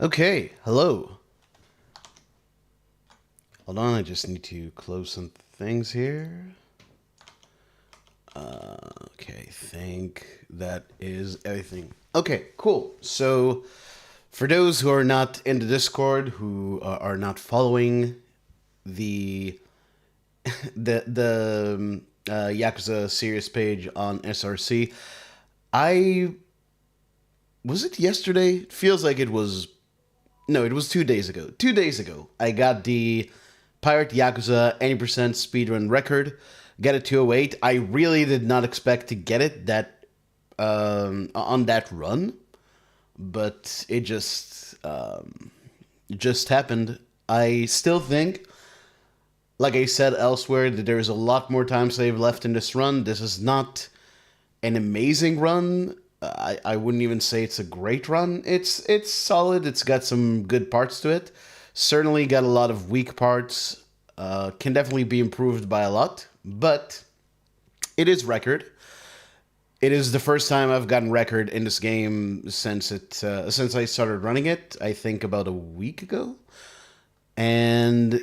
Okay, hello. Hold on, I just need to close some things here. Okay, think that is everything. Okay, cool. So, for those who are not in the Discord, who are not following the Yakuza series page on SRC, I was it yesterday? It feels like it was. No, it was 2 days ago. 2 days ago, I got the Pirate Yakuza 80% speedrun record. Get it 208. I really did not expect to get it that on that run, but it just happened. I still think, like I said elsewhere, that there's a lot more time save left in this run. This is not an amazing run. I wouldn't even say it's a great run. It's solid. It's got some good parts to it. Certainly got a lot of weak parts. Can definitely be improved by a lot, but it is record. It is the first time I've gotten record in this game since I started running it. I think about a week ago, and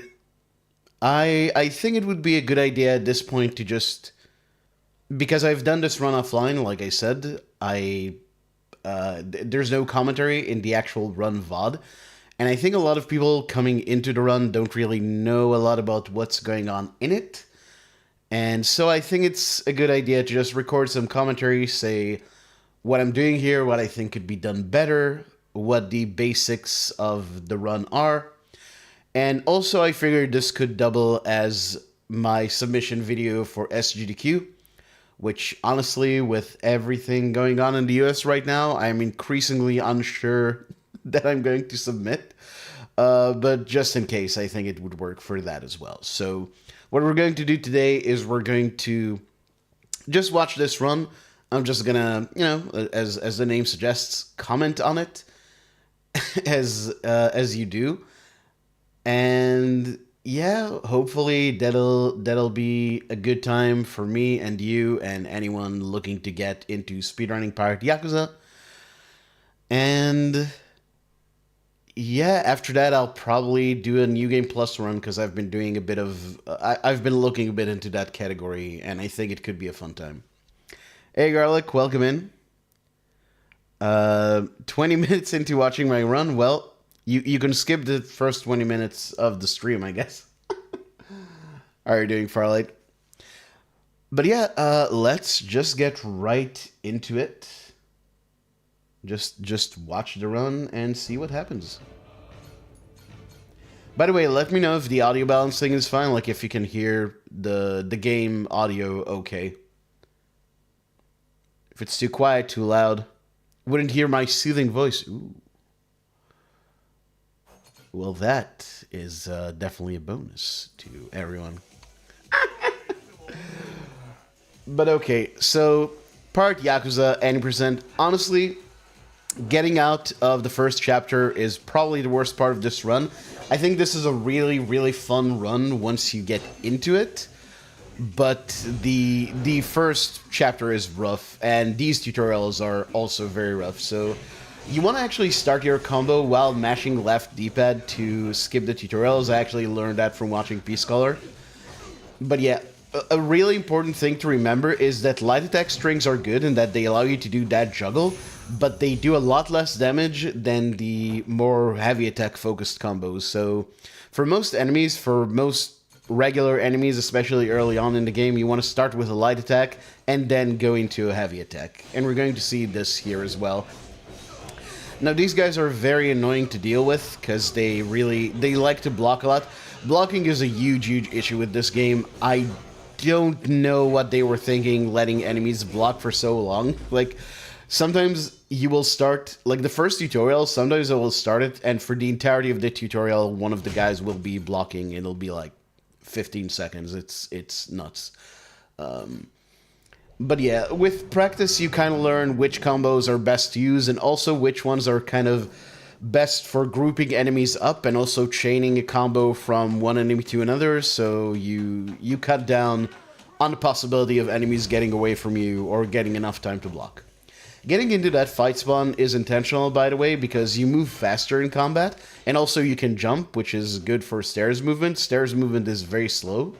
I think it would be a good idea at this point to just, because I've done this run offline, like I said, there's no commentary in the actual run VOD, and I think a lot of people coming into the run don't really know a lot about what's going on in it, and so I think it's a good idea to just record some commentary, say what I'm doing here, what I think could be done better, what the basics of the run are, and also I figured this could double as my submission video for SGDQ, which honestly, with everything going on in the US right now, I'm increasingly unsure that I'm going to submit. But just in case, I think it would work for that as well. So what we're going to do today is we're going to just watch this run. I'm just gonna, as the name suggests, comment on it as you do. And yeah, hopefully that'll be a good time for me and you and anyone looking to get into speedrunning Pirate Yakuza. And yeah, after that I'll probably do a New Game Plus run because I've been doing a bit of I've been looking a bit into that category, and I think it could be a fun time. Hey Garlic, welcome in. 20 minutes into watching my run. Well, you can skip the first 20 minutes of the stream, I guess. How are you doing, Farlight? But yeah, let's just get right into it. Just watch the run and see what happens. By the way, let me know if the audio balancing is fine, like if you can hear the game audio okay. If it's too quiet, too loud, wouldn't hear my soothing voice. Ooh. Well, that is definitely a bonus to everyone. But okay, so Pirate Yakuza 80%. Honestly, getting out of the first chapter is probably the worst part of this run. I think this is a really, really fun run once you get into it. But the first chapter is rough, and these tutorials are also very rough. So you want to actually start your combo while mashing left D-pad to skip the tutorials. I actually learned that from watching P-Scholar. But yeah, a really important thing to remember is that light attack strings are good and that they allow you to do that juggle, but they do a lot less damage than the more heavy attack focused combos. So for most enemies, for most regular enemies, especially early on in the game, you want to start with a light attack and then go into a heavy attack. And we're going to see this here as well. Now these guys are very annoying to deal with because they like to block a lot. Blocking is a huge issue with this game. I don't know what they were thinking letting enemies block for so long. Like, sometimes you will start, like the first tutorial, sometimes I will start it, and for the entirety of the tutorial, one of the guys will be blocking. It'll be like 15 seconds. It's nuts. But yeah, with practice, you kind of learn which combos are best to use, and also which ones are kind of best for grouping enemies up and also chaining a combo from one enemy to another, so you cut down on the possibility of enemies getting away from you or getting enough time to block. Getting into that fight spawn is intentional, by the way, because you move faster in combat, and also you can jump, which is good for stairs movement. Stairs movement is very slow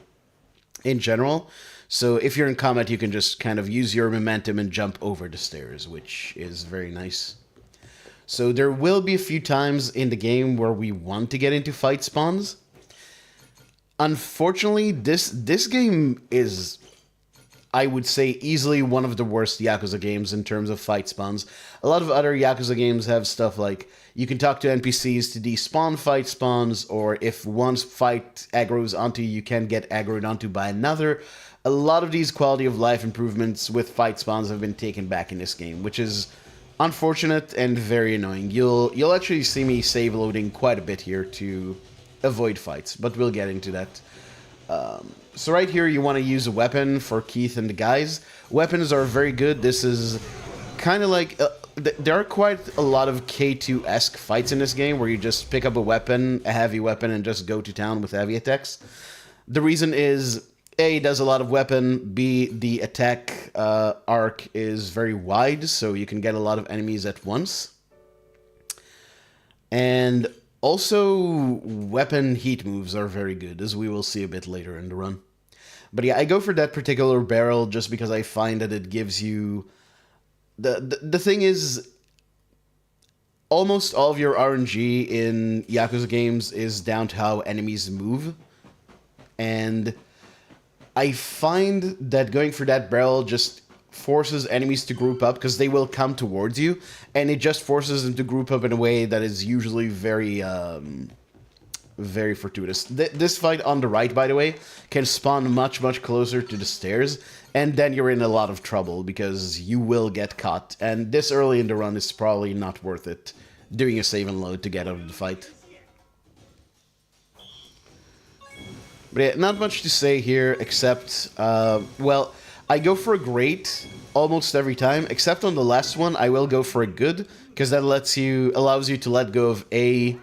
in general, so if you're in combat, you can just kind of use your momentum and jump over the stairs, which is very nice. So there will be a few times in the game where we want to get into fight spawns. Unfortunately, this game is, I would say, easily one of the worst Yakuza games in terms of fight spawns. A lot of other Yakuza games have stuff like you can talk to NPCs to despawn fight spawns, or if one fight aggroes onto you, you can get aggroed onto by another. A lot of these quality of life improvements with fight spawns have been taken back in this game, which is unfortunate and very annoying. You'll actually see me save loading quite a bit here to avoid fights, but we'll get into that. So right here, you want to use a weapon for Keith and the guys. Weapons are very good. This is kind of like... there are quite a lot of K2-esque fights in this game where you just pick up a weapon, a heavy weapon, and just go to town with heavy attacks. The reason is, A, it does a lot of weapon, B, the attack arc is very wide, so you can get a lot of enemies at once. And also, weapon heat moves are very good, as we will see a bit later in the run. But yeah, I go for that particular barrel just because I find that it gives you... The thing is, almost all of your RNG in Yakuza games is down to how enemies move. And I find that going for that barrel just forces enemies to group up, because they will come towards you, and it just forces them to group up in a way that is usually very very fortuitous. This fight on the right, by the way, can spawn much closer to the stairs, and then you're in a lot of trouble because you will get caught, and this early in the run is probably not worth it doing a save and load to get out of the fight. But yeah, not much to say here except, well, I go for a great almost every time, except on the last one I will go for a good, because that allows you to let go of a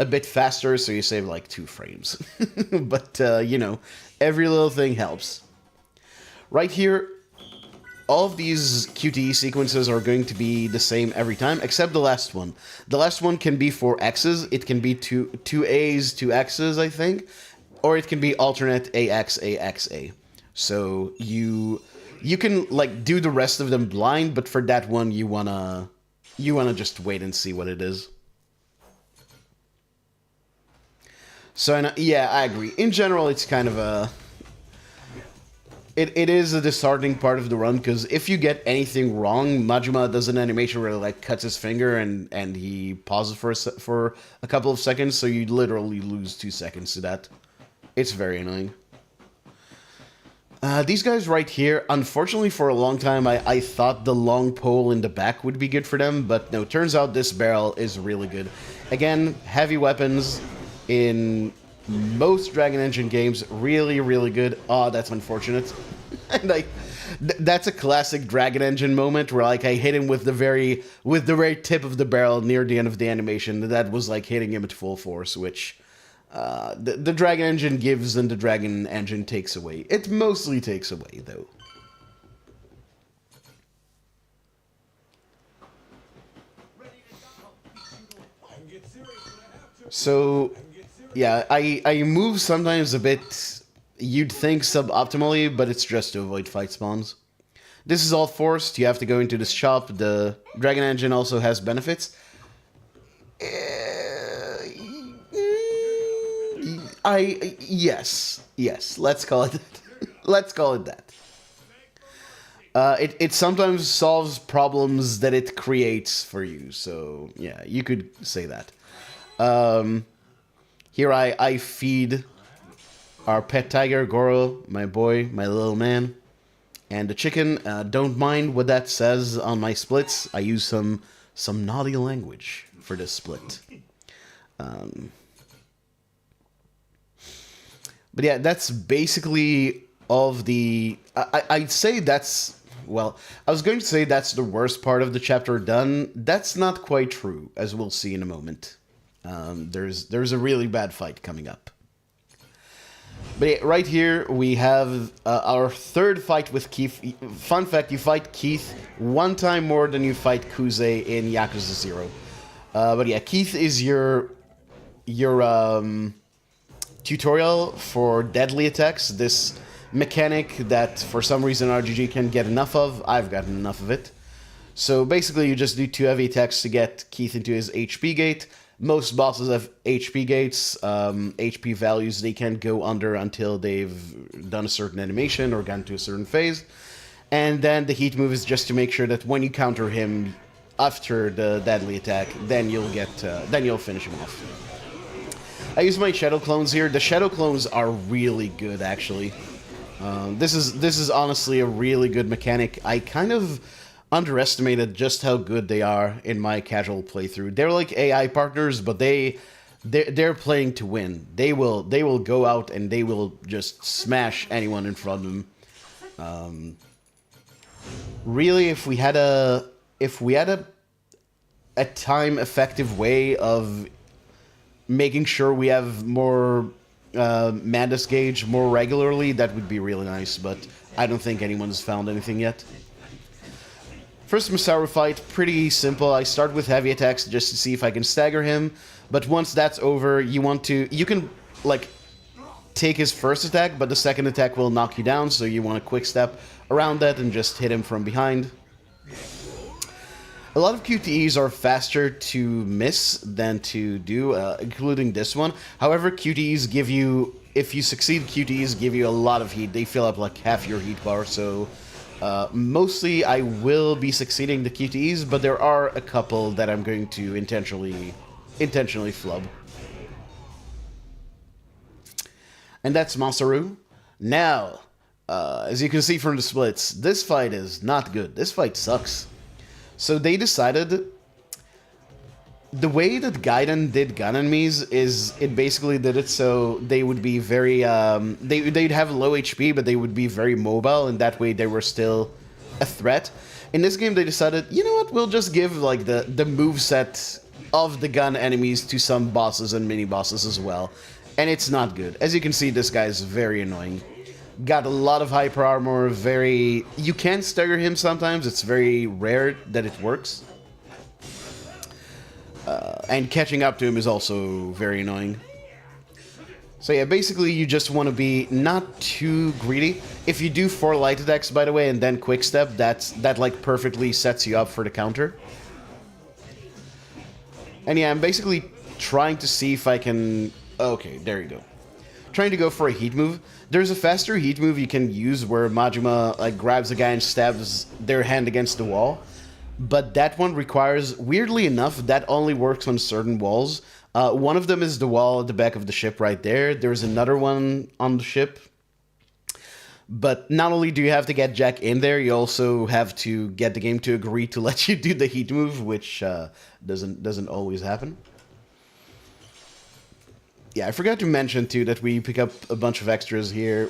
bit faster, so you save like 2 frames. But, you know, every little thing helps. Right here, all of these QTE sequences are going to be the same every time, except the last one. The last one can be for X's. It can be two A's, 2 X's, I think. Or it can be alternate AX, AX, A. So you can, like, do the rest of them blind, but for that one, you wanna just wait and see what it is. So, yeah, I agree. In general, it's kind of a... It is a disheartening part of the run, because if you get anything wrong, Majima does an animation where he, like, cuts his finger and he pauses for a couple of seconds, so you literally lose 2 seconds to that. It's very annoying. These guys right here, unfortunately for a long time, I thought the long pole in the back would be good for them, but no, turns out this barrel is really good. Again, heavy weapons in most Dragon Engine games, really good. Oh, that's unfortunate. And that's a classic Dragon Engine moment where, like, I hit him with the very tip of the barrel near the end of the animation. That was like hitting him at full force, which the Dragon Engine gives and the Dragon Engine takes away. It mostly takes away, though. So, yeah, I move sometimes a bit, you'd think suboptimally, but it's just to avoid fight spawns. This is all forced. You have to go into this shop. The Dragon Engine also has benefits. Yes, let's call it that. Let's call it that. It sometimes solves problems that it creates for you, so yeah, you could say that. Here I feed our pet tiger, Goro, my boy, my little man, and the chicken. Don't mind what that says on my splits. I use some naughty language for this split. But yeah, that's basically all of the... I'd say that's... Well, I was going to say that's the worst part of the chapter done. That's not quite true, as we'll see in a moment. There's a really bad fight coming up. But yeah, right here we have our third fight with Keith. Fun fact, you fight Keith one time more than you fight Kuze in Yakuza 0. But yeah, Keith is your tutorial for deadly attacks. This mechanic that for some reason RGG can get enough of. I've gotten enough of it. So basically you just do 2 heavy attacks to get Keith into his HP gate. Most bosses have HP gates, HP values they can't go under until they've done a certain animation or gotten to a certain phase. And then the heat move is just to make sure that when you counter him after the deadly attack, then you'll finish him off. I use my shadow clones here. The shadow clones are really good, actually. This is honestly a really good mechanic. I kind of underestimated just how good they are in my casual playthrough. They're like AI partners, but they're playing to win. They will go out and they will just smash anyone in front of them. Really, if we had a time effective way of making sure we have more Madness gauge more regularly, that would be really nice, but I don't think anyone's found anything yet. First Masaru fight, pretty simple. I start with heavy attacks just to see if I can stagger him, but once that's over, you can, like, take his first attack, but the second attack will knock you down, so you want to quick step around that and just hit him from behind. A lot of QTEs are faster to miss than to do, including this one. However, QTEs give you, if you succeed, QTEs give you a lot of heat. They fill up like half your heat bar, so mostly I will be succeeding the QTEs, but there are a couple that I'm going to intentionally flub. And that's Masaru. Now, as you can see from the splits, this fight is not good. This fight sucks. So they decided the way that Gaiden did gun enemies is it basically did it so they would be very they'd have low HP, but they would be very mobile, and that way they were still a threat. In this game they decided, you know what, we'll just give like the moveset of the gun enemies to some bosses and mini bosses as well. And it's not good. As you can see, this guy is very annoying. Got a lot of hyper armor, you can stagger him sometimes, it's very rare that it works. And catching up to him is also very annoying. So yeah, basically you just want to be not too greedy. If you do 4 light attacks, by the way, and then quick step, that like perfectly sets you up for the counter. And yeah, I'm basically trying to see if I can... Okay, there you go. Trying to go for a heat move. There's a faster heat move you can use where Majima like grabs a guy and stabs their hand against the wall. But that one requires, weirdly enough, that only works on certain walls. One of them is the wall at the back of the ship right there. There's another one on the ship. But not only do you have to get Jack in there, you also have to get the game to agree to let you do the heat move, which doesn't always happen. Yeah, I forgot to mention, too, that we pick up a bunch of extras here.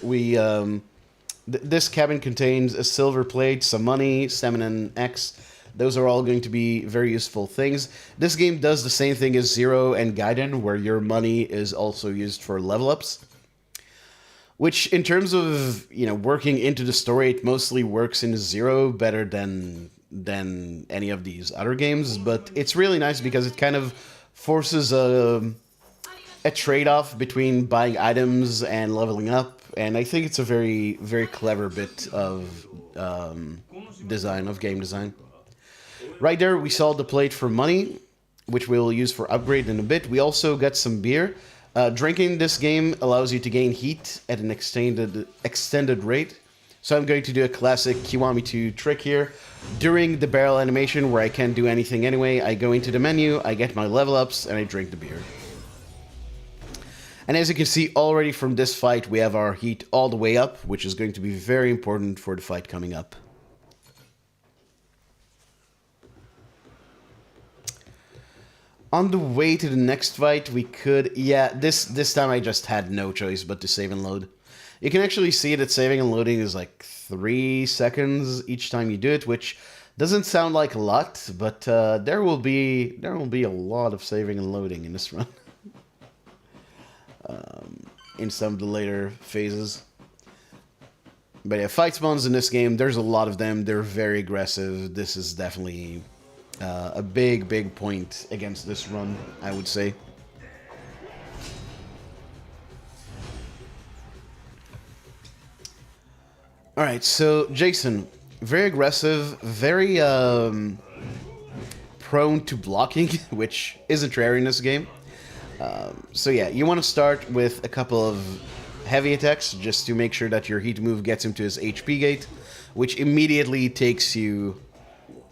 This cabin contains a silver plate, some money, stamina, and X. Those are all going to be very useful things. This game does the same thing as Zero and Gaiden, where your money is also used for level-ups. Which, in terms of, working into the story, it mostly works in Zero better than any of these other games. But it's really nice because it kind of forces a trade-off between buying items and leveling up, and I think it's a very, very clever bit of game design. Right there, we saw the plate for money, which we'll use for upgrade in a bit. We also got some beer. Drinking this game allows you to gain heat at an extended rate, so I'm going to do a classic Kiwami 2 trick here. During the barrel animation, where I can't do anything anyway, I go into the menu, I get my level ups, and I drink the beer. And as you can see already from this fight, we have our heat all the way up, which is going to be very important for the fight coming up. On the way to the next fight, we could... Yeah, this time I just had no choice but to save and load. You can actually see that saving and loading is like 3 seconds each time you do it, which doesn't sound like a lot, but there will be a lot of saving and loading in this run. in some of the later phases. But yeah, fight spawns in this game, there's a lot of them. They're very aggressive. This is definitely a big point against this run, I would say. Alright, so Jason, very aggressive, very prone to blocking, which isn't rare in this game. So yeah, you want to start with a couple of heavy attacks just to make sure that your heat move gets him to his HP gate, which immediately takes you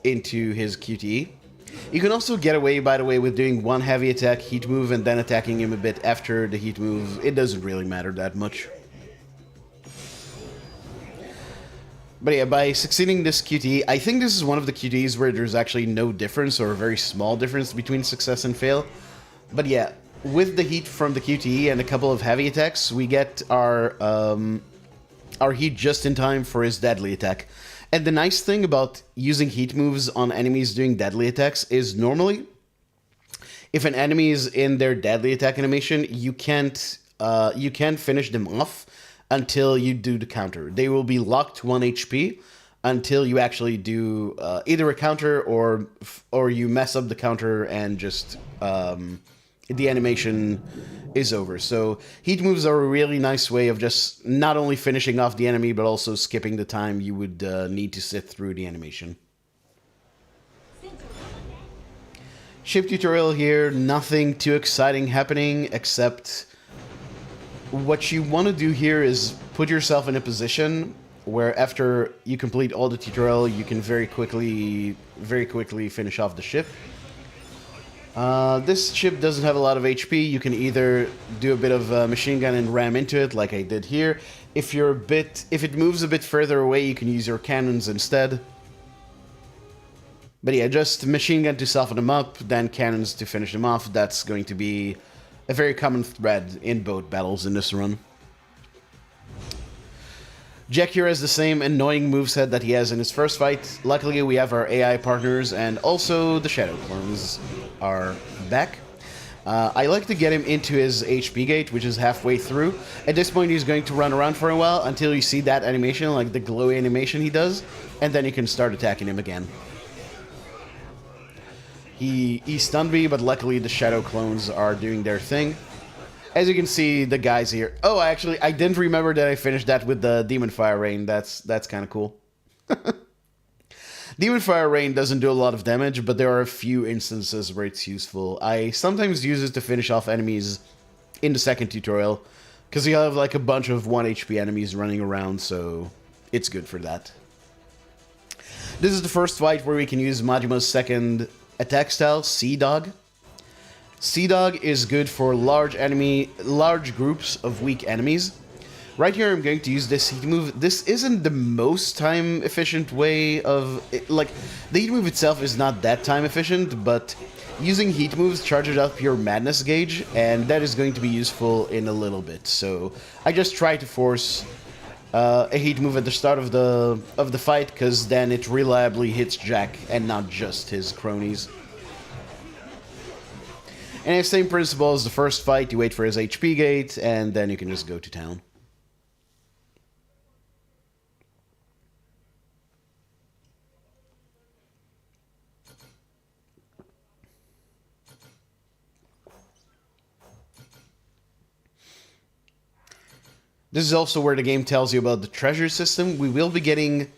into his QTE. You can also get away, by the way, with doing one heavy attack, heat move, and then attacking him a bit after the heat move. It doesn't really matter that much. But yeah, by succeeding this QTE, I think this is one of the QTEs where there's actually no difference or a very small difference between success and fail. But yeah, with the heat from the QTE and a couple of heavy attacks, we get our heat just in time for his deadly attack. And the nice thing about using heat moves on enemies doing deadly attacks is normally, if an enemy is in their deadly attack animation, you can't finish them off until you do the counter. They will be locked to 1 HP until you actually do either a counter or you mess up the counter and just the animation is over. So heat moves are a really nice way of just not only finishing off the enemy, but also skipping the time you would need to sit through the animation. Ship tutorial here, nothing too exciting happening, except what you want to do here is put yourself in a position where after you complete all the tutorial, you can very quickly finish off the ship. This ship doesn't have a lot of HP. You can either do a bit of machine gun and ram into it, like I did here. If it moves a bit further away, you can use your cannons instead. But yeah, just machine gun to soften them up, then cannons to finish them off. That's going to be a very common thread in both battles in this run. Jack here has the same annoying moveset that he has in his first fight. Luckily, we have our AI partners, and also the Shadow Clones are back. I like to get him into his HP gate, which is halfway through. At this point, he's going to run around for a while until you see that animation, like the glowy animation he does, and then you can start attacking him again. He stunned me, but luckily the Shadow Clones are doing their thing. As you can see, the guys here... Oh, actually, I didn't remember that I finished that with the Demon Fire Rain. That's kind of cool. Demon Fire Rain doesn't do a lot of damage, but there are a few instances where it's useful. I sometimes use it to finish off enemies in the second tutorial, because you have like a bunch of 1 HP enemies running around, so it's good for that. This is the first fight where we can use Majima's second attack style, Sea Dog. Sea Dog is good for large groups of weak enemies. Right here I'm going to use this heat move. This isn't the most time efficient way of... Like, the heat move itself is not that time efficient, but using heat moves charges up your madness gauge, and that is going to be useful in a little bit. So I just try to force a heat move at the start of the fight, because then it reliably hits Jack and not just his cronies. And the same principle as the first fight, you wait for his HP gate, and then you can just go to town. This is also where the game tells you about the treasure system. We will be getting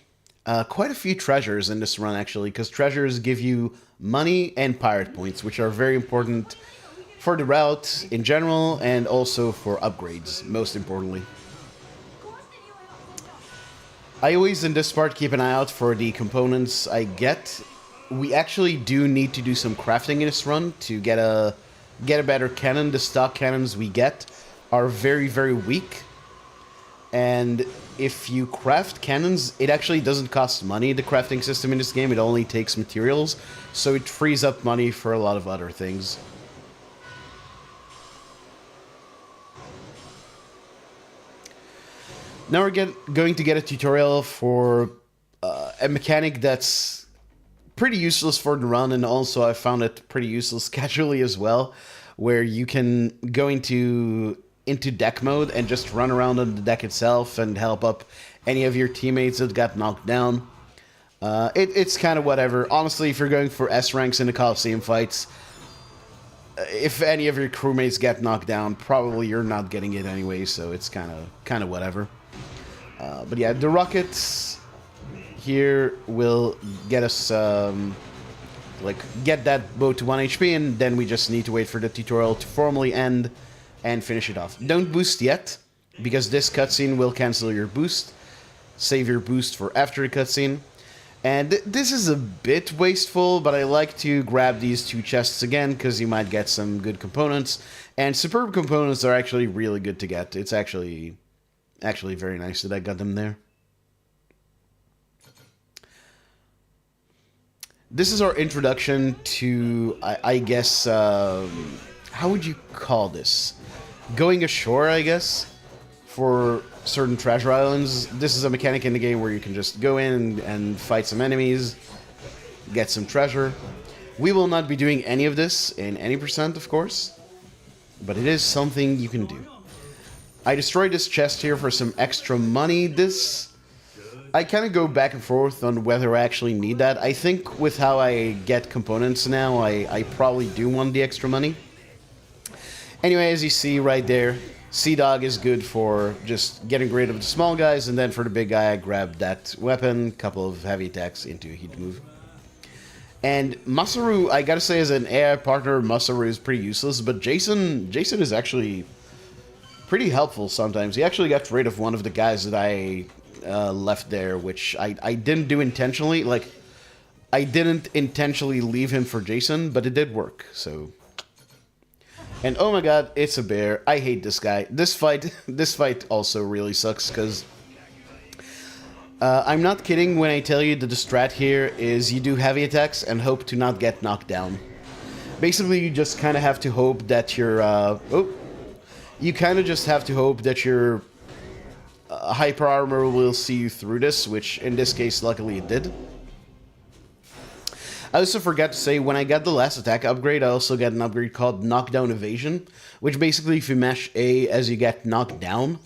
quite a few treasures in this run, actually, because treasures give you money and pirate points, which are very important for the route in general, and also for upgrades, most importantly. I always, in this part, keep an eye out for the components I get. We actually do need to do some crafting in this run to get a better cannon. The stock cannons we get are very, very weak. And if you craft cannons, it actually doesn't cost money, the crafting system in this game. It only takes materials, so it frees up money for a lot of other things. Now we're going to get a tutorial for a mechanic that's pretty useless for the run, and also I found it pretty useless casually as well, where you can go into into deck mode and just run around on the deck itself and help up any of your teammates that got knocked down. It's kind of whatever. Honestly, if you're going for S ranks in the Coliseum fights, if any of your crewmates get knocked down, probably you're not getting it anyway, so it's kind of whatever. But yeah, the rockets here will get us, like, get that boat to 1 HP, and then we just need to wait for the tutorial to formally end and finish it off. Don't boost yet, because this cutscene will cancel your boost. Save your boost for after the cutscene. And this is a bit wasteful, but I like to grab these 2 chests again, because you might get some good components. And superb components are actually really good to get. It's actually very nice that I got them there. This is our introduction to, I guess, how would you call this? Going ashore, I guess, for certain treasure islands. This is a mechanic in the game where you can just go in and fight some enemies, get some treasure. We will not be doing any of this in any percent, of course, but it is something you can do. I destroyed this chest here for some extra money. I kind of go back and forth on whether I actually need that. I think with how I get components now, I probably do want the extra money. Anyway, as you see right there, Sea Dog is good for just getting rid of the small guys, and then for the big guy, I grabbed that weapon, couple of heavy attacks into a heat move. And Masaru, I gotta say, as an AI partner, Masaru is pretty useless, but Jason is actually pretty helpful sometimes. He actually got rid of one of the guys that I left there, which I didn't do intentionally. Like, I didn't intentionally leave him for Jason, but it did work, so... And oh my god, it's a bear. I hate this guy. This fight also really sucks, because... I'm not kidding when I tell you that the strat here is you do heavy attacks and hope to not get knocked down. Basically, you just kind of have to hope that your... You kind of just have to hope that your hyper armor will see you through this, which in this case, luckily it did. I also forgot to say, when I got the last attack upgrade, I also got an upgrade called Knockdown Evasion, which basically, if you mash A as you get knocked down,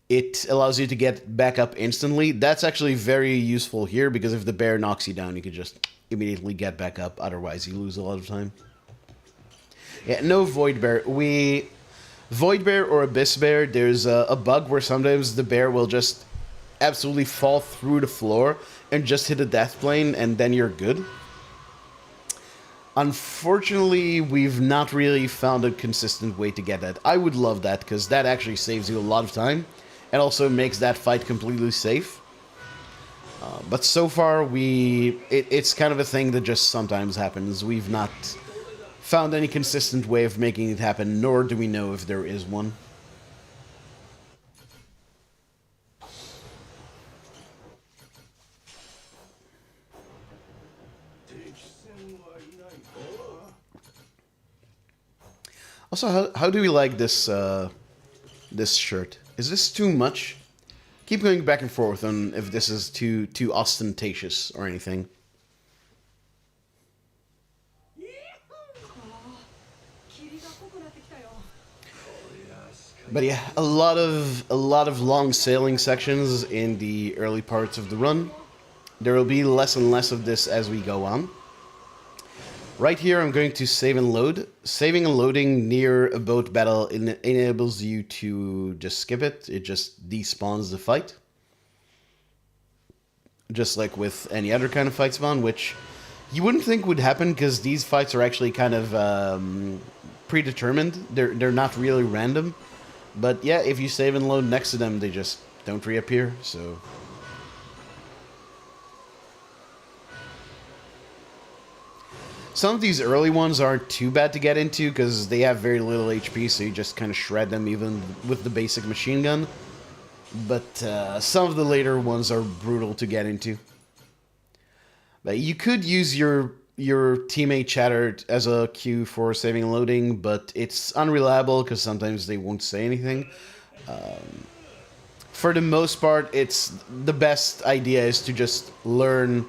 it allows you to get back up instantly. That's actually very useful here, because if the bear knocks you down, you can just immediately get back up, otherwise you lose a lot of time. Yeah, no Void Bear. Void Bear or Abyss Bear, there's a bug where sometimes the bear will just absolutely fall through the floor and just hit a death plane, and then you're good. Unfortunately, we've not really found a consistent way to get that. I would love that, because that actually saves you a lot of time, and also makes that fight completely safe. But so far, it's kind of a thing that just sometimes happens. We've not found any consistent way of making it happen, nor do we know if there is one. Also, how do we like this this shirt? Is this too much? Keep going back and forth on if this is too ostentatious or anything. But yeah, a lot of long sailing sections in the early parts of the run. There will be less and less of this as we go on. Right here, I'm going to save and load. Saving and loading near a boat battle enables you to just skip it. It just despawns the fight. Just like with any other kind of fight spawn, which you wouldn't think would happen, because these fights are actually kind of predetermined. They're not really random. But yeah, if you save and load next to them, they just don't reappear, so... Some of these early ones aren't too bad to get into, because they have very little HP, so you just kind of shred them even with the basic machine gun. But some of the later ones are brutal to get into. But you could use your teammate chatter as a cue for saving and loading, but it's unreliable because sometimes they won't say anything. For the most part, it's the best idea is to just learn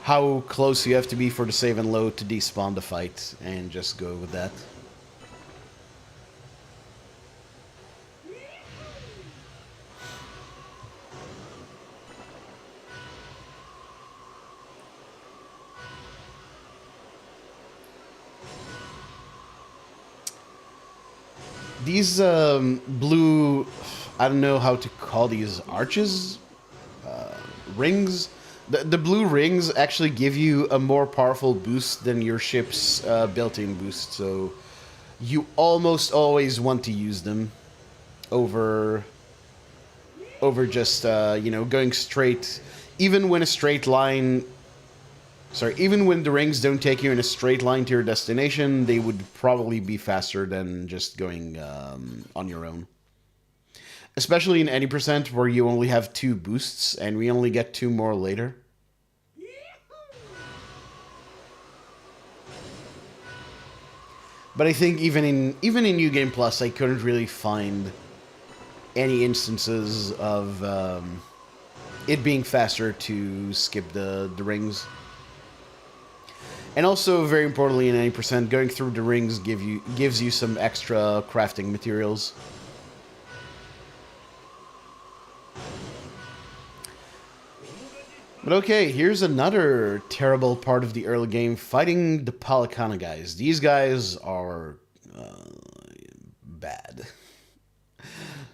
how close you have to be for the save and load to despawn the fight, and just go with that. These blue, I don't know how to call these arches, rings. The blue rings actually give you a more powerful boost than your ship's built-in boost, so you almost always want to use them over just going straight. Even when a straight line, even when the rings don't take you in a straight line to your destination, they would probably be faster than just going on your own. Especially in 80% where you only have 2 boosts, and we only get 2 more later. But I think even in New Game Plus, I couldn't really find any instances of it being faster to skip the rings. And also, very importantly, in 80%, going through the rings gives you some extra crafting materials. But okay, here's another terrible part of the early game, fighting the Palakana guys. These guys are bad.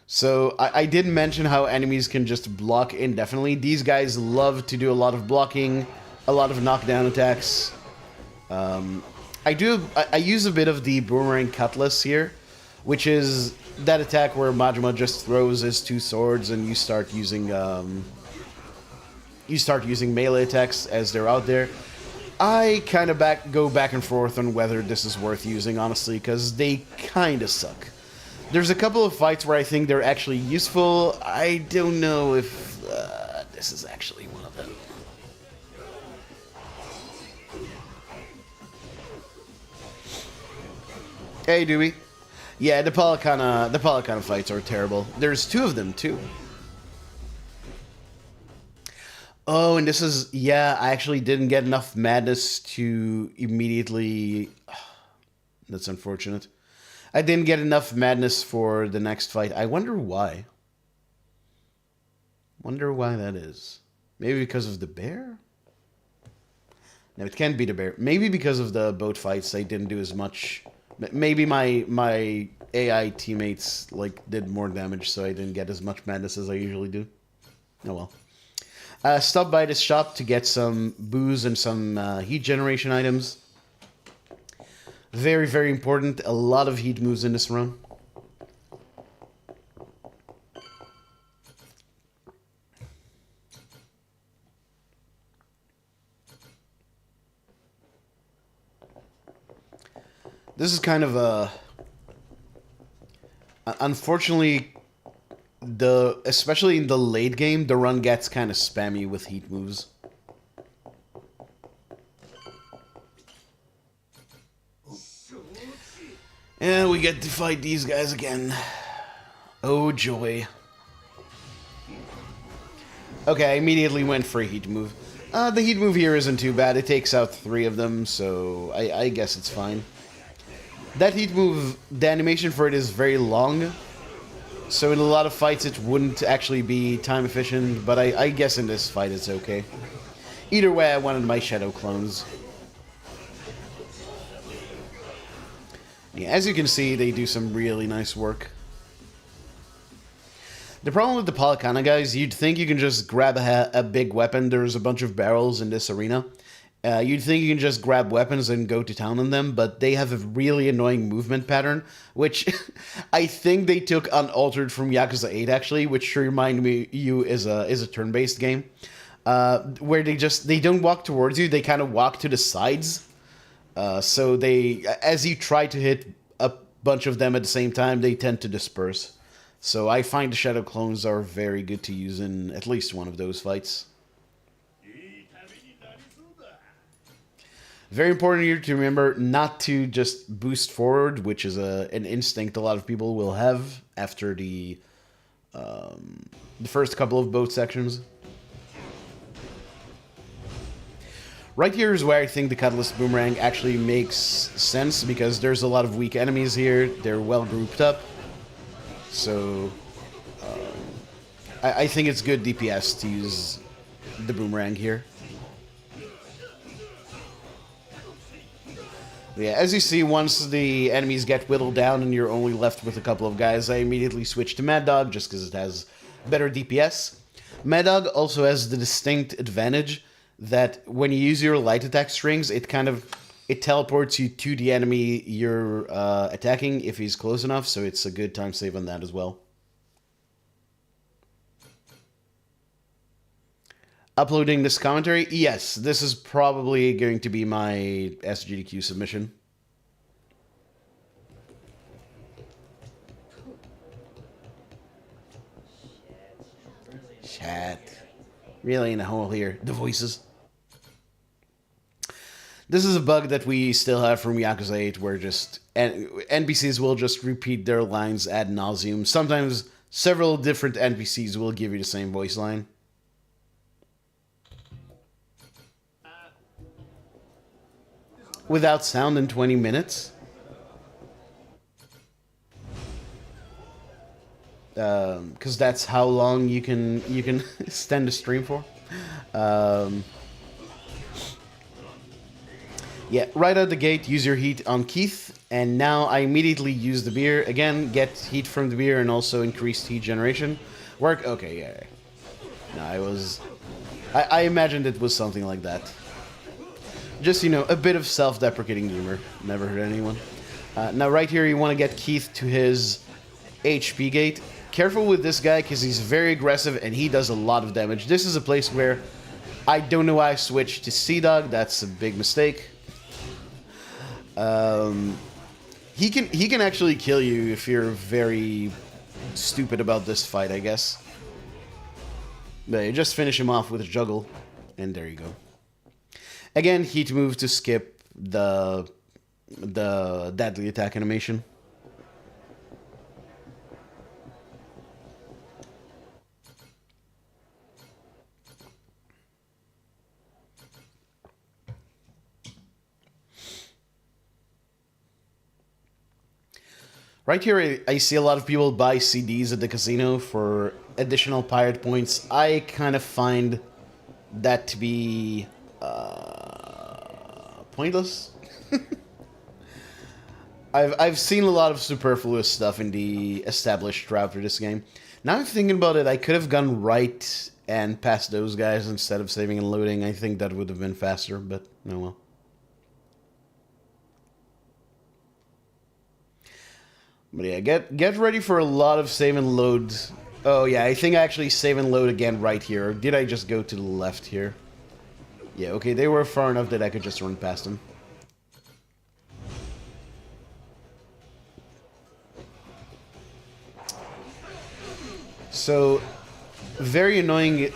So I did mention how enemies can just block indefinitely. These guys love to do a lot of blocking, a lot of knockdown attacks. I use a bit of the Boomerang Cutlass here, which is that attack where Majima just throws his 2 swords and you start using melee attacks as they're out there. I kind of go back and forth on whether this is worth using, honestly, because they kind of suck. There's a couple of fights where I think they're actually useful. I don't know if this is actually one of them. Hey, Dewey. Yeah, the Palakana fights are terrible. There's 2 of them, too. Oh, and this is... Yeah, I actually didn't get enough madness to immediately... That's unfortunate. I didn't get enough madness for the next fight. I wonder why. Wonder why that is. Maybe because of the bear? No, it can't be the bear. Maybe because of the boat fights, I didn't do as much... Maybe my AI teammates did more damage, so I didn't get as much madness as I usually do. Oh well. Stop by this shop to get some booze and some heat generation items. Very, very important. A lot of heat moves in this run. This is kind of a... Unfortunately, especially in the late game, the run gets kind of spammy with heat moves. And we get to fight these guys again. Oh joy. Okay, I immediately went for a heat move. The heat move here isn't too bad. It takes out 3 of them, so I guess it's fine. That heat move, the animation for it is very long. So in a lot of fights it wouldn't actually be time efficient, but I guess in this fight it's okay. Either way, I wanted my shadow clones. Yeah, as you can see, they do some really nice work. The problem with the Palakana guys, you'd think you can just grab a big weapon. There's a bunch of barrels in this arena. You'd think you can just grab weapons and go to town on them, but they have a really annoying movement pattern, which I think they took unaltered from Yakuza 8, actually, which should remind you is a turn-based game, where they don't walk towards you, they kind of walk to the sides. So as you try to hit a bunch of them at the same time, they tend to disperse. So I find the Shadow Clones are very good to use in at least one of those fights. Very important here to remember not to just boost forward, which is an instinct a lot of people will have after the first couple of boat sections. Right here is where I think the Cutlass Boomerang actually makes sense, because there's a lot of weak enemies here. They're well grouped up. So I think it's good DPS to use the Boomerang here. Yeah, as you see, once the enemies get whittled down and you're only left with a couple of guys, I immediately switch to Mad Dog just because it has better DPS. Mad Dog also has the distinct advantage that when you use your light attack strings, it teleports you to the enemy you're attacking if he's close enough, so it's a good time save on that as well. Uploading this commentary? Yes, this is probably going to be my SGDQ submission. Chat. Really in a hole here. The voices. This is a bug that we still have from Yakuza 8 where just NPCs will just repeat their lines ad nauseum. Sometimes several different NPCs will give you the same voice line. Without sound in 20 minutes? Because that's how long you can stand a stream for. Yeah, right out the gate, use your heat on Keith, and now I immediately use the beer. Again, get heat from the beer and also increased heat generation. Work? Okay, yeah. No, I imagined it was something like that. Just, you know, a bit of self-deprecating humor. Never hurt anyone. Now, right here, you want to get Keith to his HP gate. Careful with this guy, because he's very aggressive, and he does a lot of damage. This is a place where I don't know why I switched to Sea-Dog. That's a big mistake. He can actually kill you if you're very stupid about this fight, I guess. But you just finish him off with a juggle, and there you go. Again, heat move to skip the deadly attack animation. Right here, I see a lot of people buy CDs at the casino for additional pirate points. I kind of find that to be pointless. I've seen a lot of superfluous stuff in the established route for this game. Now I'm thinking about it, I could have gone right and past those guys instead of saving and loading. I think that would have been faster, but oh well. But yeah, get ready for a lot of save and load. Oh yeah, I think I actually save and load again right here. Or did I just go to the left here? Yeah, okay, they were far enough that I could just run past them. So, very annoying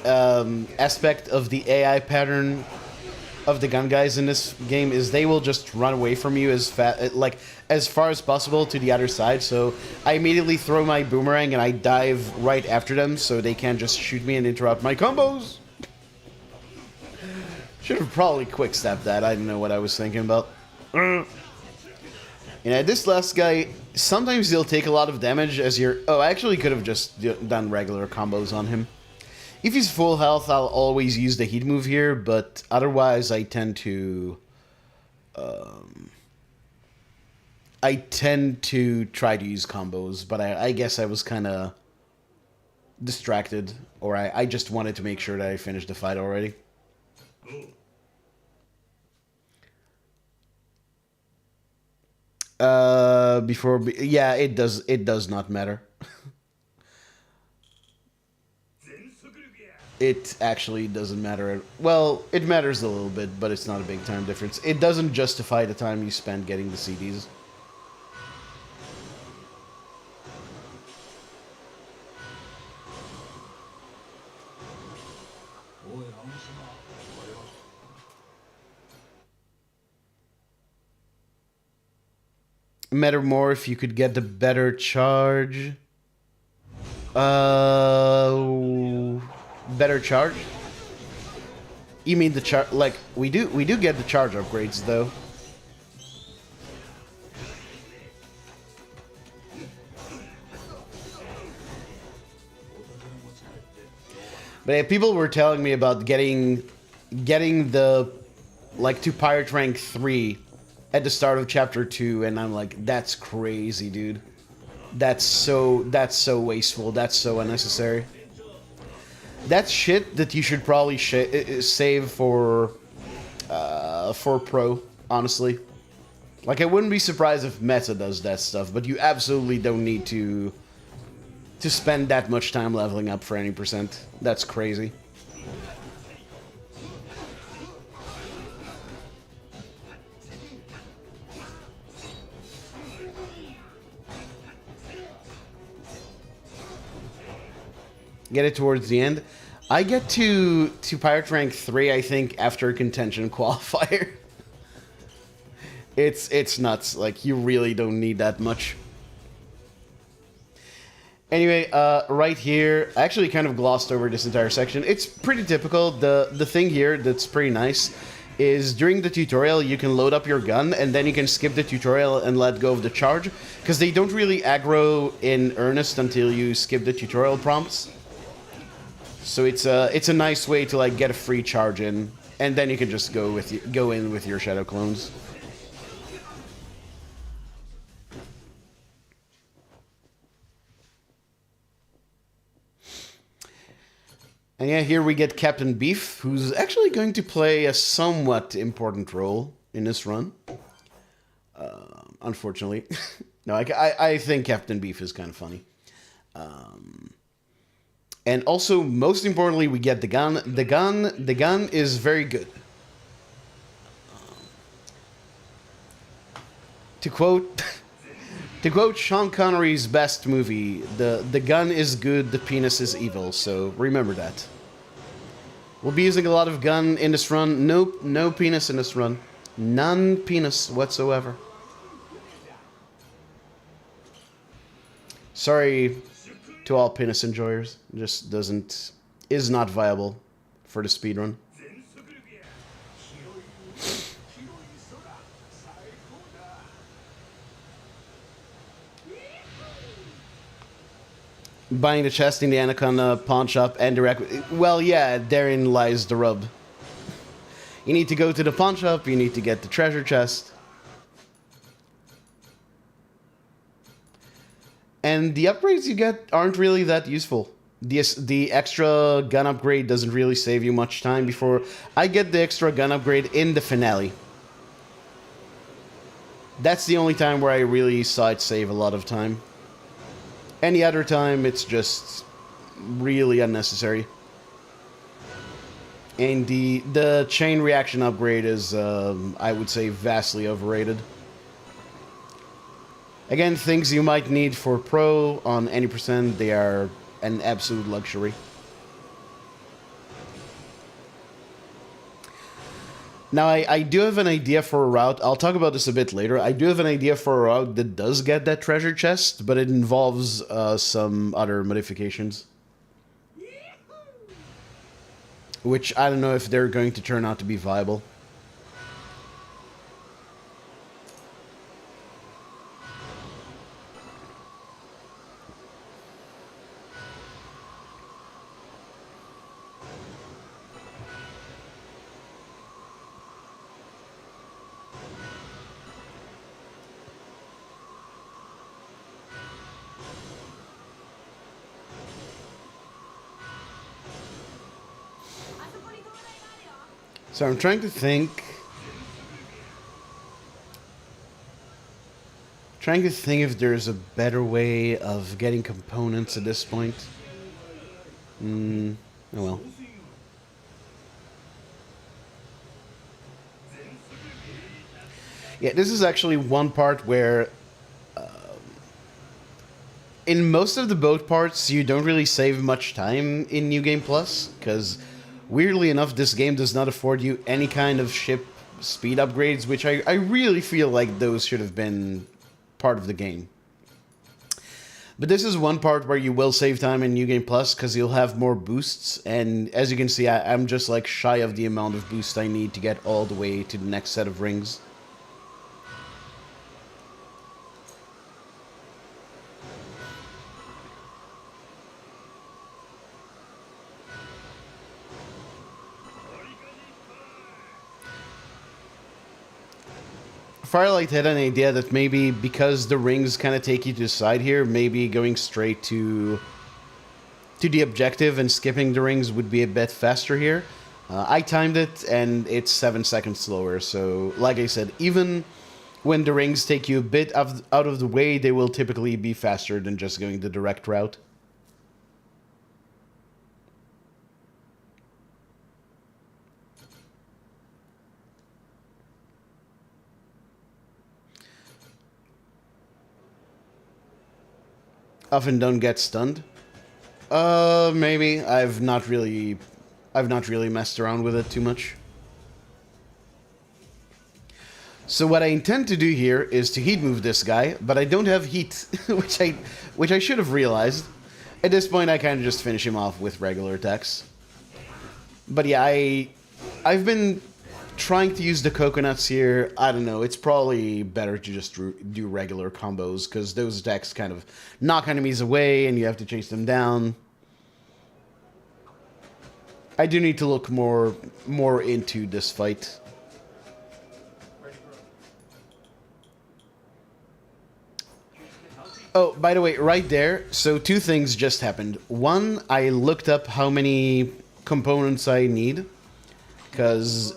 aspect of the AI pattern of the gun guys in this game is they will just run away from you as far as possible to the other side. So I immediately throw my boomerang and I dive right after them so they can't just shoot me and interrupt my combos. Should have probably quick stepped that. I didn't know what I was thinking about. Yeah, this last guy, sometimes he'll take a lot of damage as you're... Oh, I actually could have just done regular combos on him. If he's full health, I'll always use the heat move here, but otherwise I tend to... try to use combos, but I guess I was kind of distracted, or I just wanted to make sure that I finished the fight already. Yeah, it does not matter. It actually doesn't matter. Well, it matters a little bit, but it's not a big time difference. It doesn't justify the time you spend getting the CDs. Matter more if you could get the better charge. Better charge? You mean the charge? Like we do get the charge upgrades though. But yeah, people were telling me about getting the to pirate rank 3 at the start of chapter 2, and I'm like, that's crazy, dude. That's so wasteful. That's so unnecessary. That's shit that you should probably save for pro, honestly. Like, I wouldn't be surprised if meta does that stuff, but you absolutely don't need to spend that much time leveling up for any percent. That's crazy. Get it towards the end. I get to Pirate Rank 3, I think, after a contention qualifier. It's nuts. Like, you really don't need that much. Anyway, right here, I actually kind of glossed over this entire section. It's pretty typical. The thing here that's pretty nice is during the tutorial, you can load up your gun, and then you can skip the tutorial and let go of the charge, because they don't really aggro in earnest until you skip the tutorial prompts. So it's a nice way to like get a free charge in, and then you can just go in with your shadow clones. And yeah, here we get Captain Beef, who's actually going to play a somewhat important role in this run. Unfortunately. No, I think Captain Beef is kind of funny. And also, most importantly, we get the gun. The gun is very good. To quote Sean Connery's best movie, the gun is good, the penis is evil, so remember that. We'll be using a lot of gun in this run. Nope, no penis in this run. None penis whatsoever. Sorry to all penis enjoyers. Just is not viable for the speedrun. Buying the chest in the Anaconda pawn shop and direct... Well, yeah, therein lies the rub. You need to go to the pawn shop, you need to get the treasure chest. And the upgrades you get aren't really that useful. The extra gun upgrade doesn't really save you much time before... I get the extra gun upgrade in the finale. That's the only time where I really saw it save a lot of time. Any other time, it's just really unnecessary. And the chain reaction upgrade is, I would say, vastly overrated. Again, things you might need for pro on any percent, they are an absolute luxury. Now, I do have an idea for a route. I'll talk about this a bit later. I do have an idea for a route that does get that treasure chest, but it involves some other modifications. Which I don't know if they're going to turn out to be viable. So I'm trying to think... if there's a better way of getting components at this point. Oh well. Yeah, this is actually one part where... in most of the boat parts, you don't really save much time in New Game Plus, because... weirdly enough, this game does not afford you any kind of ship speed upgrades, which I really feel like those should have been part of the game. But this is one part where you will save time in New Game Plus, because you'll have more boosts, and as you can see, I'm just like shy of the amount of boost I need to get all the way to the next set of rings. Firelight had an idea that maybe because the rings kind of take you to the side here, maybe going straight to the objective and skipping the rings would be a bit faster here. I timed it and it's 7 seconds slower. So, like I said, even when the rings take you a bit out of the way, they will typically be faster than just going the direct route. Often don't get stunned. Maybe. I've not really messed around with it too much. So what I intend to do here is to heat move this guy, but I don't have heat, which I should have realized. At this point, I kind of just finish him off with regular attacks. But yeah, I've been trying to use the coconuts here. I don't know. It's probably better to just do regular combos because those attacks kind of knock enemies away and you have to chase them down. I do need to look more into this fight. Oh, by the way, right there, so 2 things just happened. One, I looked up how many components I need, because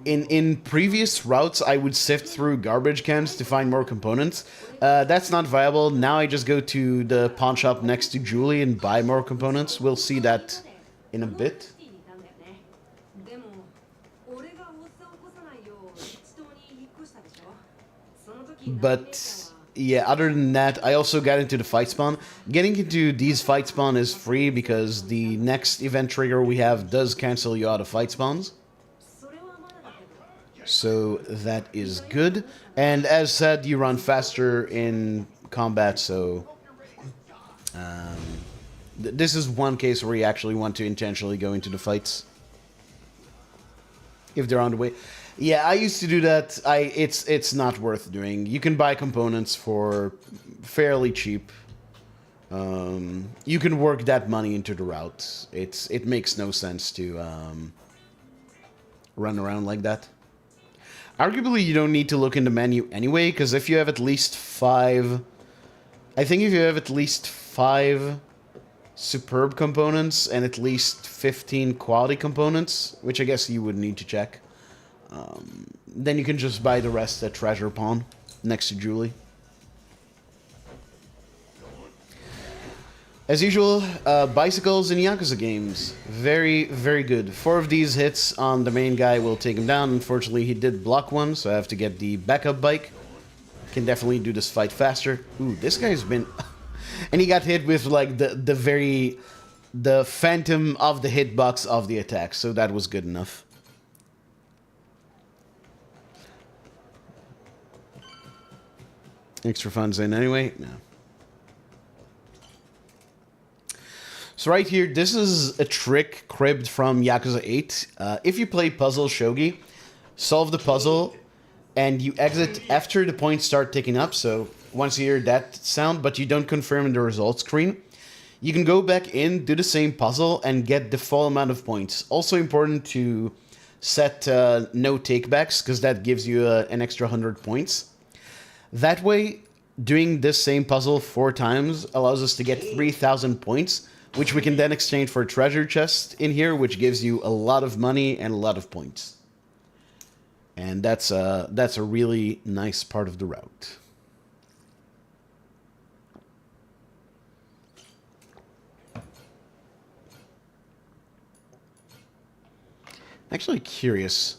in previous routes, I would sift through garbage cans to find more components. That's not viable. Now I just go to the pawn shop next to Julie and buy more components. We'll see that in a bit. But yeah, other than that, I also got into the fight spawn. Getting into these fight spawn is free because the next event trigger we have does cancel you out of fight spawns. So that is good. And as said, you run faster in combat, so this is one case where you actually want to intentionally go into the fights if they're on the way. Yeah, I used to do that. It's not worth doing. You can buy components for fairly cheap. You can work that money into the route. It makes no sense to run around like that. Arguably, you don't need to look in the menu anyway, because if you have at least 5... I think if you have at least 5 superb components and at least 15 quality components, which I guess you would need to check, then you can just buy the rest at Treasure Pawn next to Julie. As usual, bicycles in Yakuza games. Very, very good. 4 of these hits on the main guy will take him down. Unfortunately, he did block one, so I have to get the backup bike. Can definitely do this fight faster. Ooh, this guy's been... and he got hit with, like, the phantom of the hitbox of the attack, so that was good enough. Extra funds in anyway? No. So right here, this is a trick cribbed from Yakuza 8. If you play Puzzle Shogi, solve the puzzle, and you exit after the points start ticking up, so once you hear that sound, but you don't confirm in the results screen, you can go back in, do the same puzzle, and get the full amount of points. Also important to set no takebacks, because that gives you an extra 100 points. That way, doing this same puzzle 4 times allows us to get 3,000 points, which we can then exchange for a treasure chest in here, which gives you a lot of money and a lot of points. And that's a really nice part of the route. Actually curious.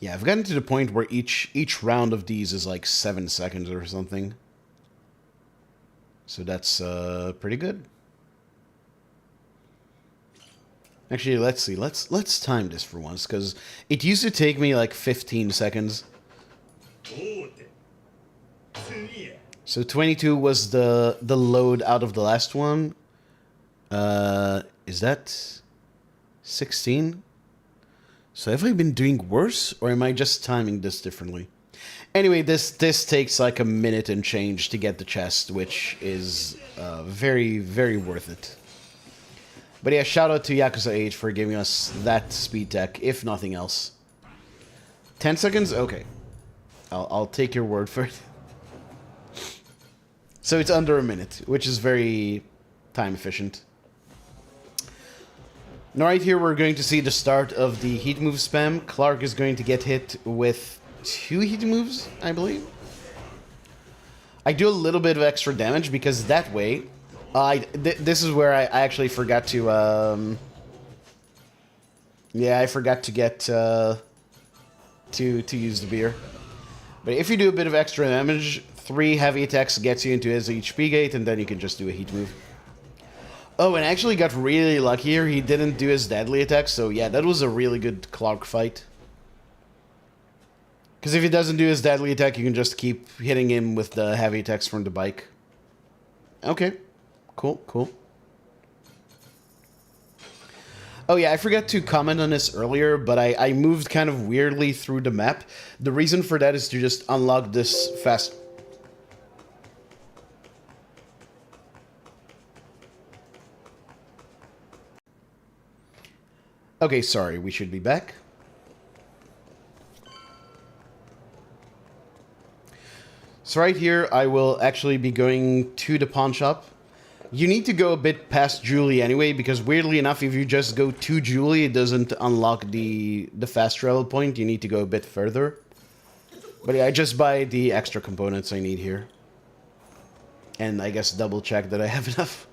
Yeah, I've gotten to the point where each round of these is like 7 seconds or something. So that's pretty good. Actually, let's see. Let's time this for once, because it used to take me like 15 seconds. So 22 was the load out of the last one. Is that 16? So have I been doing worse, or am I just timing this differently? Anyway, this takes like a minute and change to get the chest, which is very, very worth it. But yeah, shout out to Yakuza 8 for giving us that speed tech, if nothing else. 10 seconds? Okay. I'll take your word for it. So it's under a minute, which is very time efficient. Now right here we're going to see the start of the heat move spam. Clark is going to get hit with 2 heat moves, I believe. I do a little bit of extra damage because that way... this is where I actually forgot to... yeah, I forgot to get... to use the beer. But if you do a bit of extra damage, 3 heavy attacks gets you into his HP gate, and then you can just do a heat move. Oh, and I actually got really lucky here. He didn't do his deadly attack, so yeah, that was a really good Clark fight. Because if he doesn't do his deadly attack, you can just keep hitting him with the heavy attacks from the bike. Okay. Cool, cool. Oh yeah, I forgot to comment on this earlier, but I moved kind of weirdly through the map. The reason for that is to just unlock this fast... Okay, sorry, we should be back. So right here, I will actually be going to the pawn shop. You need to go a bit past Julie anyway, because weirdly enough, if you just go to Julie, it doesn't unlock the fast travel point. You need to go a bit further. But yeah, I just buy the extra components I need here. And I guess double check that I have enough.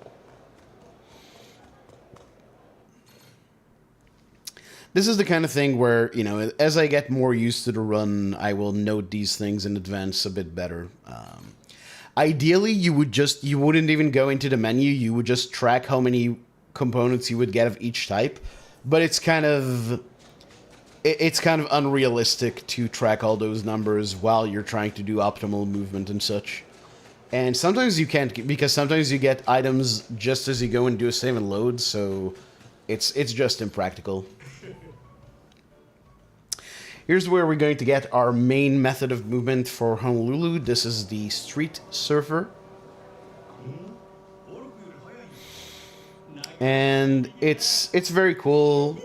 This is the kind of thing where, you know, as I get more used to the run, I will note these things in advance a bit better. Ideally, you wouldn't even go into the menu. You would just track how many components you would get of each type. But it's kind of unrealistic to track all those numbers while you're trying to do optimal movement and such. And sometimes you can't, because sometimes you get items just as you go and do a save and load, so it's just impractical. Here's where we're going to get our main method of movement for Honolulu. This is the Street Surfer. And it's very cool.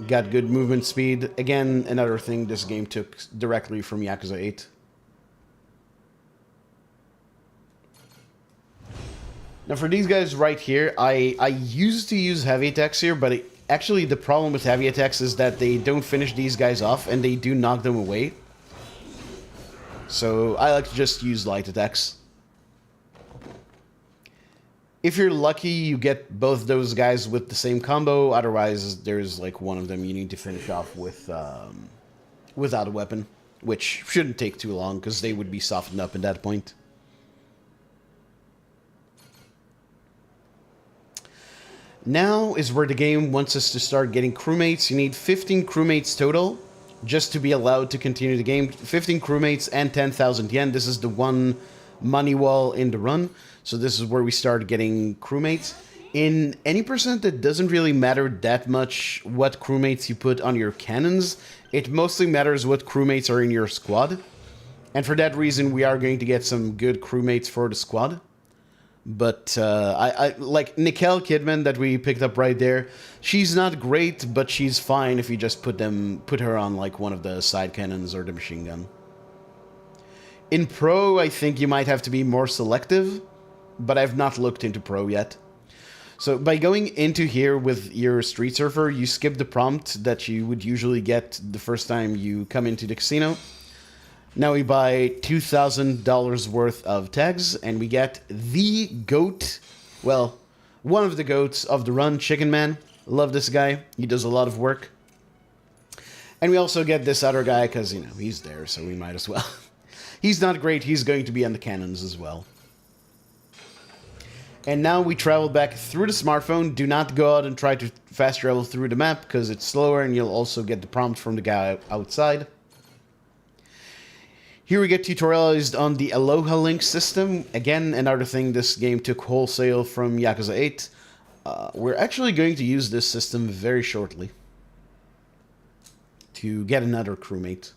Got good movement speed. Again, another thing this game took directly from Yakuza 8. Now for these guys right here, I used to use heavy attacks here, but actually the problem with heavy attacks is that they don't finish these guys off and they do knock them away. So I like to just use light attacks. If you're lucky, you get both those guys with the same combo. Otherwise, there's like one of them you need to finish off with without a weapon, which shouldn't take too long because they would be softened up at that point. Now is where the game wants us to start getting crewmates. You need 15 crewmates total just to be allowed to continue the game. 15 crewmates and 10,000 yen. This is the one money wall in the run. So this is where we start getting crewmates. In any percent, it doesn't really matter that much what crewmates you put on your cannons. It mostly matters what crewmates are in your squad. And for that reason, we are going to get some good crewmates for the squad. But I like Nicole Kidman that we picked up right there. She's not great, but she's fine if you just put her on like one of the side cannons or the machine gun. In Pro, I think you might have to be more selective, but I've not looked into Pro yet. So by going into here with your Street Surfer, you skip the prompt that you would usually get the first time you come into the casino. Now we buy $2,000 worth of tags, and we get the GOAT, well, one of the GOATs of the run, Chicken Man. Love this guy. He does a lot of work. And we also get this other guy, because, you know, he's there, so we might as well. He's not great. He's going to be on the cannons as well. And now we travel back through the smartphone. Do not go out and try to fast travel through the map, because it's slower, and you'll also get the prompt from the guy outside. Here we get tutorialized on the Aloha Link system. Again, another thing this game took wholesale from Yakuza 8. We're actually going to use this system very shortly to get another crewmate.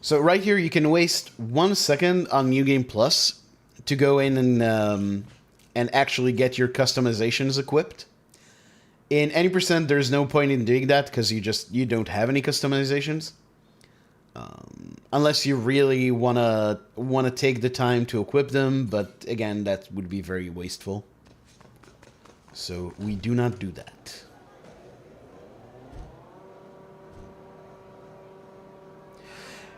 So right here, you can waste 1 second on New Game Plus to go in and actually get your customizations equipped. In any percent, there's no point in doing that because you don't have any customizations, unless you really wanna take the time to equip them. But again, that would be very wasteful. So we do not do that.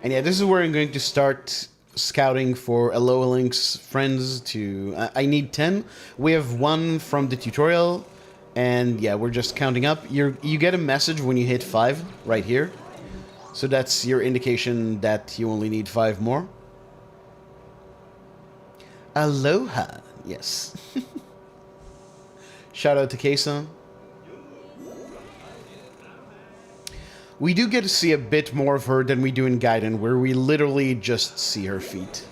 And yeah, this is where I'm going to start scouting for Aloha Link's friends to... I need 10. We have 1 from the tutorial, and yeah, we're just counting up. You get a message when you hit 5 right here. So that's your indication that you only need 5 more. Aloha, yes. Shout out to Kesa. We do get to see a bit more of her than we do in Gaiden, where we literally just see her feet.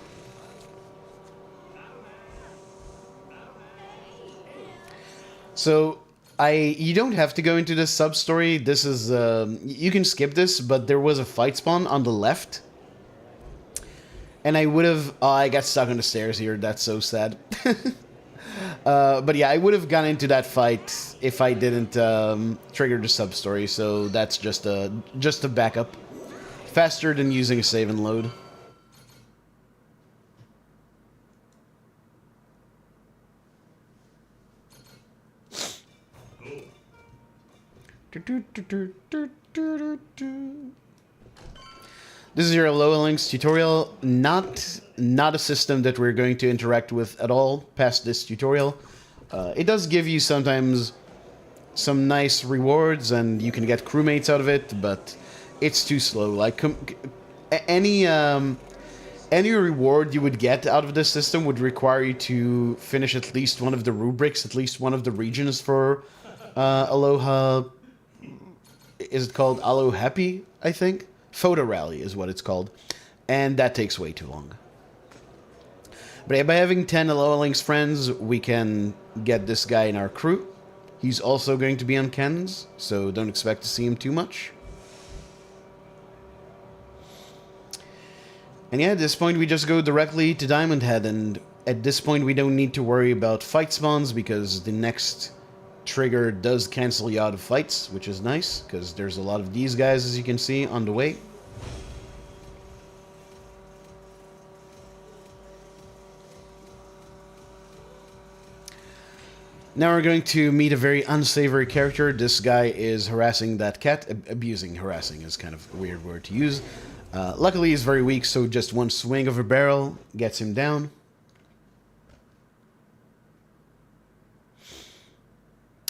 So, you don't have to go into this sub-story. This is, you can skip this, but there was a fight spawn on the left. And I would have, oh, I got stuck on the stairs here. That's so sad. But yeah, I would have gone into that fight if I didn't trigger the sub-story, so that's just a backup. Faster than using a save and load. This is your Aloha Links tutorial. Not a system that we're going to interact with at all past this tutorial. It does give you sometimes some nice rewards, and you can get crewmates out of it, but it's too slow. Like any reward you would get out of this system would require you to finish at least one of the rubrics, at least one of the regions for Aloha. Is it called Aloha Happy? I think. Photo Rally is what it's called, and that takes way too long. But yeah, by having 10 Aloha Links friends, we can get this guy in our crew. He's also going to be on Ken's, so don't expect to see him too much. And yeah, at this point we just go directly to Diamond Head, and at this point we don't need to worry about fight spawns because the next trigger does cancel you out of fights, which is nice, because there's a lot of these guys, as you can see, on the way. Now we're going to meet a very unsavory character. This guy is harassing that cat. Harassing is kind of a weird word to use. Luckily he's very weak, so just one swing of a barrel gets him down.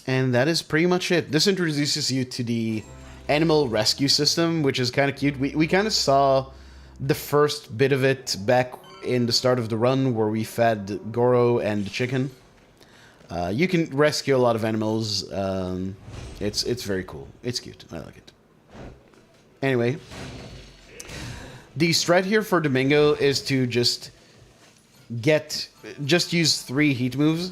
And that is pretty much it. This introduces you to the animal rescue system, which is kind of cute. We kind of saw the first bit of it back in the start of the run, where we fed Goro and the chicken. You can rescue a lot of animals. It's very cool. It's cute. I like it. Anyway, the strat here for Domingo is to just use 3 heat moves.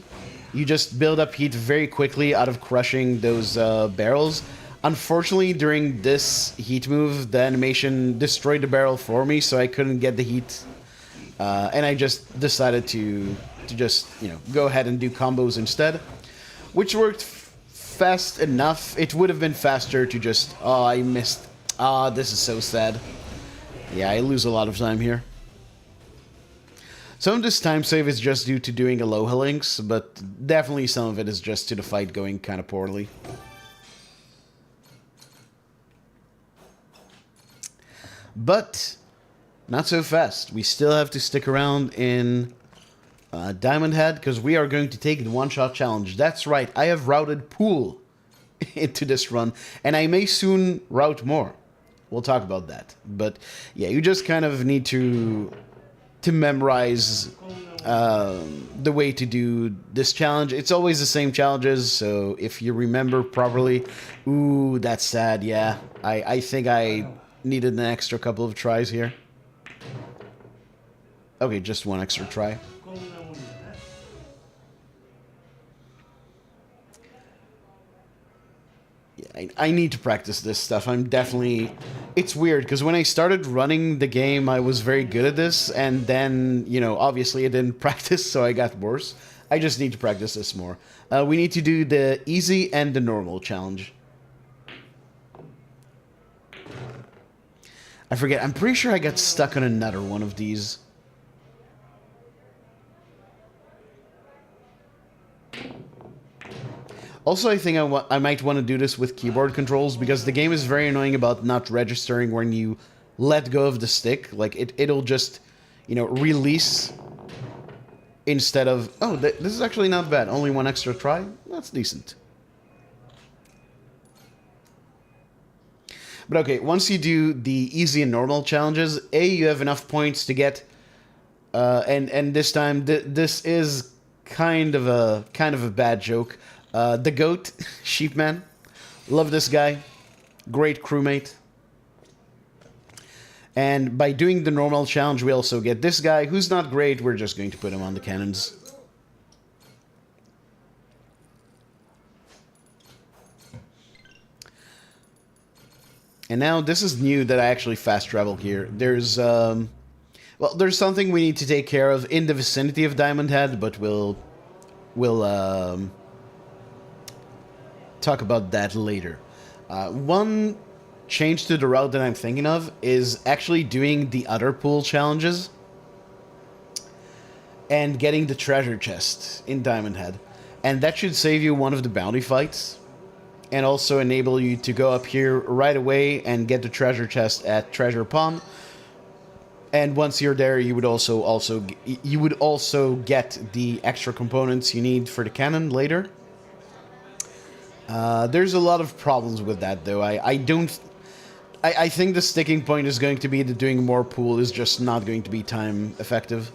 You just build up heat very quickly out of crushing those barrels. Unfortunately, during this heat move, the animation destroyed the barrel for me, so I couldn't get the heat. And I just decided to just, go ahead and do combos instead, which worked fast enough. It would have been faster to just... Oh, I missed. Ah, this is so sad. Yeah, I lose a lot of time here. Some of this time save is just due to doing Aloha Links, but definitely some of it is just to the fight going kind of poorly. But not so fast. We still have to stick around in Diamond Head, because we are going to take the one-shot challenge. That's right, I have routed Pool into this run, and I may soon route more. We'll talk about that. But yeah, you just kind of need to memorize the way to do this challenge. It's always the same challenges, so if you remember properly... Ooh, that's sad, yeah. I think I needed an extra couple of tries here. Okay, just one extra try. Yeah, I need to practice this stuff. I'm definitely It's weird, because when I started running the game, I was very good at this, and then, you know, obviously I didn't practice, so I got worse. I just need to practice this more. We need to do the easy and the normal challenge. I forget, I'm pretty sure I got stuck on another one of these. Also, I think I might want to do this with keyboard controls, because the game is very annoying about not registering when you let go of the stick. Like, it'll just, you know, release instead of... Oh, this is actually not bad. Only one extra try? That's decent. But okay, once you do the easy and normal challenges, you have enough points to get... and this time, this is kind of a bad joke. The goat, Sheepman. Love this guy. Great crewmate. And by doing the normal challenge, we also get this guy, who's not great. We're just going to put him on the cannons. And now, this is new that I actually fast travel here. There's, well, there's something we need to take care of in the vicinity of Diamond Head, but we'll talk about that later. One change to the route that I'm thinking of is actually doing the other pool challenges and getting the treasure chest in Diamond Head. And that should save you one of the bounty fights and also enable you to go up here right away and get the treasure chest at Treasure Pond. And once you're there, you would also get the extra components you need for the cannon later. There's a lot of problems with that, though. I think the sticking point is going to be that doing more pool is just not going to be time effective.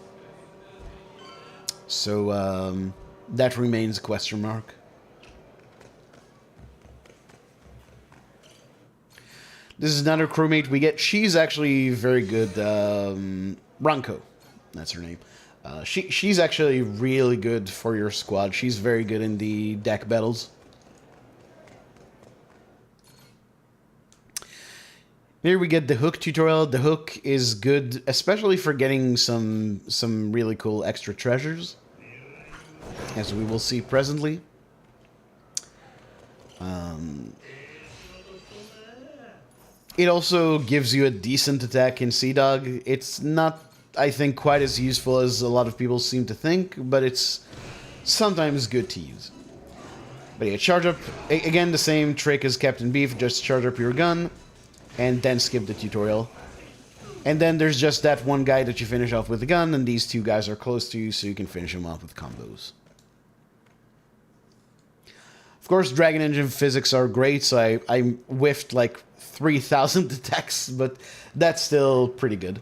So, that remains a question mark. This is another crewmate we get. She's actually very good. Ranko, that's her name. She's actually really good for your squad. She's very good in the deck battles. Here we get the hook tutorial. The hook is good, especially for getting some really cool extra treasures, as we will see presently. It also gives you a decent attack in Sea Dog. It's not, I think, quite as useful as a lot of people seem to think, but it's sometimes good to use. But yeah, charge up, again, the same trick as Captain Beef, just charge up your gun, and then skip the tutorial. And then there's just that one guy that you finish off with the gun, and these two guys are close to you, so you can finish them off with combos. Of course, Dragon Engine physics are great, so I whiffed like 3,000 attacks, but that's still pretty good.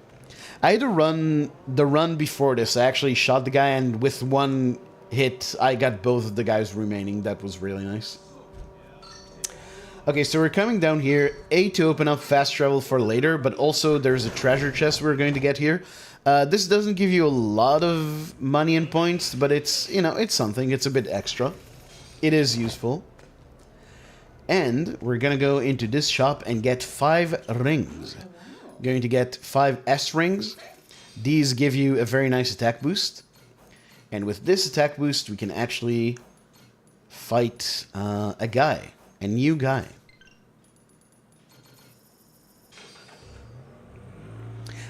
I had to run the run before this. I actually shot the guy, and with one hit, I got both of the guys remaining. That was really nice. Okay, so we're coming down here, to open up fast travel for later, but also there's a treasure chest we're going to get here. This doesn't give you a lot of money and points, but it's, you know, it's something. It's a bit extra. It is useful. And we're going to go into this shop and get 5 rings. Going to get 5 S rings. These give you a very nice attack boost. And with this attack boost, we can actually fight a guy. A new guy.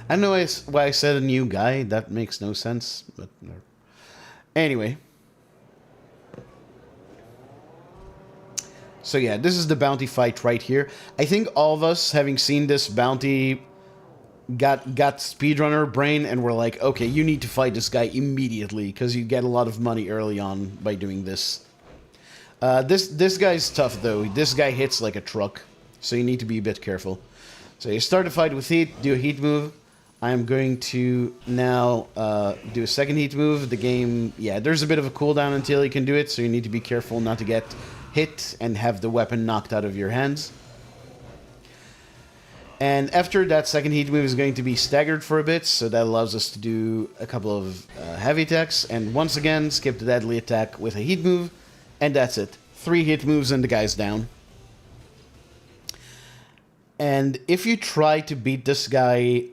I don't know why I said a new guy. That makes no sense. But anyway. So yeah, this is the bounty fight right here. I think all of us, having seen this bounty, got speedrunner brain and we're like, okay, you need to fight this guy immediately because you get a lot of money early on by doing this. This guy's tough though. This guy hits like a truck, so you need to be a bit careful. So you start the fight with heat, do a heat move. I'm going to now do a second heat move. The game, yeah, there's a bit of a cooldown until you can do it, so you need to be careful not to get hit and have the weapon knocked out of your hands. And after that second heat move is going to be staggered for a bit, so that allows us to do a couple of heavy attacks. And once again, skip the deadly attack with a heat move, and that's it. 3 hit moves and the guy's down. And if you try to beat this guy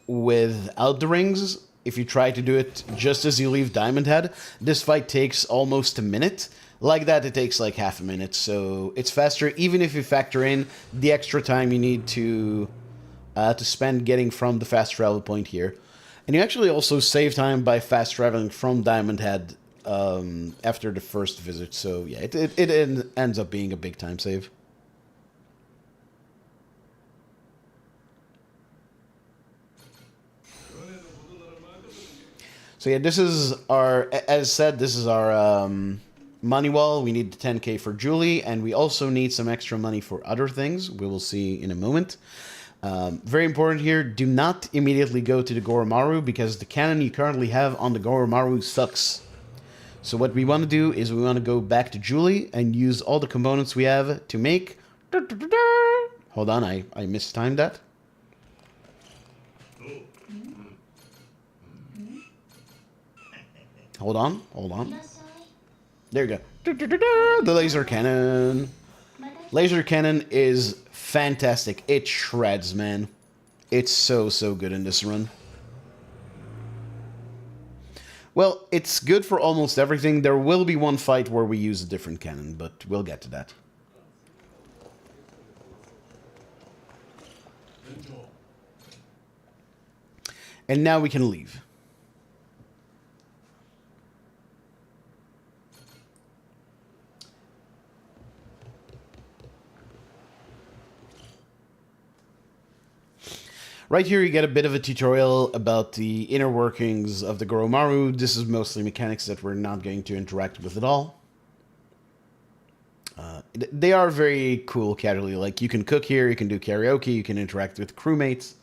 without the rings, if you try to do it just as you leave Diamond Head, this fight takes almost a minute. Like that, it takes like half a minute, so it's faster, even if you factor in the extra time you need to spend getting from the fast travel point here. And you actually also save time by fast traveling from Diamond Head after the first visit, so yeah, it ends up being a big time save. So yeah, this is our, as said, this is our money wall. We need the 10k for Julie, and we also need some extra money for other things. We will see in a moment. Very important here, do not immediately go to the Goromaru, because the cannon you currently have on the Goromaru sucks. So what we want to do is we want to go back to Julie and use all the components we have to make... Hold on, I mistimed that. Hold on. There you go. The laser cannon. Laser cannon is fantastic. It shreds, man. It's so good in this run. Well, it's good for almost everything. There will be one fight where we use a different cannon, but we'll get to that. And now we can leave. Right here you get a bit of a tutorial about the inner workings of the Goromaru. This is mostly mechanics that we're not going to interact with at all. They are very cool casually. Like, you can cook here, you can do karaoke, you can interact with crewmates.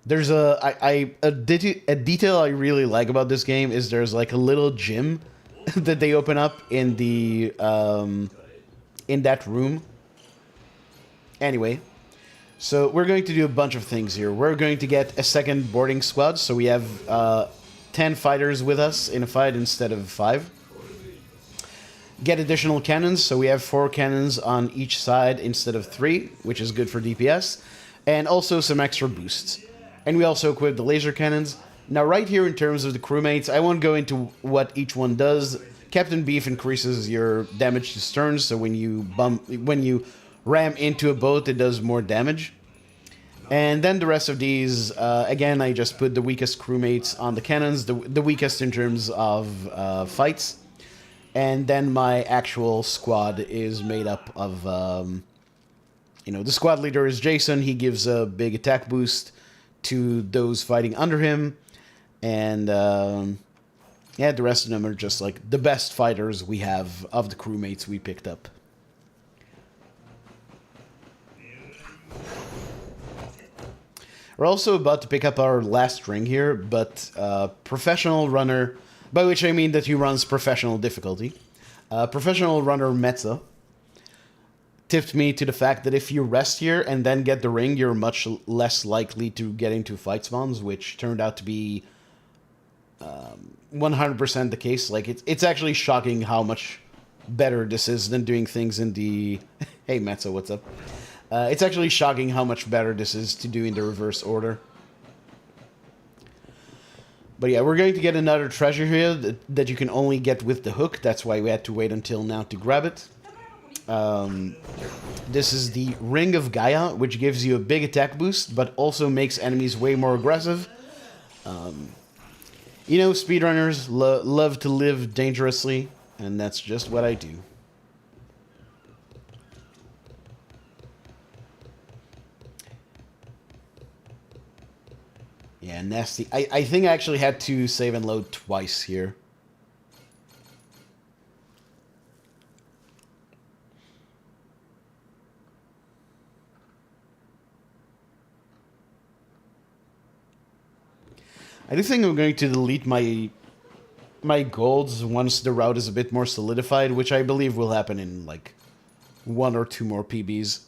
There's a detail I really like about this game is there's like a little gym that they open up in the in that room. Anyway, so we're going to do a bunch of things here. We're going to get a second boarding squad, so we have 10 fighters with us in a fight instead of 5. Get additional cannons, so we have 4 cannons on each side instead of 3, which is good for DPS, and also some extra boosts. And we also equip the laser cannons. Now right here in terms of the crewmates, I won't go into what each one does. Captain Beef increases your damage to stern, so when you ram into a boat, it does more damage. And then the rest of these, again, I just put the weakest crewmates on the cannons, the weakest in terms of fights. And then my actual squad is made up of, the squad leader is Jason. He gives a big attack boost to those fighting under him. And, yeah, the rest of them are just, like, the best fighters we have of the crewmates we picked up. We're also about to pick up our last ring here, but professional runner, by which I mean that he runs professional difficulty, professional runner Metza tipped me to the fact that if you rest here and then get the ring, you're much less likely to get into fight spawns, which turned out to be 100% the case. Like, it's actually shocking how much better this is than doing things in the... Hey, Metza, what's up? It's actually shocking how much better this is to do in the reverse order. But yeah, we're going to get another treasure here that you can only get with the hook. That's why we had to wait until now to grab it. This is the Ring of Gaia, which gives you a big attack boost, but also makes enemies way more aggressive. Speedrunners love to live dangerously, and that's just what I do. Yeah, nasty. I think I actually had to save and load twice here. I do think I'm going to delete my golds once the route is a bit more solidified, which I believe will happen in like 1 or 2 more PBs.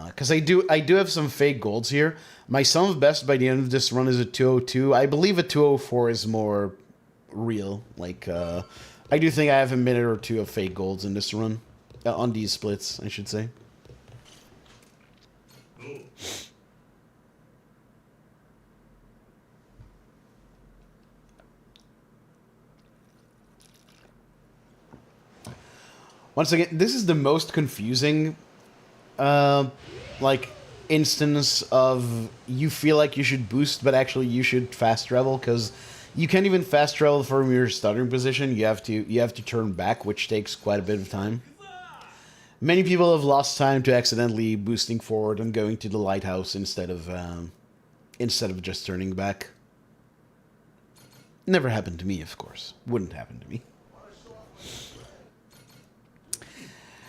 Because I do have some fake golds here. My sum of best by the end of this run is a 202. I believe a 204 is more real. Like, I do think I have a minute or 2 of fake golds in this run. On these splits, I should say. Once again, this is the most confusing, uh, like, instance of you feel like you should boost, but actually you should fast travel, because you can't even fast travel from your starting position. You have to turn back, which takes quite a bit of time. Many people have lost time to accidentally boosting forward and going to the lighthouse instead of just turning back. Never happened to me, of course. Wouldn't happen to me.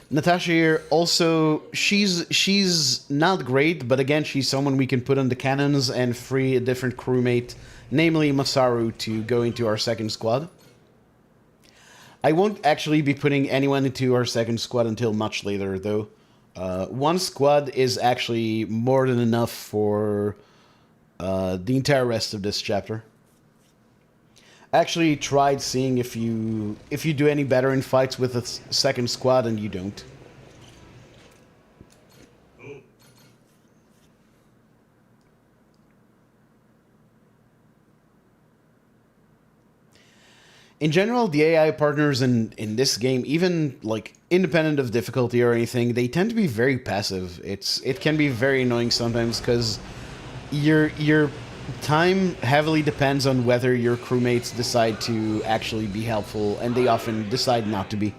Natasha here, also, she's not great, but again, she's someone we can put on the cannons and free a different crewmate, namely Masaru, to go into our second squad. I won't actually be putting anyone into our second squad until much later, though. One squad is actually more than enough for the entire rest of this chapter. I actually tried seeing if you do any better in fights with a second squad, and you don't. In general, the AI partners in this game, even like independent of difficulty or anything, they tend to be very passive. It can be very annoying sometimes because your time heavily depends on whether your crewmates decide to actually be helpful, and they often decide not to be.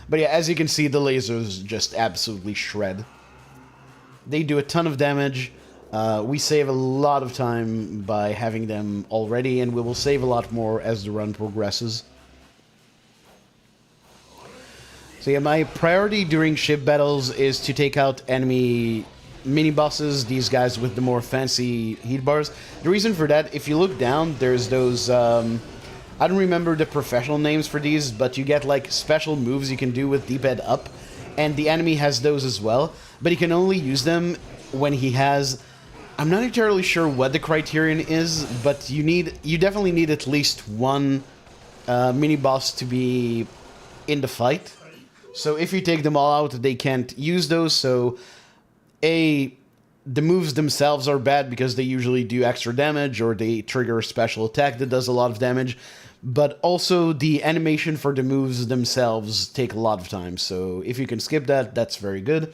But yeah, as you can see, the lasers just absolutely shred. They do a ton of damage. We save a lot of time by having them already, and we will save a lot more as the run progresses. So yeah, my priority during ship battles is to take out enemy mini-bosses, these guys with the more fancy heat bars. The reason for that, if you look down, there's those... I don't remember the professional names for these, but you get like special moves you can do with D-pad up, and the enemy has those as well, but he can only use them when he has... I'm not entirely sure what the criterion is, but you definitely need at least one mini-boss to be in the fight. So if you take them all out, they can't use those, so... the moves themselves are bad because they usually do extra damage, or they trigger a special attack that does a lot of damage, but also the animation for the moves themselves take a lot of time, so if you can skip that, that's very good.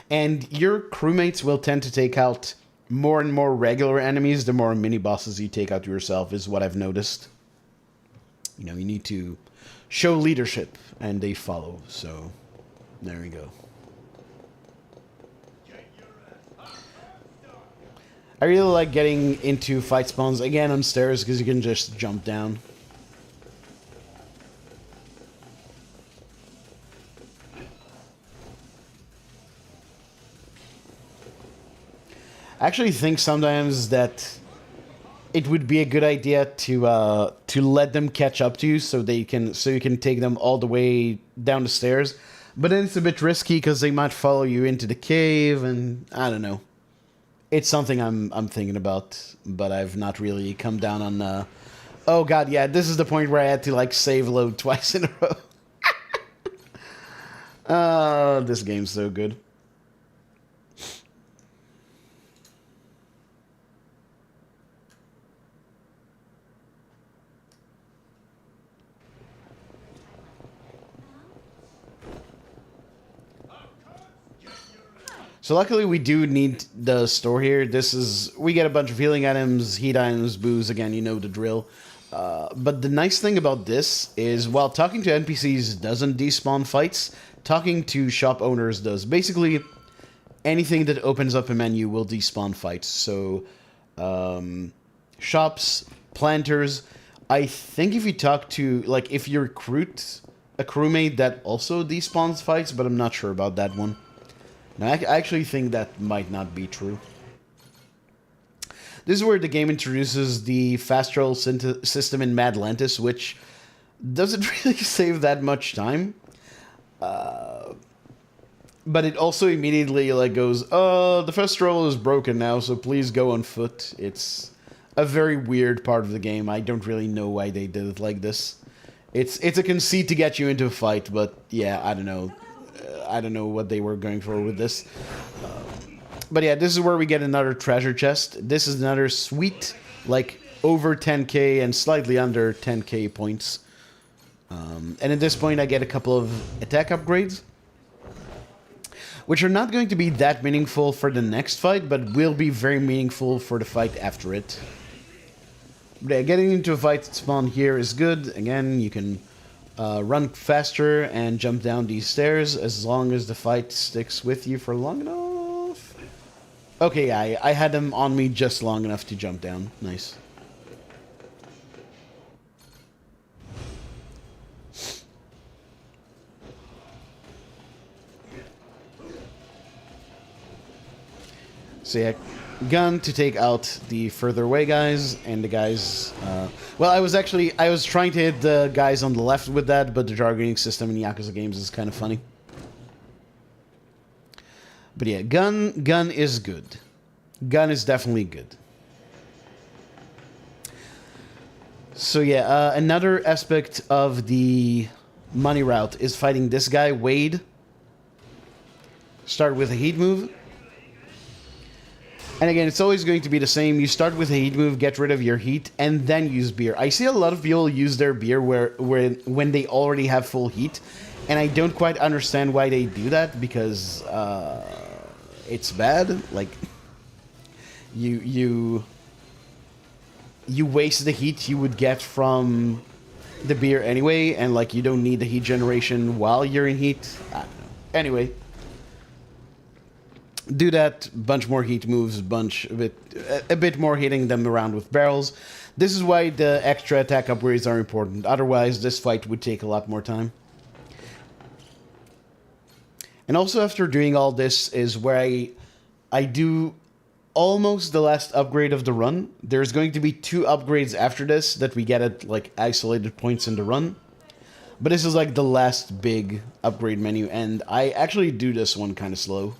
And your crewmates will tend to take out more and more regular enemies the more mini-bosses you take out yourself, is what I've noticed. You know, you need to show leadership, and they follow, so there we go. I really like getting into fight spawns, again, on stairs, because you can just jump down. I actually think sometimes that it would be a good idea to let them catch up to you, so you can take them all the way down the stairs. But then it's a bit risky because they might follow you into the cave, and I don't know. It's something I'm thinking about, but I've not really come down on... Oh god, yeah, this is the point where I had to, like, save load twice in a row. Oh, this game's so good. So luckily we do need the store here. We get a bunch of healing items, heat items, booze, again, you know the drill. But the nice thing about this is, while talking to NPCs doesn't despawn fights, talking to shop owners does. Basically, anything that opens up a menu will despawn fights. So, shops, planters, I think if you talk to, like, if you recruit a crewmate, that also despawns fights, but I'm not sure about that one. Now, I actually think that might not be true. This is where the game introduces the fast travel system in Madlantis, which doesn't really save that much time. But it also immediately like goes, oh, the fast travel is broken now, so please go on foot. It's a very weird part of the game. I don't really know why they did it like this. It's a conceit to get you into a fight, but yeah, I don't know. I don't know what they were going for with this. But yeah, this is where we get another treasure chest. This is another sweet, like, over 10k and slightly under 10k points. And at this point, I get a couple of attack upgrades, which are not going to be that meaningful for the next fight, but will be very meaningful for the fight after it. But yeah, getting into a fight spawn here is good. Again, you can run faster and jump down these stairs as long as the fight sticks with you for long enough. Okay, I had them on me just long enough to jump down. Nice. So yeah, gun to take out the further away guys, and the guys... well, I was trying to hit the guys on the left with that, but the targeting system in Yakuza games is kind of funny. But yeah, gun is good. Gun is definitely good. So yeah, another aspect of the money route is fighting this guy, Wade. Start with a heat move. And again, it's always going to be the same. You start with a heat move, get rid of your heat, and then use beer. I see a lot of people use their beer when they already have full heat, and I don't quite understand why they do that, because it's bad. Like, you waste the heat you would get from the beer anyway, and like you don't need the heat generation while you're in heat. I don't know. Anyway. Do that, bunch more heat moves, a bit more hitting them around with barrels. This is why the extra attack upgrades are important. Otherwise, this fight would take a lot more time. And also, after doing all this is where I do almost the last upgrade of the run. There's going to be 2 upgrades after this that we get at like isolated points in the run. But this is like the last big upgrade menu, and I actually do this one kind of slow.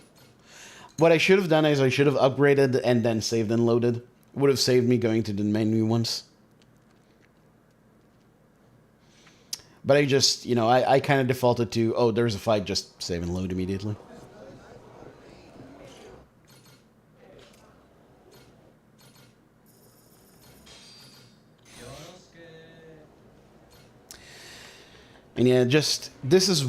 What I should have done is I should have upgraded and then saved and loaded. Would have saved me going to the menu once. But I just, you know, I kind of defaulted to, oh, there's a fight, just save and load immediately. And yeah, just, this is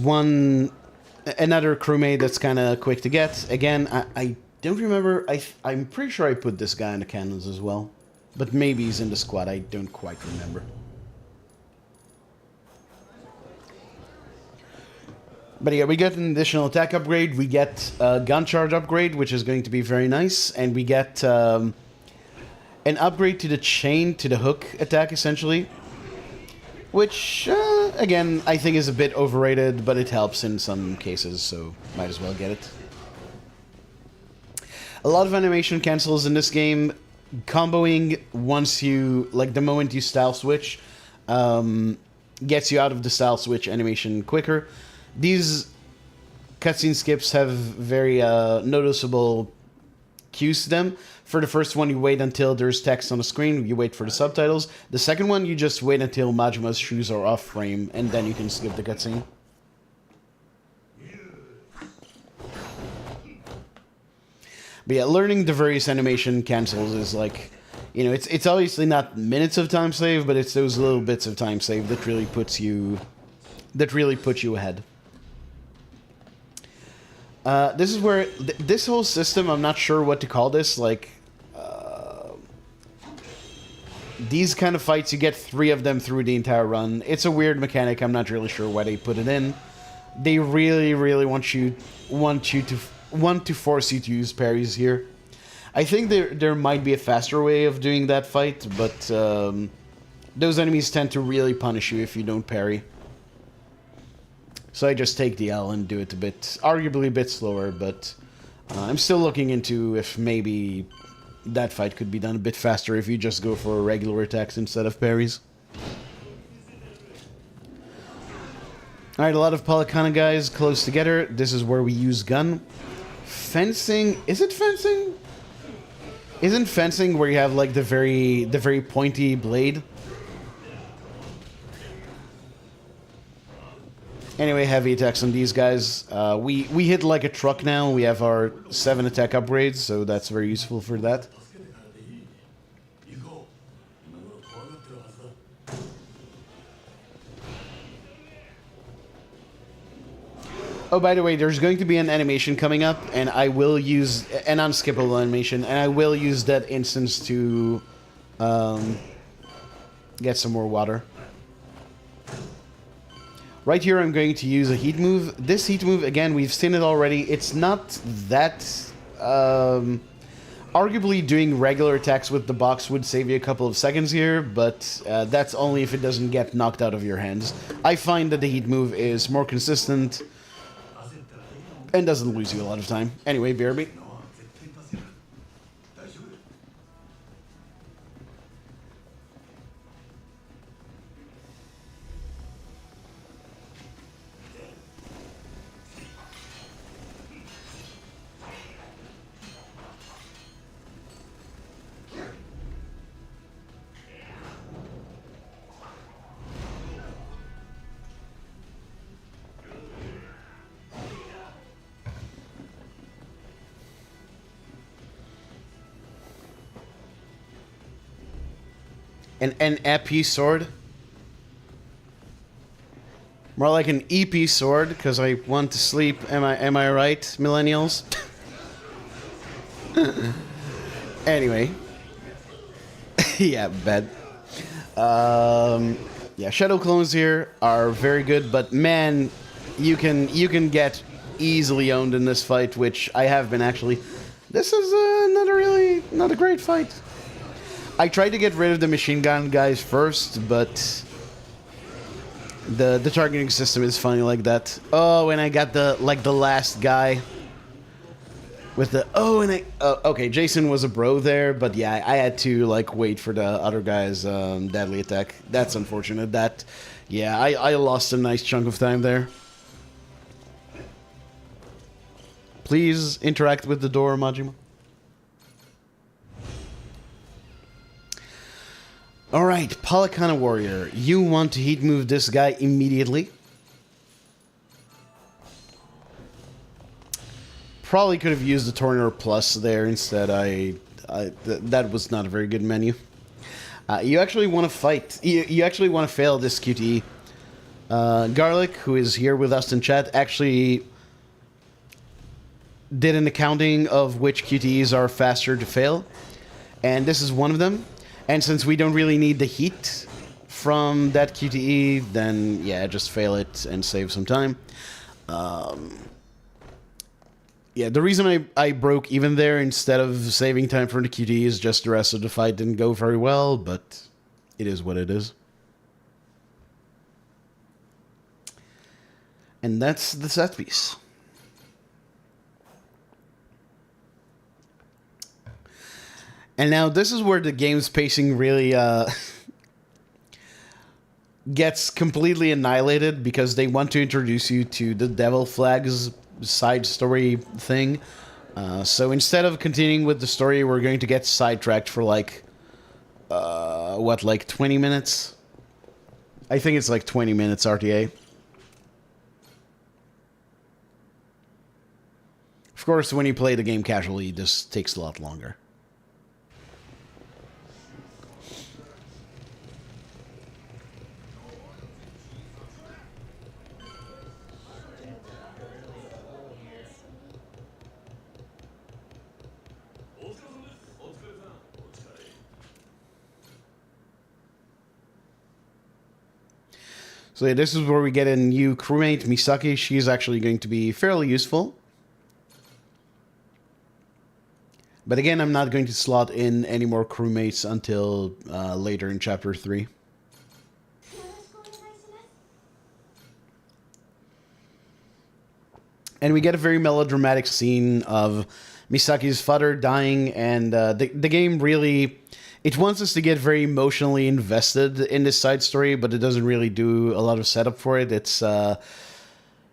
another crewmate that's kind of quick to get. Again, I don't remember. I'm pretty sure I put this guy in the cannons as well. But maybe he's in the squad. I don't quite remember. But yeah, we get an additional attack upgrade. We get a gun charge upgrade, which is going to be very nice. And we get an upgrade to the chain, to the hook attack, essentially. Which, again, I think is a bit overrated, but it helps in some cases, so might as well get it. A lot of animation cancels in this game. Comboing once you, like the moment you style switch, gets you out of the style switch animation quicker. These cutscene skips have very noticeable cues to them. For the first one, you wait until there's text on the screen, you wait for the subtitles. The second one, you just wait until Majima's shoes are off frame, and then you can skip the cutscene. But yeah, learning the various animation cancels is like, you know, it's obviously not minutes of time saved, but it's those little bits of time saved that really put you ahead. This is where this whole system, I'm not sure what to call this, like these kind of fights, you get 3 of them through the entire run. It's a weird mechanic. I'm not really sure why they put it in. They really want to force you to use parries here. I think there might be a faster way of doing that fight, but those enemies tend to really punish you if you don't parry. So I just take the L and do it arguably a bit slower, but I'm still looking into if maybe that fight could be done a bit faster if you just go for regular attacks instead of parries. Alright, a lot of Pelicana guys close together. This is where we use gun. Fencing, is it fencing? Isn't fencing where you have like the very pointy blade? Anyway, heavy attacks on these guys. We hit like a truck now. We have our 7 attack upgrades, so that's very useful for that. Oh, by the way, there's going to be an animation coming up, and I will use an unskippable animation, and I will use that instance to get some more water. Right here, I'm going to use a heat move. This heat move, again, we've seen it already. It's not that... arguably, doing regular attacks with the box would save you a couple of seconds here, but that's only if it doesn't get knocked out of your hands. I find that the heat move is more consistent and doesn't lose you a lot of time. Anyway, BRB. An EP sword? More like an EP sword, because I want to sleep. Am I right, millennials? Anyway. Yeah, bad. Yeah, shadow clones here are very good, but man, you can get easily owned in this fight, which I have been actually. This is not a great fight. I tried to get rid of the machine gun guys first, but the targeting system is funny like that. Oh, and I got the last guy with the okay, Jason was a bro there, but yeah, I had to like wait for the other guy's deadly attack. That's unfortunate. That yeah, I lost a nice chunk of time there. Please interact with the door, Majima. Alright, Palakana Warrior, you want to heat move this guy immediately. Probably could have used the Tornado Plus there instead. That was not a very good menu. You actually want to fight. You actually want to fail this QTE. Garlic, who is here with us in chat, actually did an accounting of which QTEs are faster to fail. And this is one of them. And since we don't really need the heat from that QTE, then yeah, just fail it and save some time. Yeah, the reason I broke even there instead of saving time for the QTE is just the rest of the fight didn't go very well, but it is what it is. And that's the set piece. And now this is where the game's pacing really gets completely annihilated because they want to introduce you to the Devil Flags side story thing. So instead of continuing with the story, we're going to get sidetracked for like, like 20 minutes? I think it's like 20 minutes RTA. Of course, when you play the game casually, this takes a lot longer. So yeah, this is where we get a new crewmate, Misaki. She's actually going to be fairly useful. But again, I'm not going to slot in any more crewmates until later in Chapter 3. And we get a very melodramatic scene of Misaki's father dying, and the game really... It wants us to get very emotionally invested in this side story, but it doesn't really do a lot of setup for it. It's not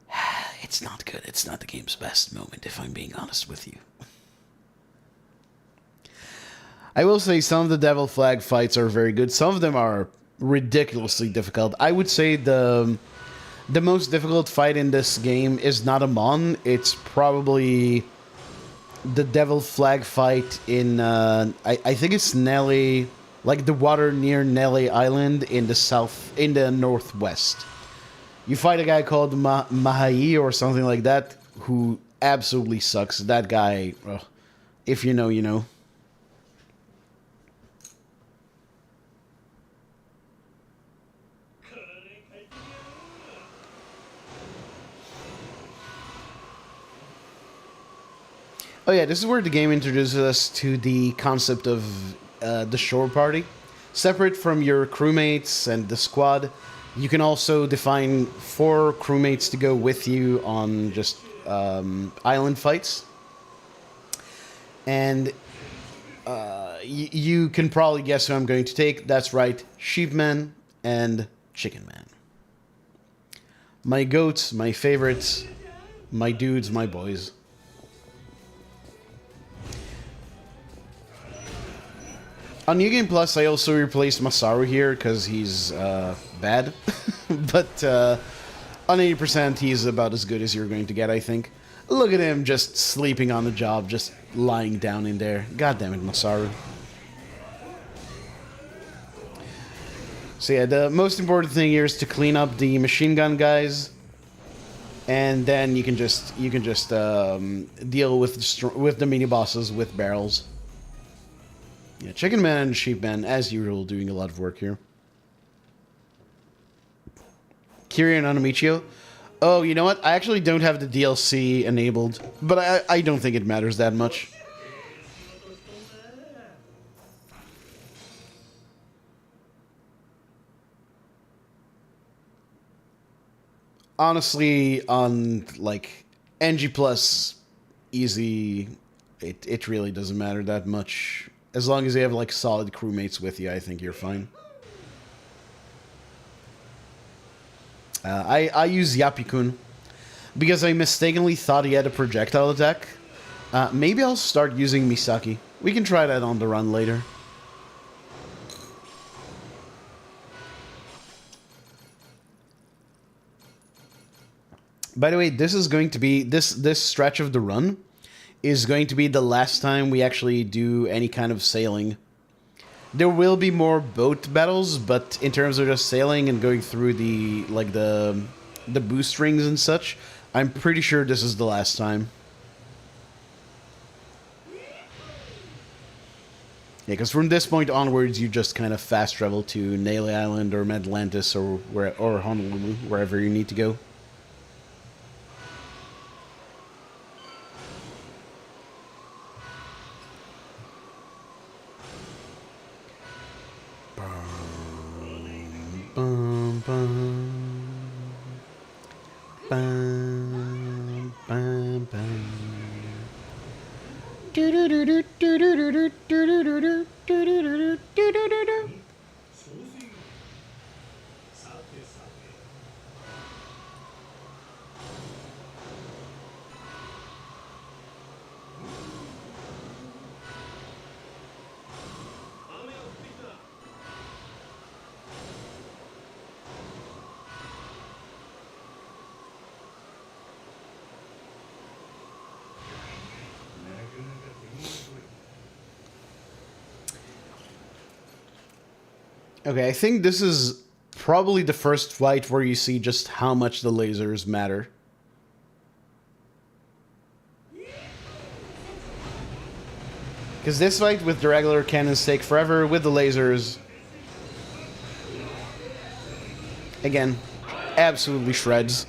good. It's not the game's best moment, if I'm being honest with you. I will say some of the Devil Flag fights are very good. Some of them are ridiculously difficult. I would say the most difficult fight in this game is not a Mon. It's probably the Devil Flag fight in, I think it's Nelly, like the water near Nelly Island in the northwest. You fight a guy called Mahai or something like that, who absolutely sucks. That guy, ugh, if you know, you know. Oh yeah, this is where the game introduces us to the concept of the shore party. Separate from your crewmates and the squad, you can also define 4 crewmates to go with you on just island fights. And you can probably guess who I'm going to take. That's right, Sheepman and Chicken Man. My goats, my favorites, my dudes, my boys. On New Game Plus, I also replaced Masaru here because he's bad. But on 80%, he's about as good as you're going to get, I think. Look at him just sleeping on the job, just lying down in there. God damn it, Masaru. So yeah, the most important thing here is to clean up the machine gun guys, and then you can just deal with the mini bosses with barrels. Yeah, Chicken Man and Sheep Man, as usual, doing a lot of work here. Kiri and Anamichio. Oh, you know what? I actually don't have the DLC enabled, but I don't think it matters that much. Honestly, on, like, NG Plus Easy, it really doesn't matter that much. As long as you have, like, solid crewmates with you, I think you're fine. I use Yapikun because I mistakenly thought he had a projectile attack. Maybe I'll start using Misaki. We can try that on the run later. By the way, this is going to be this stretch of the run is going to be the last time we actually do any kind of sailing. There will be more boat battles, but in terms of just sailing and going through the boost rings and such, I'm pretty sure this is the last time. Yeah, because from this point onwards, you just kind of fast travel to Nele Island or Atlantis or Honolulu, wherever you need to go. Bum, bum, bum, bum, bum. Do do do do do do do do do do do do do do do. Okay, I think this is probably the first fight where you see just how much the lasers matter. Because this fight with the regular cannons take forever, with the lasers... Again, absolutely shreds.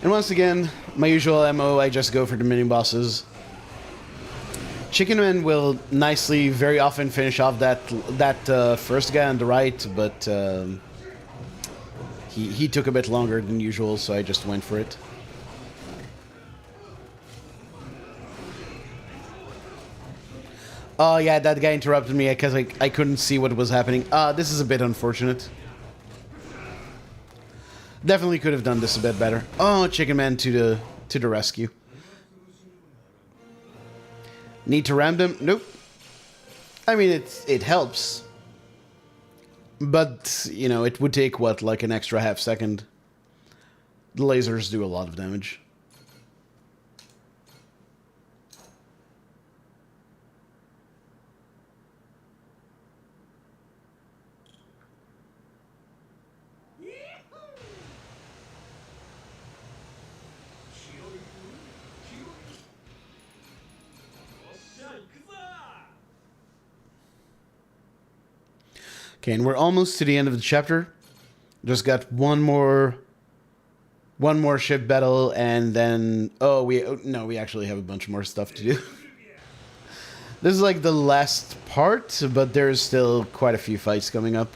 And once again, my usual MO, I just go for the mini-bosses. Chicken Man will nicely, very often finish off that first guy on the right, but he took a bit longer than usual, so I just went for it. Oh yeah, that guy interrupted me because I couldn't see what was happening. This is a bit unfortunate. Definitely could have done this a bit better. Oh, Chicken Man to the rescue. Need to ram them? Nope. I mean, it helps. But, you know, it would take, what, like an extra half second. The lasers do a lot of damage. Okay, and we're almost to the end of the chapter. Just got one more ship battle, and then we actually have a bunch more stuff to do. This is like the last part, but there's still quite a few fights coming up.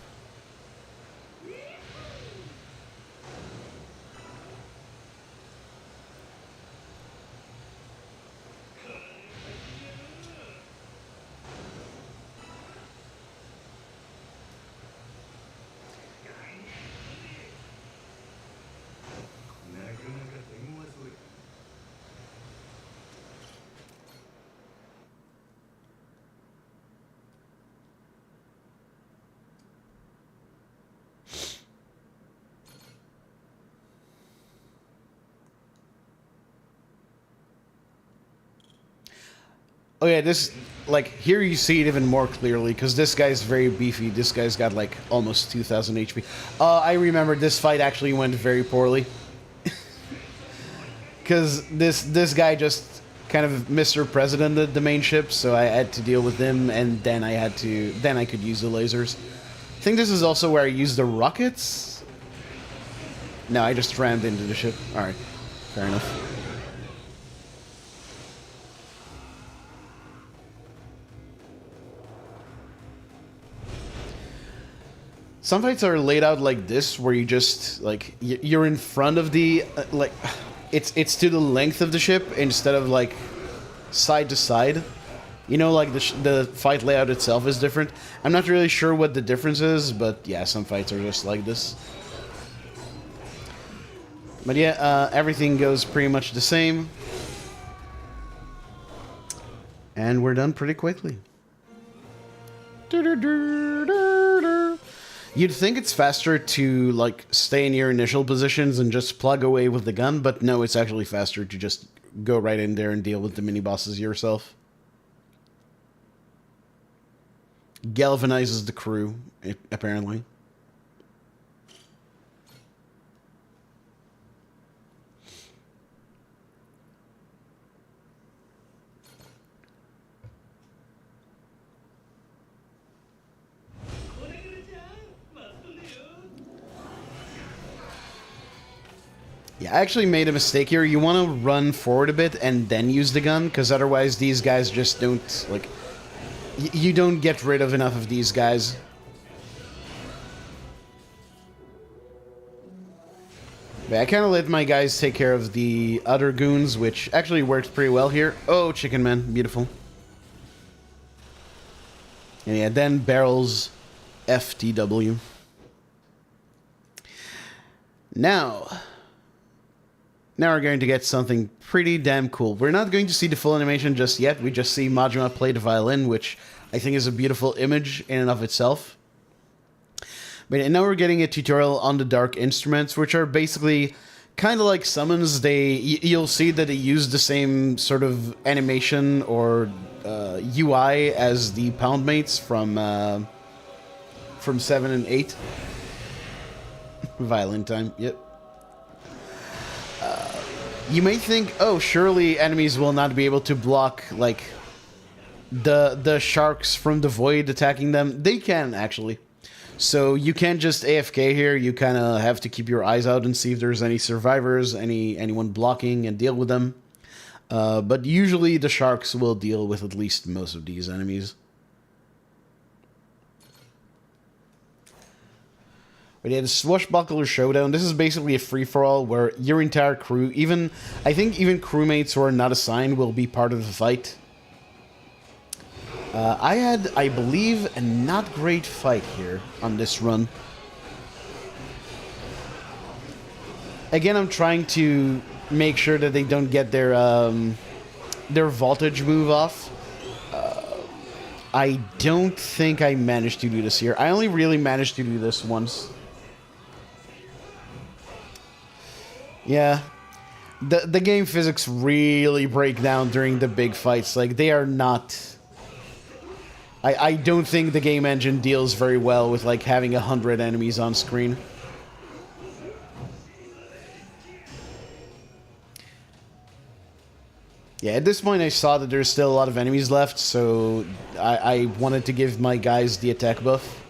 Oh yeah, this, like, here you see it even more clearly, because this guy's very beefy. This guy's got, like, almost 2,000 HP. I remember this fight actually went very poorly. Because this guy just kind of Mr. Presidented the main ship, so I had to deal with him, and then I could use the lasers. I think this is also where I used the rockets? No, I just rammed into the ship. Alright, fair enough. Some fights are laid out like this, where you just, like, you're in front of the, like, it's to the length of the ship instead of, like, side to side. You know, like, the fight layout itself is different. I'm not really sure what the difference is, but yeah, some fights are just like this. But yeah, everything goes pretty much the same. And we're done pretty quickly. You'd think it's faster to, like, stay in your initial positions and just plug away with the gun, but no, it's actually faster to just go right in there and deal with the mini-bosses yourself. Galvanizes the crew, apparently. Yeah, I actually made a mistake here. You want to run forward a bit and then use the gun, because otherwise these guys just don't, like... you don't get rid of enough of these guys. But I kind of let my guys take care of the other goons, which actually worked pretty well here. Oh, Chicken Man. Beautiful. And yeah, then barrels FTW. Now we're going to get something pretty damn cool. We're not going to see the full animation just yet. We just see Majima play the violin, which I think is a beautiful image in and of itself. But now we're getting a tutorial on the dark instruments, which are basically kind of like summons. You'll see that they use the same sort of animation or UI as the pound mates from 7 and 8. Violin time, yep. You may think, oh, surely enemies will not be able to block, like, the sharks from the void attacking them. They can, actually. So you can't just AFK here. You kind of have to keep your eyes out and see if there's any survivors, anyone blocking, and deal with them. But usually the sharks will deal with at least most of these enemies. But yeah, the Swashbuckler Showdown, this is basically a free-for-all where your entire crew, I think even crewmates who are not assigned will be part of the fight. I had, I believe, a not great fight here on this run. Again, I'm trying to make sure that they don't get their voltage move off. I don't think I managed to do this here. I only really managed to do this once. Yeah, the game physics really break down during the big fights. Like, they are not... I don't think the game engine deals very well with, like, having 100 enemies on screen. Yeah, at this point I saw that there's still a lot of enemies left, so I wanted to give my guys the attack buff.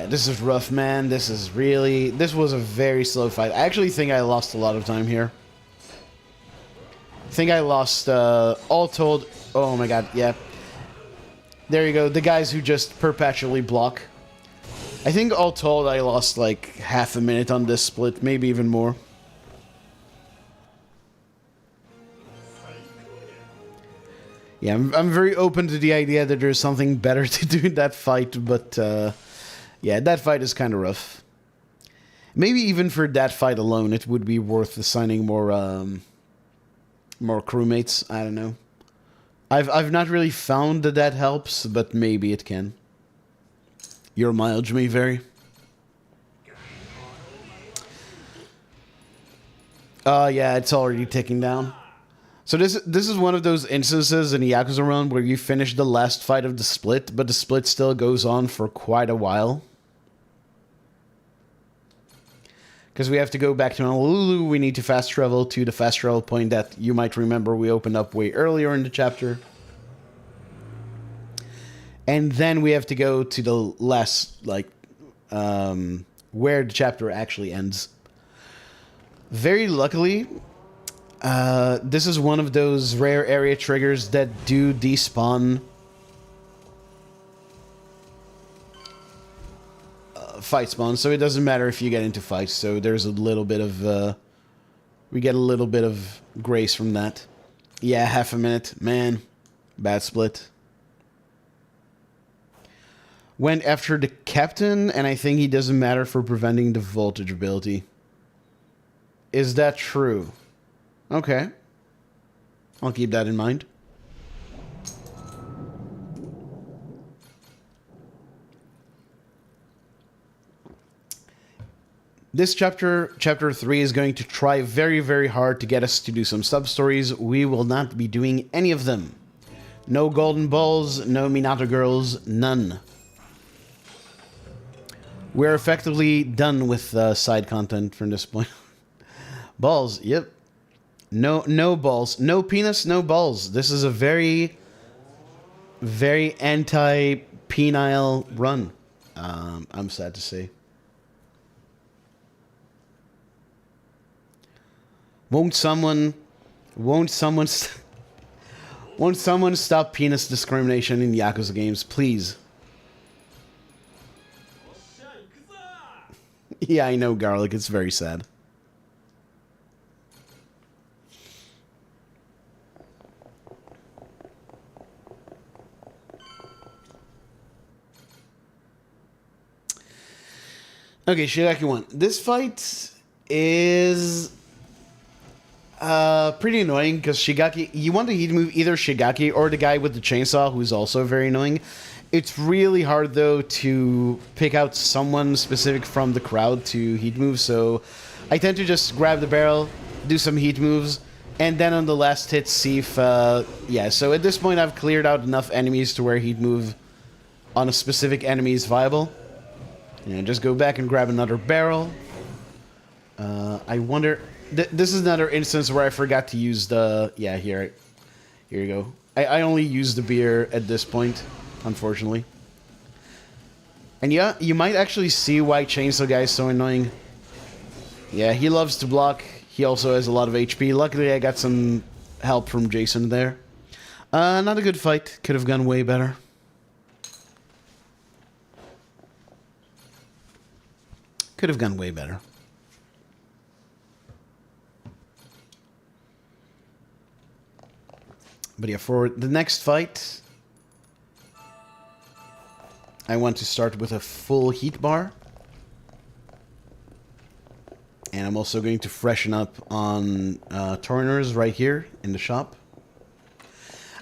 Yeah, this is rough, man. This was a very slow fight. I actually think I lost a lot of time here. I think I lost, all told... Oh my god, yeah. There you go, the guys who just perpetually block. I think all told I lost like half a minute on this split, maybe even more. Yeah, I'm very open to the idea that there's something better to do in that fight, but yeah, that fight is kind of rough. Maybe even for that fight alone, it would be worth assigning more crewmates. I don't know. I've not really found that that helps, but maybe it can. Your mileage may vary. Yeah, it's already ticking down. So this is one of those instances in the Yakuza run where you finish the last fight of the split, but the split still goes on for quite a while. Because we have to go back to Honolulu, we need to fast travel to the fast travel point that you might remember we opened up way earlier in the chapter. And then we have to go to the last, like, where the chapter actually ends. Very luckily, this is one of those rare area triggers that do despawn fight spawn, so it doesn't matter if you get into fights, so there's a little bit of, we get a little bit of grace from that. Yeah, half a minute. Man, bad split. Went after the captain, and I think he doesn't matter for preventing the voltage ability. Is that true? Okay. I'll keep that in mind. This chapter 3, is going to try very, very hard to get us to do some sub-stories. We will not be doing any of them. No golden balls, no Minato girls, none. We're effectively done with side content from this point. Balls, yep. No balls. No penis, no balls. This is a very, very anti-penile run. I'm sad to say. Won't someone stop penis discrimination in Yakuza games, please? Yeah, I know, Garlic. It's very sad. Okay, Shigaki 1. This fight is pretty annoying because Shigaki, you want to heat move either Shigaki or the guy with the chainsaw, who's also very annoying. It's really hard though to pick out someone specific from the crowd to heat move, so I tend to just grab the barrel, do some heat moves, and then on the last hit see if yeah, so at this point I've cleared out enough enemies to where heat move on a specific enemy is viable. Yeah, just go back and grab another barrel. I wonder... this is another instance where I forgot to use the... Yeah, here you go. I only used the beer at this point, unfortunately. And yeah, you might actually see why Chainsaw Guy is so annoying. Yeah, he loves to block. He also has a lot of HP. Luckily, I got some help from Jason there. Not a good fight. Could have gone way better. Could have gone way better. But yeah, for the next fight, I want to start with a full heat bar. And I'm also going to freshen up on Torners right here in the shop.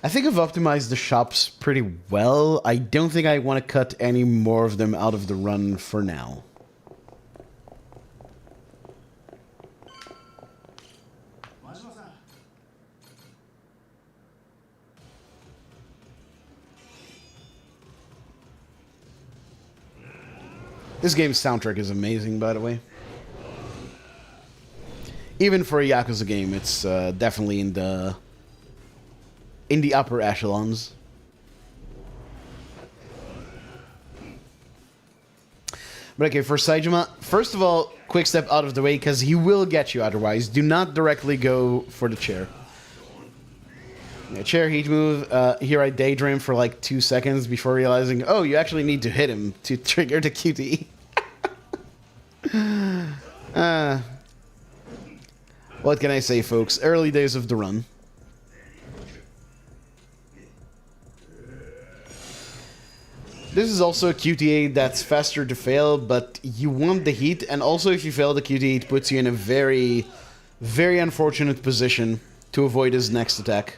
I think I've optimized the shops pretty well. I don't think I want to cut any more of them out of the run for now. This game's soundtrack is amazing, by the way. Even for a Yakuza game, it's definitely in the upper echelons. But okay, for Saejima, first of all, quick step out of the way because he will get you otherwise. Do not directly go for the chair. Yeah, chair heat move. Here I daydream for like 2 seconds before realizing, oh, you actually need to hit him to trigger the QTE. What can I say, folks? Early days of the run. This is also a QTA that's faster to fail, but you want the heat, and also if you fail the QTA, it puts you in a very, very unfortunate position to avoid his next attack.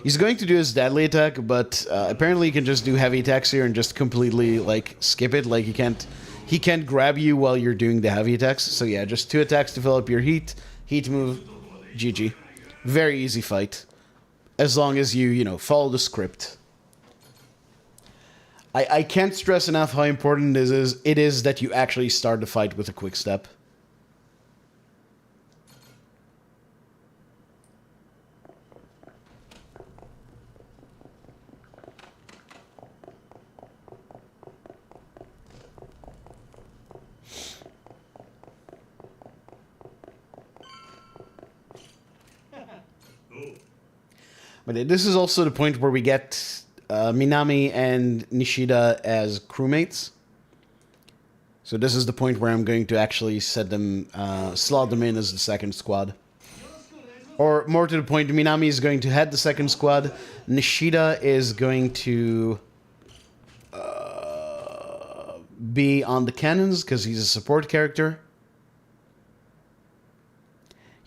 He's going to do his deadly attack, but apparently he can just do heavy attacks here and just completely, like, skip it. Like, he can't grab you while you're doing the heavy attacks. So yeah, just 2 attacks to fill up your heat move, GG. Very easy fight. As long as you know, follow the script. I can't stress enough how important it is that you actually start the fight with a quick step. But this is also the point where we get Minami and Nishida as crewmates. So this is the point where I'm going to actually set them, slot them in as the second squad. Or more to the point, Minami is going to head the second squad. Nishida is going to be on the cannons because he's a support character.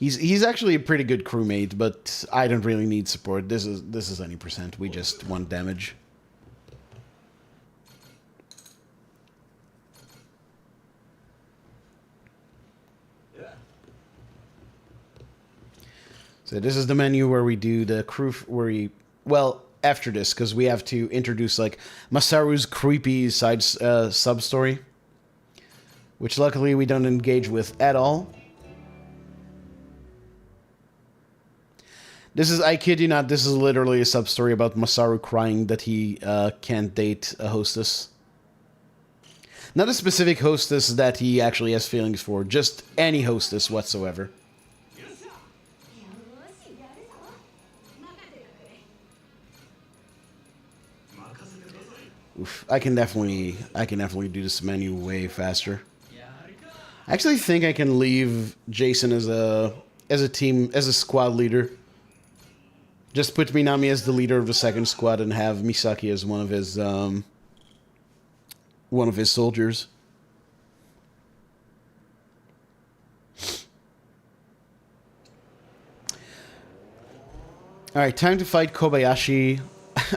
He's actually a pretty good crewmate, but I don't really need support. This is any percent. We just want damage. So this is the menu where we do the crew, well, after this, because we have to introduce, like, Masaru's creepy sub-story, which luckily we don't engage with at all. This is, I kid you not, this is literally a sub-story about Masaru crying that he can't date a hostess. Not a specific hostess that he actually has feelings for, just any hostess whatsoever. Oof, I can definitely do this menu way faster. I actually think I can leave Jason as a squad leader. Just put Minami as the leader of the second squad and have Misaki as one of his soldiers. All right, time to fight Kobayashi.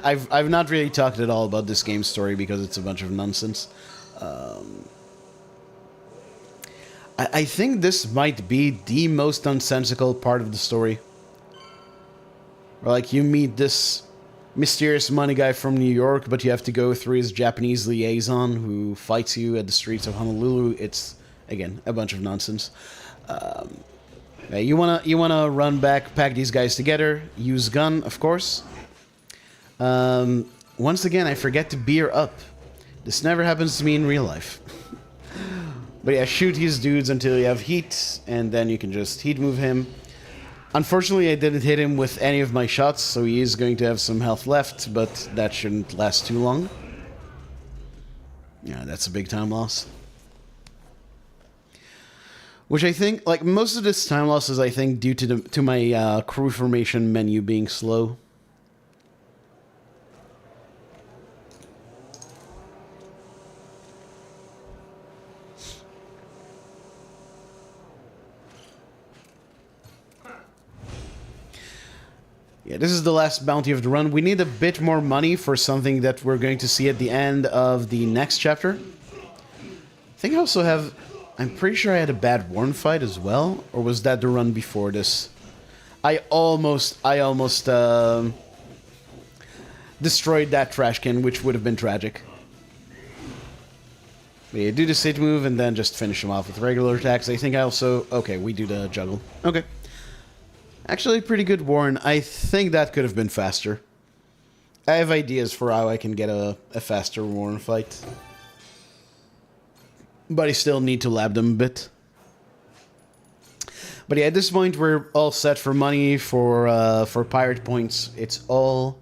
I've not really talked at all about this game's story because it's a bunch of nonsense. I think this might be the most nonsensical part of the story. Or like you meet this mysterious money guy from New York, but you have to go through his Japanese liaison who fights you at the streets of Honolulu. It's, again, a bunch of nonsense. You wanna run back, pack these guys together, use gun, of course. Once again, I forget to beer up. This never happens to me in real life. But yeah, shoot these dudes until you have heat, and then you can just heat move him. Unfortunately, I didn't hit him with any of my shots, so he is going to have some health left, but that shouldn't last too long. Yeah, that's a big time loss. Which I think, like, most of this time loss is, I think, due to my crew formation menu being slow. Yeah, this is the last bounty of the run. We need a bit more money for something that we're going to see at the end of the next chapter. I think I also have... I'm pretty sure I had a bad Warren fight as well. Or was that the run before this? I almost destroyed that trash can, which would have been tragic. But yeah, do the sit move and then just finish him off with regular attacks. I think I also... Okay, we do the juggle. Okay. Actually, pretty good Warren. I think that could have been faster. I have ideas for how I can get a faster Warren fight. but I still need to lab them a bit. But yeah, at this point we're all set for money, for pirate points. It's all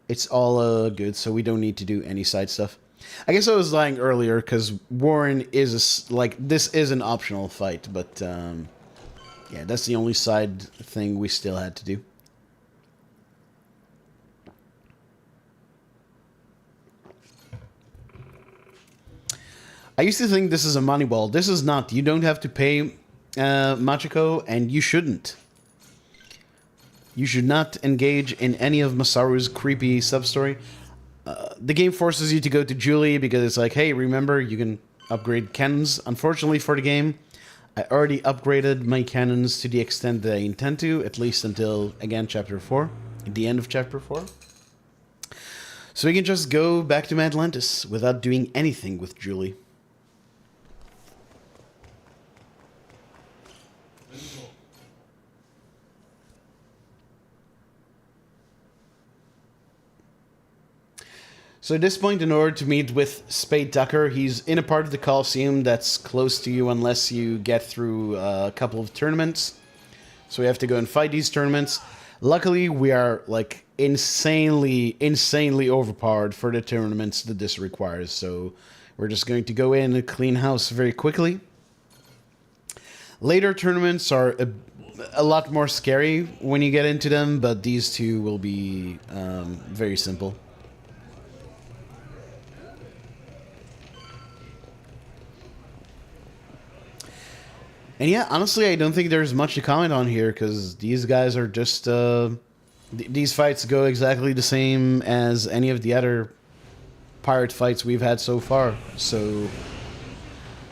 good, so we don't need to do any side stuff. I guess I was lying earlier because Warren is this is an optional fight, but yeah, that's the only side thing we still had to do. I used to think this is a money ball. This is not. You don't have to pay Machiko, and you shouldn't. You should not engage in any of Masaru's creepy sub-story. The game forces you to go to Julie because it's like, hey, remember, you can upgrade cannons. Unfortunately for the game, I already upgraded my cannons to the extent that I intend to, at least until, again, Chapter 4. At the end of Chapter 4. So we can just go back to Atlantis without doing anything with Julie. So at this point, in order to meet with Spade Tucker, he's in a part of the Coliseum that's close to you unless you get through a couple of tournaments. So we have to go and fight these tournaments. Luckily, we are like insanely overpowered for the tournaments that this requires. So we're just going to go in and clean house very quickly. Later tournaments are a lot more scary when you get into them, but these two will be very simple. And yeah, honestly, I don't think there's much to comment on here, because these guys are just... these fights go exactly the same as any of the other pirate fights we've had so far. So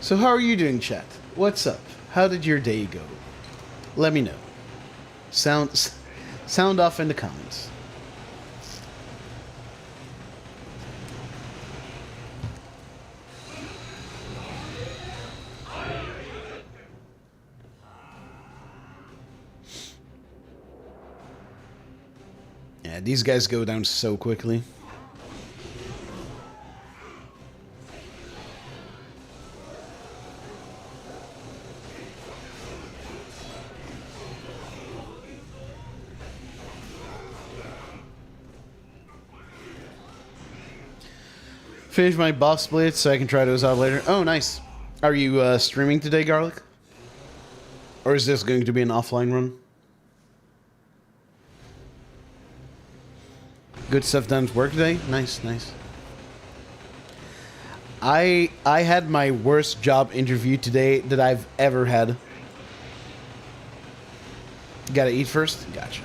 how are you doing, chat? What's up? How did your day go? Let me know. Sound off in the comments. Yeah, these guys go down so quickly. Finish my boss blitz so I can try those out later. Oh, nice. Are you streaming today, Garlic? Or is this going to be an offline run? Good stuff done at work today? Nice, nice. I had my worst job interview today that I've ever had. Gotta eat first? Gotcha.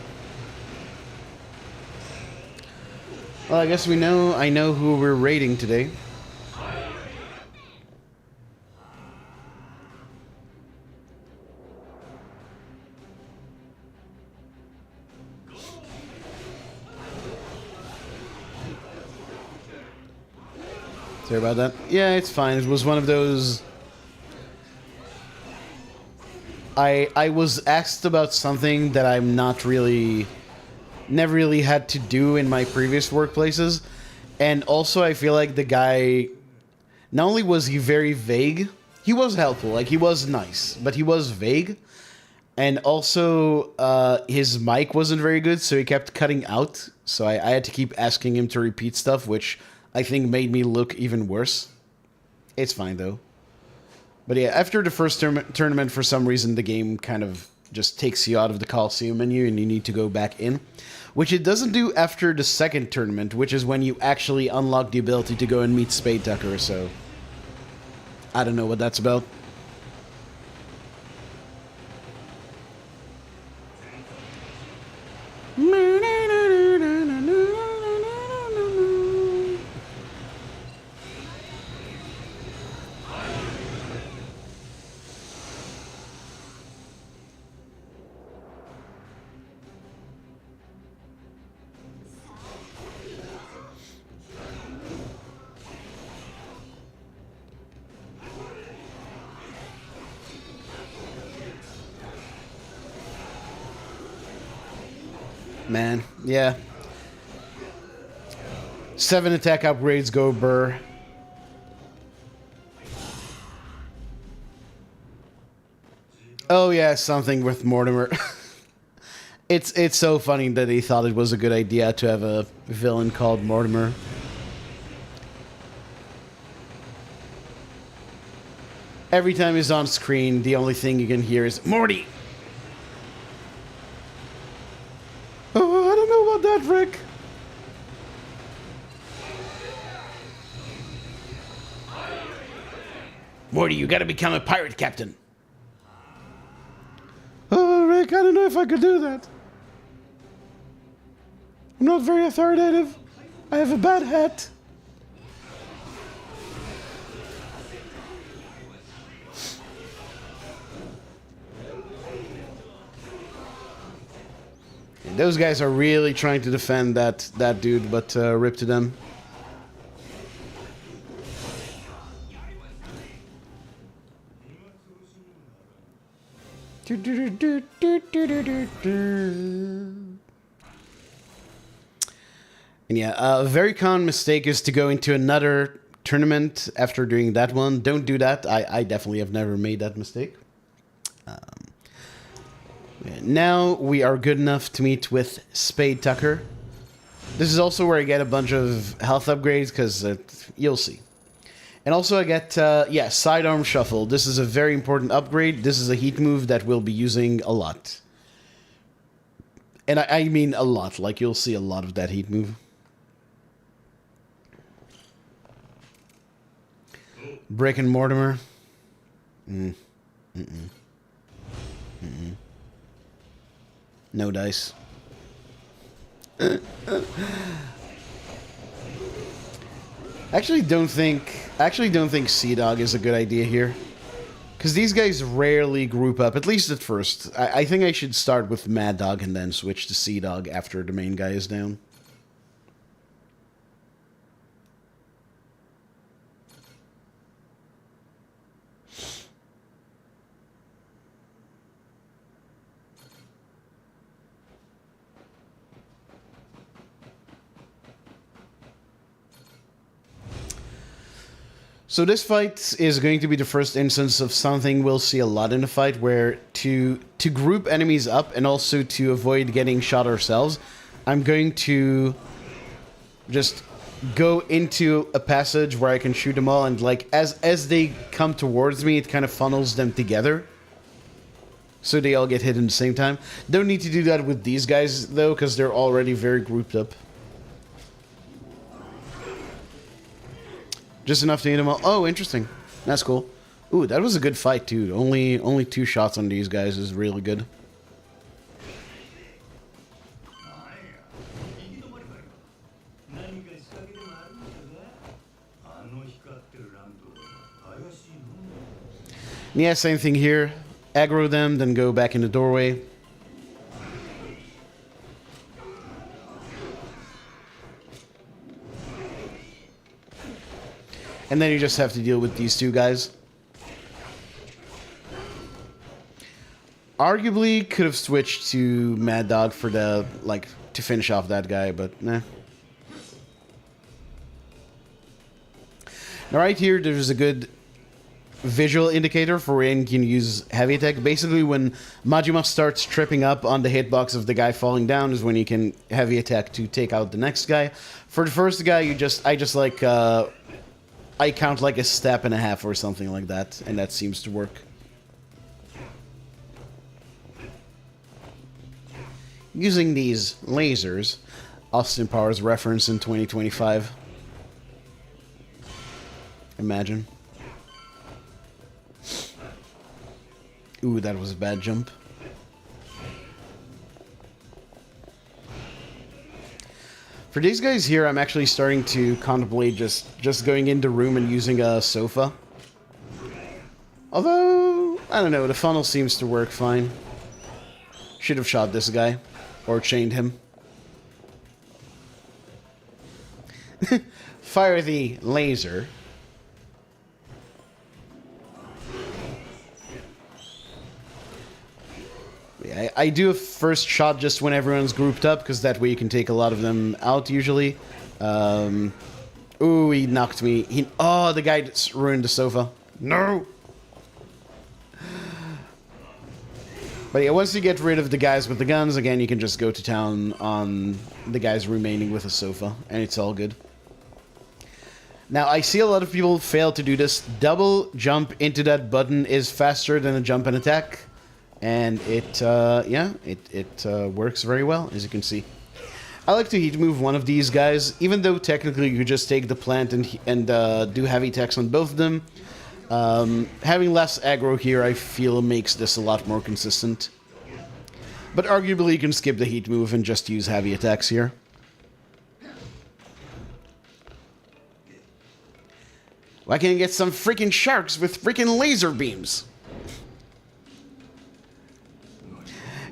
Well, I guess I know who we're raiding today. Sorry about that. Yeah, it's fine. It was one of those... I was asked about something that I'm not really... never really had to do in my previous workplaces. And also, I feel like the guy... not only was he very vague, he was helpful. Like, he was nice, but he was vague. And also, his mic wasn't very good, so he kept cutting out. So I had to keep asking him to repeat stuff, which... I think made me look even worse. It's fine, though. But yeah, after the first tournament, for some reason, the game kind of just takes you out of the Coliseum menu and you need to go back in. Which it doesn't do after the second tournament, which is when you actually unlock the ability to go and meet Spade Tucker, so... I don't know what that's about. Man, yeah. 7 attack upgrades go burr. Oh yeah, something with Mortimer. It's so funny that he thought it was a good idea to have a villain called Mortimer. Every time he's on screen, the only thing you can hear is Morty. Oh, I don't know about that, Rick. Morty, you gotta become a pirate captain. Oh, Rick, I don't know if I could do that. I'm not very authoritative. I have a bad hat. And those guys are really trying to defend that dude, but rip to them. And yeah, a very common mistake is to go into another tournament after doing that one. Don't do that. I definitely have never made that mistake. Now we are good enough to meet with Spade Tucker. This is also where I get a bunch of health upgrades, because you'll see. And also I get, yeah, sidearm shuffle. This is a very important upgrade. This is a heat move that we'll be using a lot. And I mean a lot. Like, you'll see a lot of that heat move. Brick and Mortimer. No dice. Actually don't think Sea Dog is a good idea here. Because these guys rarely group up, at least at first. I think I should start with Mad Dog and then switch to Sea Dog after the main guy is down. So this fight is going to be the first instance of something we'll see a lot in the fight, where to group enemies up and also to avoid getting shot ourselves, I'm going to just go into a passage where I can shoot them all, and like as they come towards me, it kind of funnels them together. So they all get hit at the same time. Don't need to do that with these guys though, because they're already very grouped up. Just enough to hit them all. Oh, interesting. That's cool. Ooh, that was a good fight, too. Only 2 shots on these guys is really good. Yeah, same thing here. Aggro them, then go back in the doorway. And then you just have to deal with these 2 guys. Arguably could have switched to Mad Dog for the, like, to finish off that guy, but nah. Now right here, there's a good visual indicator for when you can use heavy attack. Basically, when Majima starts tripping up on the hitbox of the guy falling down is when you can heavy attack to take out the next guy. For the first guy, I just like, I count like a step and a half or something like that, and that seems to work. Using these lasers, Austin Powers reference in 2025. Imagine. Ooh, that was a bad jump. For these guys here, I'm actually starting to contemplate just going into room and using a sofa. Although, I don't know, the funnel seems to work fine. Should have shot this guy. Or chained him. Fire the laser. Yeah, I do a first shot just when everyone's grouped up, because that way you can take a lot of them out usually. Ooh, he knocked me. Oh, the guy just ruined the sofa. No! But yeah, once you get rid of the guys with the guns, again, you can just go to town on the guys remaining with a sofa, and it's all good. Now, I see a lot of people fail to do this. Double jump into that button is faster than a jump and attack. And it works very well, as you can see. I like to heat move one of these guys, even though technically you could just take the plant and do heavy attacks on both of them. Having less aggro here, I feel, makes this a lot more consistent. But arguably, you can skip the heat move and just use heavy attacks here. Why can't I get some freaking sharks with freaking laser beams?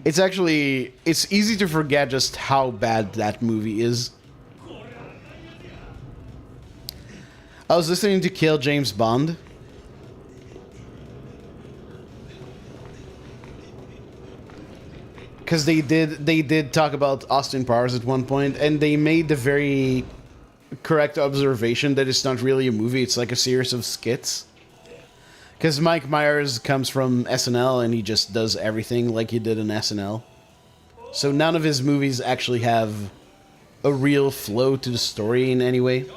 It's easy to forget just how bad that movie is. I was listening to Kill James Bond. Because they did talk about Austin Powers at one point, and they made the very correct observation that it's not really a movie, it's like a series of skits. Because Mike Myers comes from SNL, and he just does everything like he did in SNL. So none of his movies actually have a real flow to the story in any way.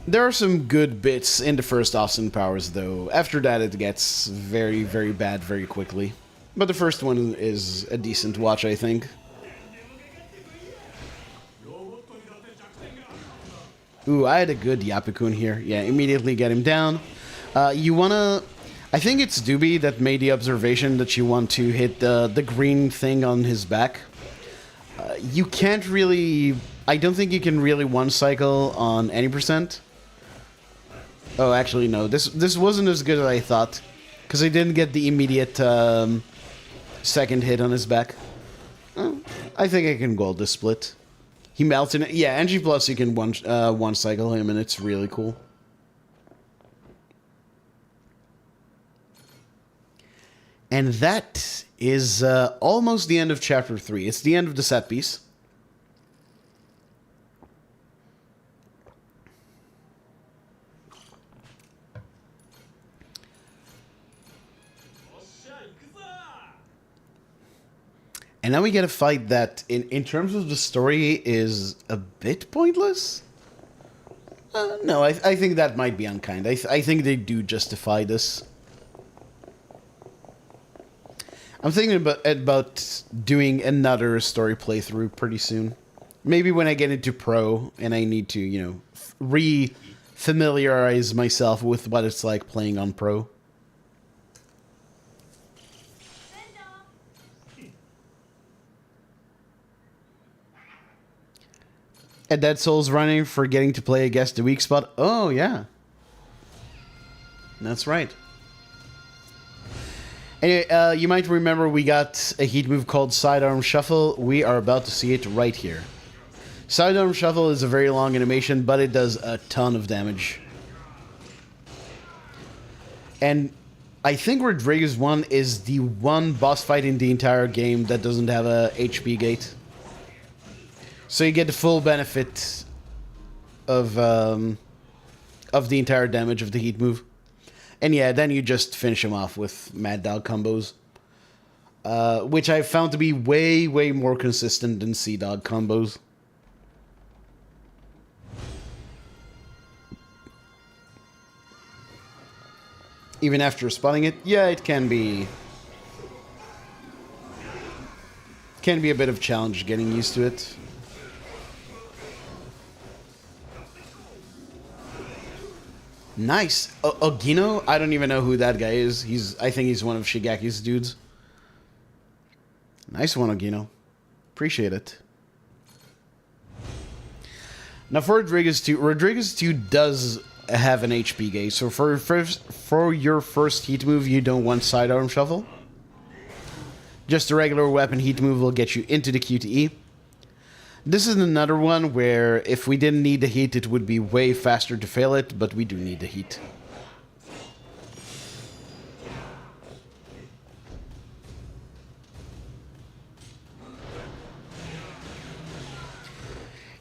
There are some good bits in the first Austin Powers, though. After that, it gets very, very bad very quickly. But the first one is a decent watch, I think. Ooh, I had a good Yapikun here. Yeah, immediately get him down. You wanna... I think it's Doobie that made the observation that you want to hit the green thing on his back. You can't really... I don't think you can really one-cycle on any percent. Oh, actually, no. This wasn't as good as I thought. Because I didn't get the immediate second hit on his back. I think I can gold this split. He melts in it. Yeah, NG Plus, you can one cycle him, and it's really cool. And that is almost the end of Chapter 3. It's the end of the set piece. And now we get a fight that, in terms of the story, is a bit pointless. No, I think that might be unkind. I think they do justify this. I'm thinking about doing another story playthrough pretty soon. Maybe when I get into Pro and I need to, you know, re-familiarize myself with what it's like playing on Pro. And Dead Souls running for getting to play a guest the weak spot. Oh, yeah. That's right. Anyway, you might remember we got a heat move called Sidearm Shuffle. We are about to see it right here. Sidearm Shuffle is a very long animation, but it does a ton of damage. And I think Rodriguez 1 is the one boss fight in the entire game that doesn't have a HP gate. So you get the full benefit of the entire damage of the heat move. And yeah, then you just finish him off with Mad Dog combos. Which I found to be way, way more consistent than Sea Dog combos. Even after spotting it, yeah, it can be a bit of a challenge getting used to it. Nice. Ogino? I don't even know who that guy is. I think he's one of Shigeki's dudes. Nice one, Ogino. Appreciate it. Now for Rodriguez 2 does have an HP gauge. So for your first heat move, you don't want Sidearm Shuffle. Just a regular weapon heat move will get you into the QTE. This is another one where if we didn't need the heat, it would be way faster to fail it, but we do need the heat.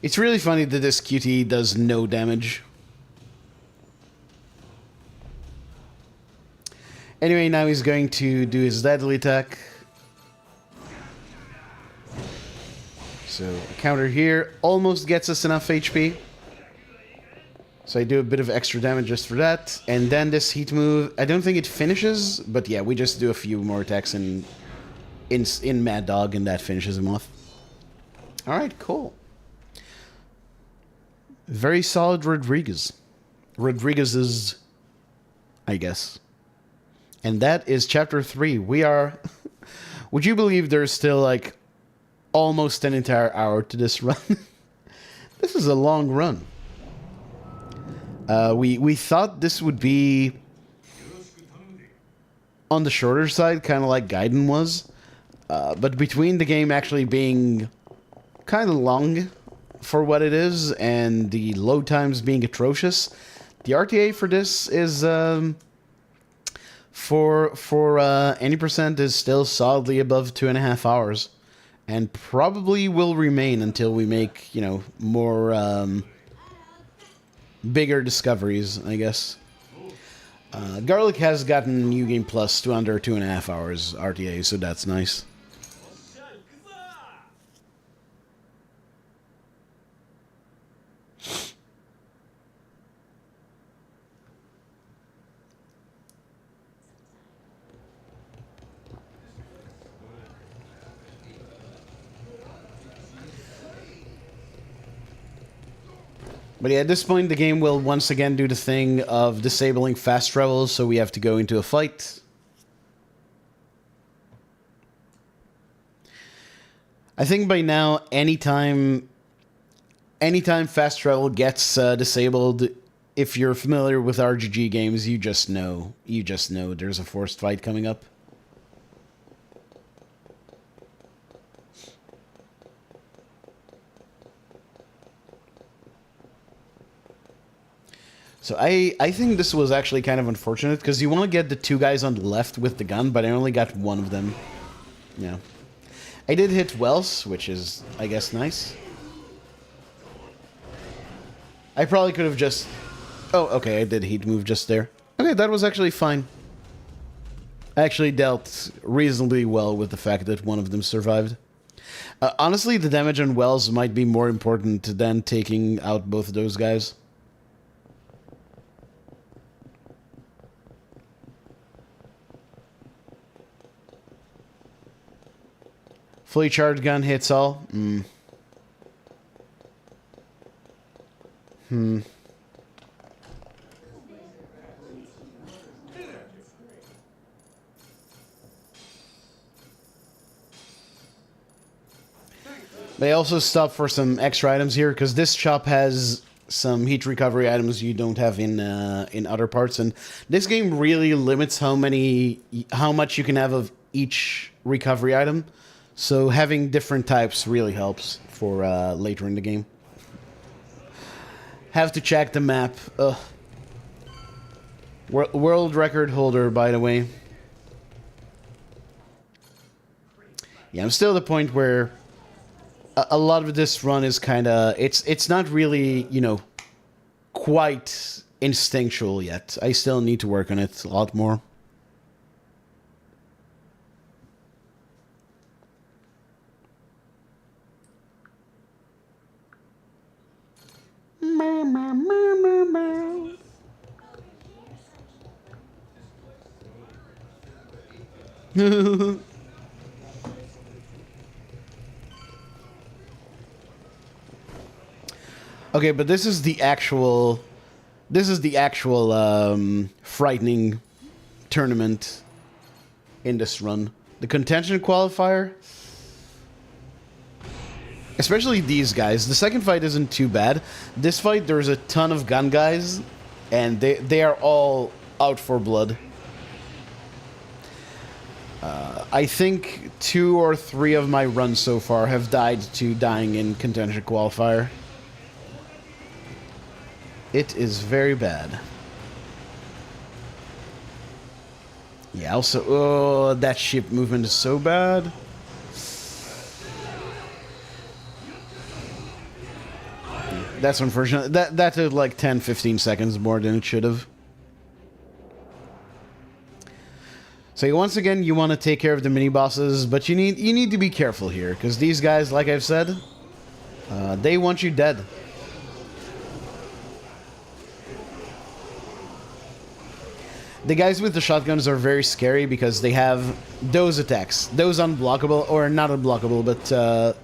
It's really funny that this QTE does no damage. Anyway, now he's going to do his deadly attack. So, counter here almost gets us enough HP. So I do a bit of extra damage just for that. And then this heat move, I don't think it finishes, but yeah, we just do a few more attacks in Mad Dog, and that finishes him off. Alright, cool. Very solid Rodriguez. Rodriguez is, I guess. And that is chapter 3. We are... Would you believe there's still, like, almost an entire hour to this run? This is a long run. We thought this would be on the shorter side, kind of like Gaiden was. But between the game actually being kind of long for what it is and the load times being atrocious, the RTA for this is for any percent is still solidly above 2.5 hours, and probably will remain until we make, you know, more bigger discoveries, I guess. Garlic has gotten New Game Plus to under 2.5 hours RTA, so that's nice. But yeah, at this point, the game will once again do the thing of disabling fast travel, so we have to go into a fight. I think by now, anytime fast travel gets disabled, if you're familiar with RGG games, you just know there's a forced fight coming up. So I think this was actually kind of unfortunate, because you want to get the two guys on the left with the gun, but I only got one of them. Yeah. I did hit Wells, which is, I guess, nice. I probably could have just... Oh, okay, I did heat move just there. Okay, that was actually fine. I actually dealt reasonably well with the fact that one of them survived. Honestly, the damage on Wells might be more important than taking out both of those guys. Fully charged gun hits all. They also stop for some extra items here, because this shop has some heat recovery items you don't have in other parts, and this game really limits how much you can have of each recovery item. So having different types really helps for later in the game. Have to check the map. Ugh. World record holder, by the way. Yeah, I'm still at the point where a lot of this run is kind of... It's not really, you know, quite instinctual yet. I still need to work on it a lot more. Okay, but this is the actual frightening tournament in this run. The contention qualifier, especially these guys. The second fight isn't too bad. This fight, there's a ton of gun guys, and they are all out for blood. I think 2 or 3 of my runs so far have died to dying in contention qualifier. It is very bad. Yeah, also, oh, that ship movement is so bad. That's unfortunate. That took like 10-15 seconds more than it should have. So once again, you want to take care of the mini bosses, but you need to be careful here because these guys, like I've said, they want you dead. The guys with the shotguns are very scary because they have those attacks, those unblockable, or not unblockable, but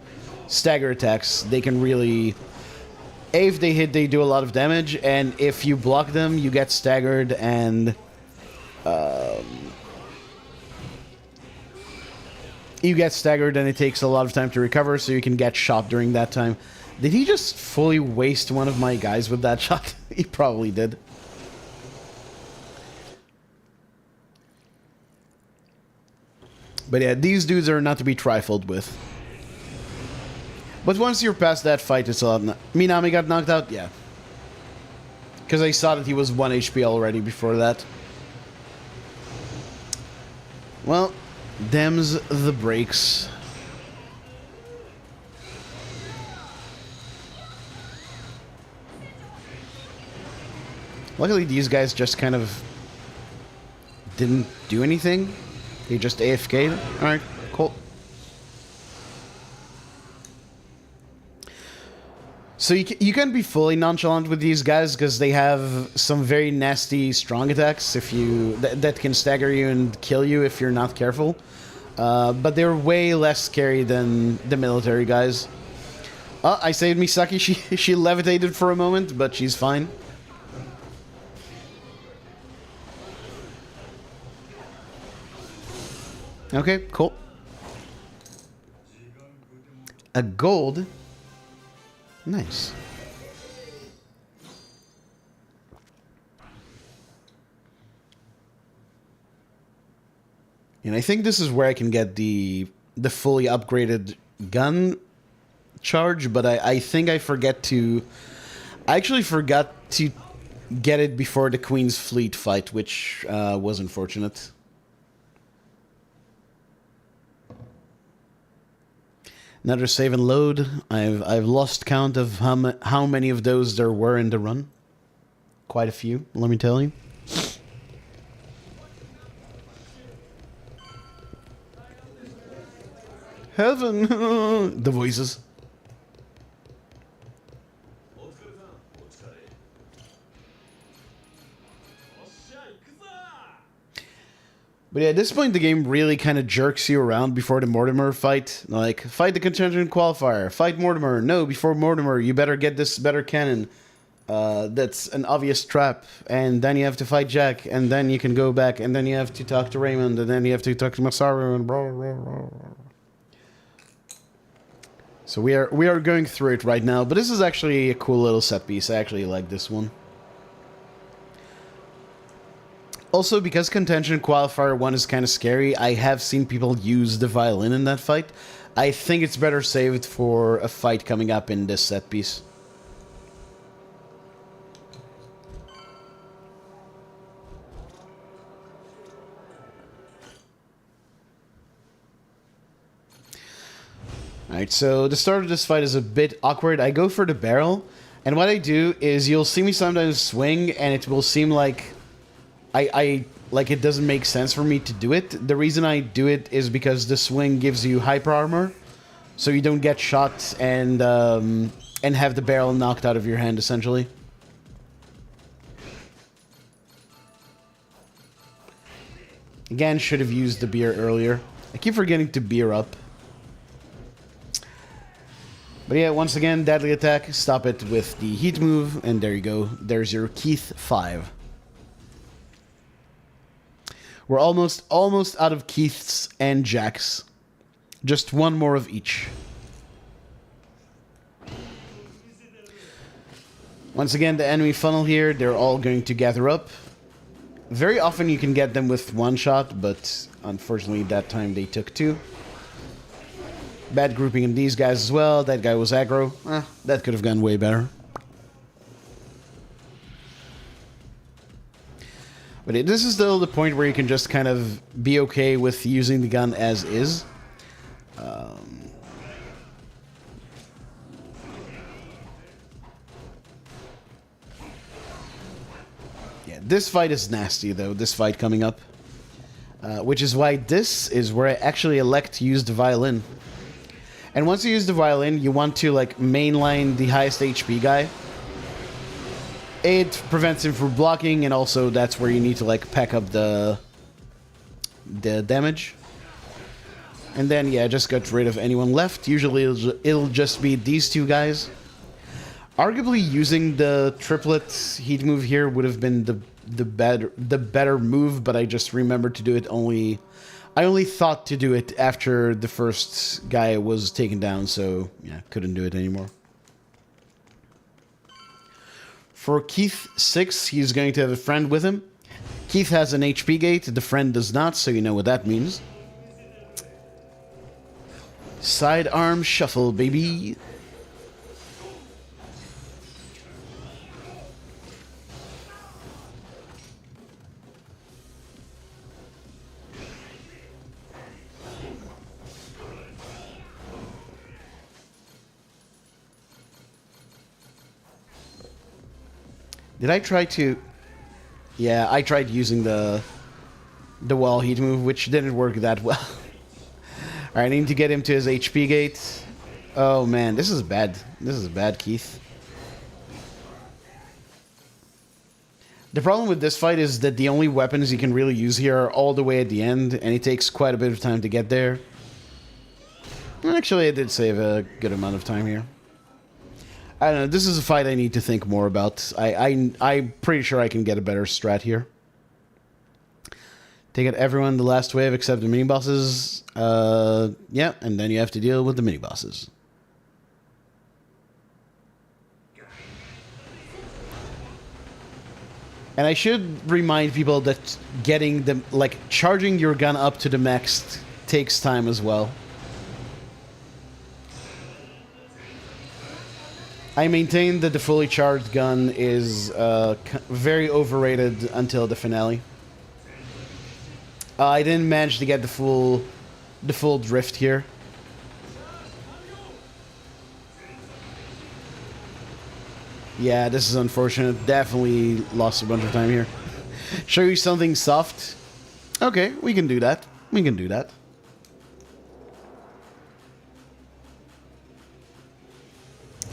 stagger attacks. They can really, if they hit, they do a lot of damage, and if you block them, you get staggered, and it takes a lot of time to recover, so you can get shot during that time. Did he just fully waste one of my guys with that shot? He probably did. But yeah, these dudes are not to be trifled with. But once you're past that fight, it's a lot... Minami got knocked out? Yeah. Because I saw that he was 1 HP already before that. Well, them's the breaks. Luckily, these guys just kind of didn't do anything. They just AFK'd. Alright, cool. So you can't be fully nonchalant with these guys because they have some very nasty strong attacks if you that can stagger you and kill you if you're not careful. But they're way less scary than the military guys. I saved Misaki. She levitated for a moment, but she's fine. Okay, cool. A gold. Nice. And I think this is where I can get the fully upgraded gun charge, but I think I forget to... I actually forgot to get it before the Queen's Fleet fight, which was unfortunate. Another save and load. I've lost count of how many of those there were in the run. Quite a few, let me tell you. Heaven! The voices. But yeah, at this point, the game really kind of jerks you around before the Mortimer fight. Like, fight the contingent qualifier, fight Mortimer. No, before Mortimer, you better get this better cannon. That's an obvious trap. And then you have to fight Jack, and then you can go back, and then you have to talk to Raymond, and then you have to talk to Masaru, and blah, blah, blah. So we are going through it right now, but this is actually a cool little set piece. I actually like this one. Also, because Contention Qualifier 1 is kind of scary, I have seen people use the violin in that fight. I think it's better saved for a fight coming up in this set piece. Alright, so the start of this fight is a bit awkward. I go for the barrel, and what I do is you'll see me sometimes swing, and it will seem like I like it doesn't make sense for me to do it. The reason I do it is because the swing gives you hyper armor, so you don't get shot and have the barrel knocked out of your hand, essentially. Again, should have used the beer earlier. I keep forgetting to beer up. But yeah, once again, deadly attack. Stop it with the heat move, and there you go. There's your Keith 5. We're almost out of Keiths and Jacks. Just one more of each. Once again, the enemy funnel here, they're all going to gather up. Very often you can get them with one shot, but unfortunately that time they took two. Bad grouping in these guys as well. That guy was aggro. That could have gone way better. But this is still the point where you can just kind of be okay with using the gun as is. Yeah, this fight is nasty, though. This fight coming up. which is why this is where I actually elect to use the violin. And once you use the violin, you want to like mainline the highest HP guy. It prevents him from blocking, and also that's where you need to like pack up the damage. And then yeah, just get rid of anyone left. Usually it'll just be these two guys. Arguably using the triplet heat move here would have been the better move, but I just remembered to do it I only thought to do it after the first guy was taken down, so yeah, couldn't do it anymore. For Keith 6, he's going to have a friend with him. Keith has an HP gate, the friend does not, so you know what that means. Sidearm shuffle, baby. Did I try to... Yeah, I tried using the wall heat move, which didn't work that well. Alright, I need to get him to his HP gate. Oh man, this is bad. This is bad, Keith. The problem with this fight is that the only weapons you can really use here are all the way at the end, and it takes quite a bit of time to get there. Actually, I did save a good amount of time here. I don't know, this is a fight I need to think more about. I'm pretty sure I can get a better strat here. Take out everyone the last wave except the mini-bosses. Yeah, and then you have to deal with the mini-bosses. And I should remind people that getting the, like, charging your gun up to the max takes time as well. I maintain that the fully charged gun is very overrated until the finale. I didn't manage to get the full drift here. Yeah, this is unfortunate. Definitely lost a bunch of time here. Show you something soft. Okay, we can do that. We can do that.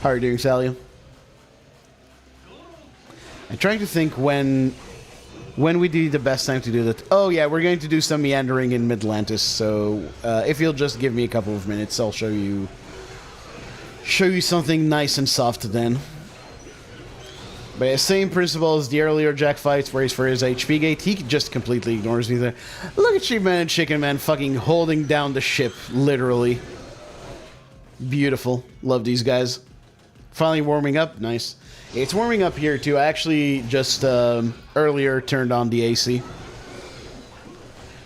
How are you doing, Sally? I'm trying to think when would be the best time to do that. Oh yeah, we're going to do some meandering in Midlantis, so if you'll just give me a couple of minutes, I'll show you something nice and soft then. But yeah, same principle as the earlier Jack fights, where he's for his HP gate. He just completely ignores me there. Look at Sheep Man and Chicken Man fucking holding down the ship, literally. Beautiful. Love these guys. Finally warming up. Nice. It's warming up here too. I actually just earlier turned on the AC.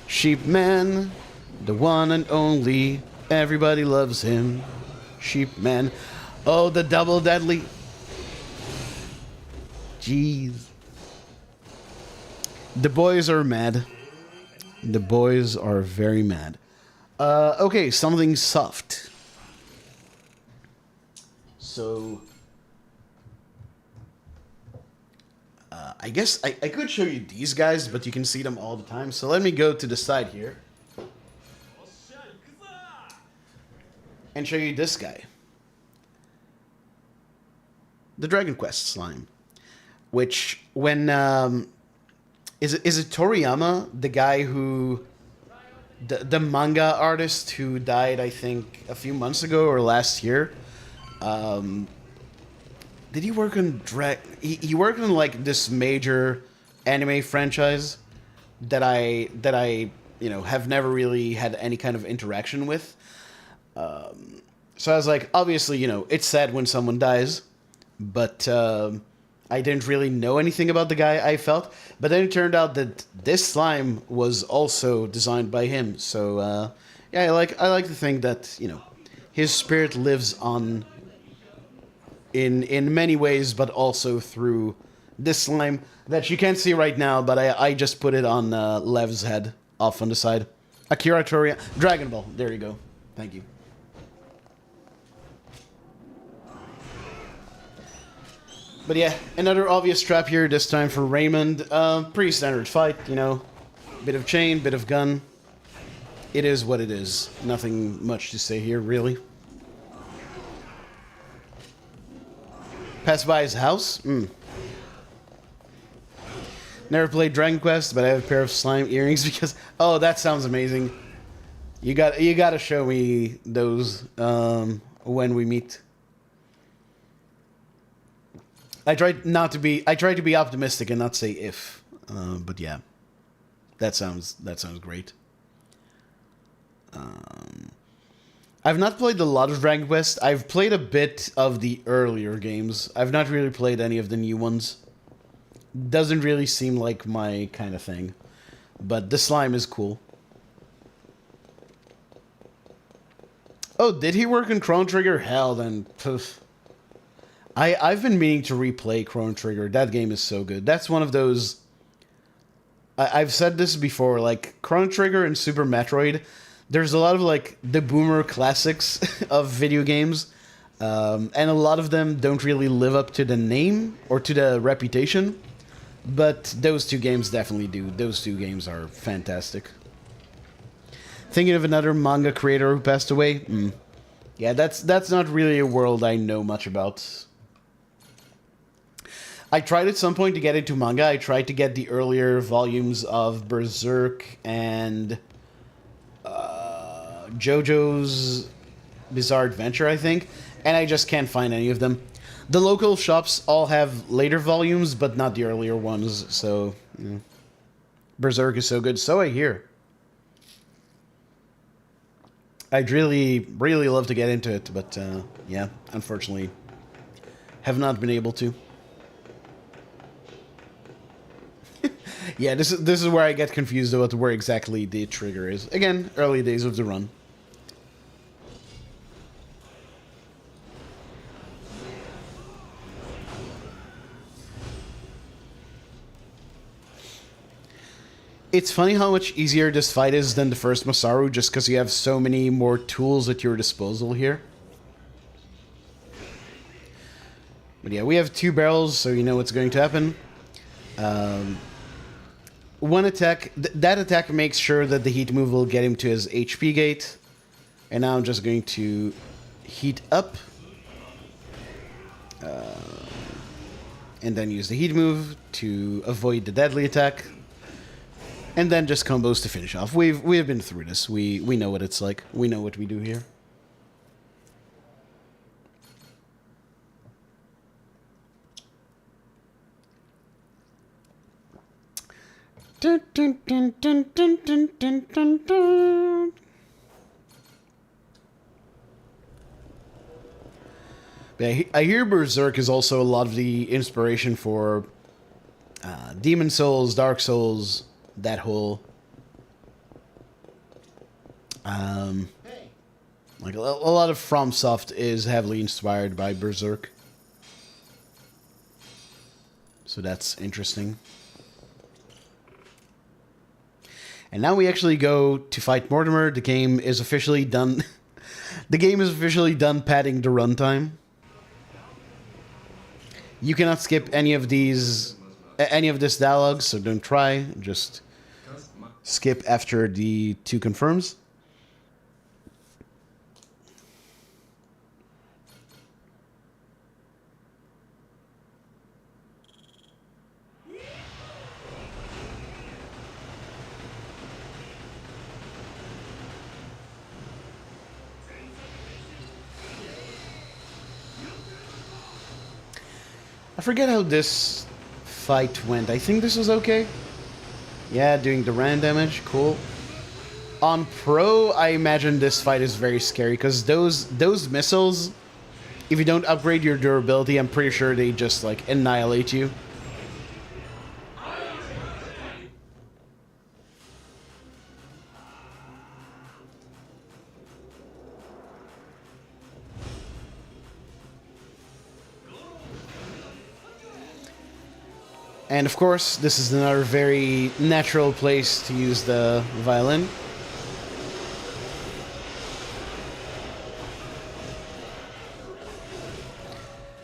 Sheep Man, the one and only. Everybody loves him. Sheep Man. Oh, the double deadly. Jeez. The boys are mad. The boys are very mad. Okay, something soft. So, I guess I could show you these guys, but you can see them all the time. So let me go to the side here and show you this guy. The Dragon Quest slime. Which, when, is it Toriyama, the guy who, the manga artist who died, I think, a few months ago or last year? Did he work on he worked on like this major anime franchise that I you know have never really had any kind of interaction with. So I was like, obviously, you know, it's sad when someone dies, but I didn't really know anything about the guy, I felt. But then it turned out that this slime was also designed by him. So yeah, I like to think that, you know, his spirit lives on in many ways, but also through this slime that you can't see right now, but I just put it on Lev's head off on the side. Akira Toriyama. Dragon Ball. There you go. Thank you. But yeah, another obvious trap here, this time for Raymond. Pretty standard fight, you know. Bit of chain, bit of gun. It is what it is. Nothing much to say here, really. Pass by his house? Never played Dragon Quest, but I have a pair of slime earrings because... Oh, that sounds amazing. You gotta show me those when we meet. I tried to be optimistic and not say if. But yeah. That sounds great. I've not played a lot of Dragon Quest. I've played a bit of the earlier games. I've not really played any of the new ones. Doesn't really seem like my kind of thing. But the slime is cool. Oh, did he work on Chrono Trigger? Hell, then... Poof. I've been meaning to replay Chrono Trigger. That game is so good. That's one of those... I've said this before, like, Chrono Trigger and Super Metroid... There's a lot of, like, the boomer classics of video games, and a lot of them don't really live up to the name or to the reputation, but those two games definitely do. Those two games are fantastic. Thinking of another manga creator who passed away? Yeah, that's not really a world I know much about. I tried at some point to get into manga. I tried to get the earlier volumes of Berserk and... JoJo's Bizarre Adventure, I think, and I just can't find any of them. The local shops all have later volumes, but not the earlier ones, so... Yeah. Berserk is so good, so I hear. I'd really, really love to get into it, but, yeah, unfortunately, have not been able to. Yeah, this is where I get confused about where exactly the trigger is. Again, early days of the run. It's funny how much easier this fight is than the first Masaru, just because you have so many more tools at your disposal here. But yeah, we have 2 barrels, so you know what's going to happen. One attack, that attack makes sure that the heat move will get him to his HP gate. And now I'm just going to heat up. And then use the heat move to avoid the deadly attack. And then just combos to finish off. We've been through this. We know what it's like. We know what we do here. Dun, dun, dun, dun, dun, dun, dun, dun, dun. I hear Berserk is also a lot of the inspiration for Demon Souls, Dark Souls, that whole like a lot of FromSoft is heavily inspired by Berserk, so that's interesting. And now we actually go to fight Mortimer. The game is officially done. The game is officially done padding the runtime. You cannot skip any of this dialogue, so don't try. Just skip after the 2 confirms. I forget how this fight went. I think this was okay. Yeah, doing the rand damage. Cool. On Pro, I imagine this fight is very scary because those missiles, if you don't upgrade your durability, I'm pretty sure they just like annihilate you. And of course, this is another very natural place to use the violin.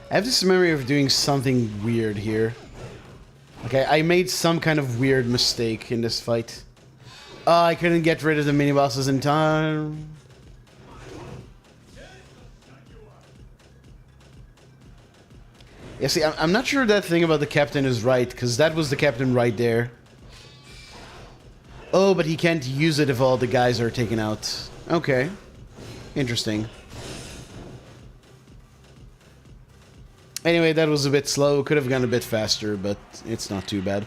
I have this memory of doing something weird here. Okay, I made some kind of weird mistake in this fight. Oh, I couldn't get rid of the mini bosses in time. Yeah, see, I'm not sure that thing about the captain is right, because that was the captain right there. Oh, but he can't use it if all the guys are taken out. Okay. Interesting. Anyway, that was a bit slow. Could have gone a bit faster, but it's not too bad.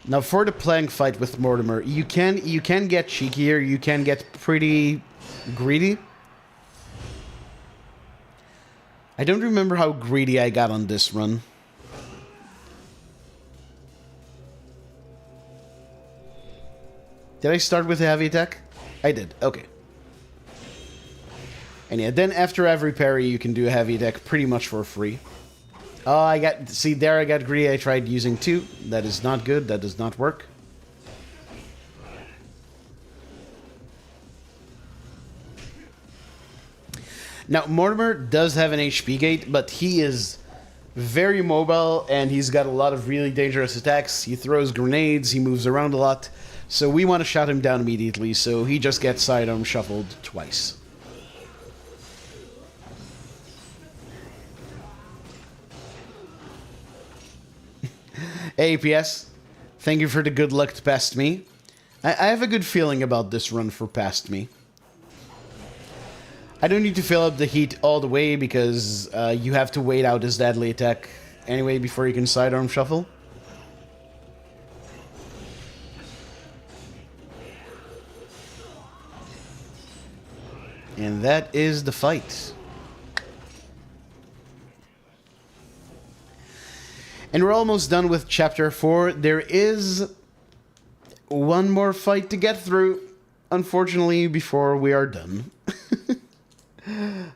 Now, for the plank fight with Mortimer, you can get cheekier. You can get pretty greedy. I don't remember how greedy I got on this run. Did I start with a heavy attack? I did. Okay. And yeah, then after every parry, you can do a heavy attack pretty much for free. Oh, I got... See, there I got greedy. I tried using 2. That is not good. That does not work. Now, Mortimer does have an HP gate, but he is very mobile, and he's got a lot of really dangerous attacks. He throws grenades, he moves around a lot, so we want to shut him down immediately, so he just gets sidearm shuffled twice. Hey, PS, thank you for the good luck to Past Me. I have a good feeling about this run for Past Me. I don't need to fill up the heat all the way because you have to wait out his deadly attack anyway before you can sidearm shuffle. And that is the fight. And we're almost done with Chapter 4. There is one more fight to get through, unfortunately, before we are done.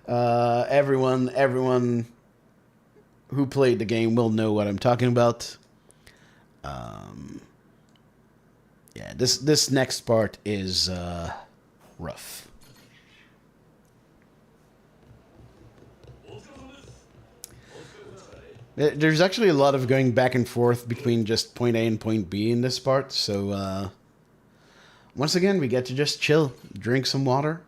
Everyone who played the game will know what I'm talking about. Yeah, this next part is rough. There's actually a lot of going back and forth between just point A and point B in this part, so once again, we get to just chill, drink some water.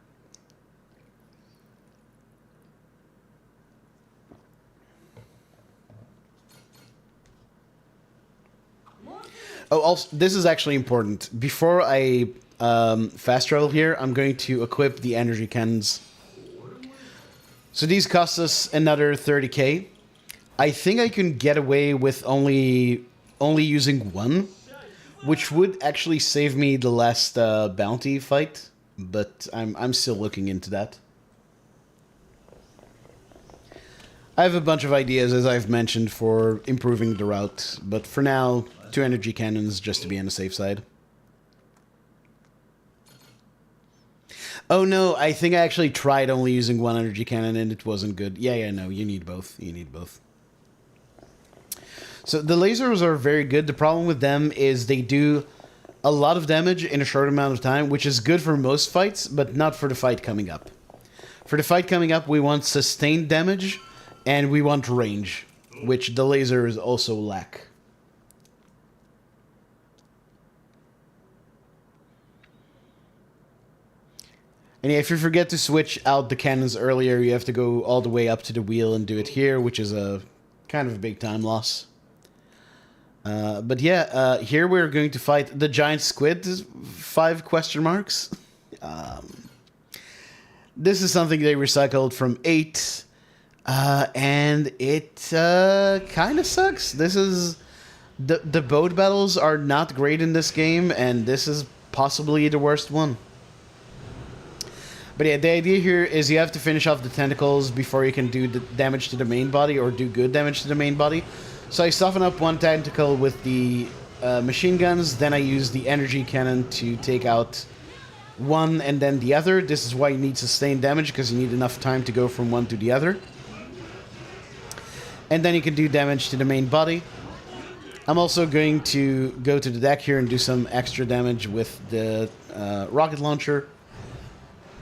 Oh, also, this is actually important. Before I fast travel here, I'm going to equip the energy cannons. So these cost us another 30k. I think I can get away with only using 1, which would actually save me the last bounty fight, but I'm still looking into that. I have a bunch of ideas, as I've mentioned, for improving the route, but for now, 2 energy cannons just to be on the safe side. Oh no, I think I actually tried only using 1 energy cannon and it wasn't good. Yeah, no, you need both. You need both. So the lasers are very good. The problem with them is they do a lot of damage in a short amount of time, which is good for most fights, but not for the fight coming up. For the fight coming up, we want sustained damage, and we want range, which the lasers also lack. And yeah, if you forget to switch out the cannons earlier, you have to go all the way up to the wheel and do it here, which is a kind of a big time loss. But yeah, here we're going to fight the giant squid, 5 question marks. This is something they recycled from 8, and it kind of sucks. This is... The boat battles are not great in this game, and this is possibly the worst one. But yeah, the idea here is you have to finish off the tentacles before you can do the damage to the main body, or do good damage to the main body. So I soften up 1 tentacle with the machine guns, then I use the energy cannon to take out 1 and then the other. This is why you need sustained damage, because you need enough time to go from one to the other. And then you can do damage to the main body. I'm also going to go to the deck here and do some extra damage with the rocket launcher.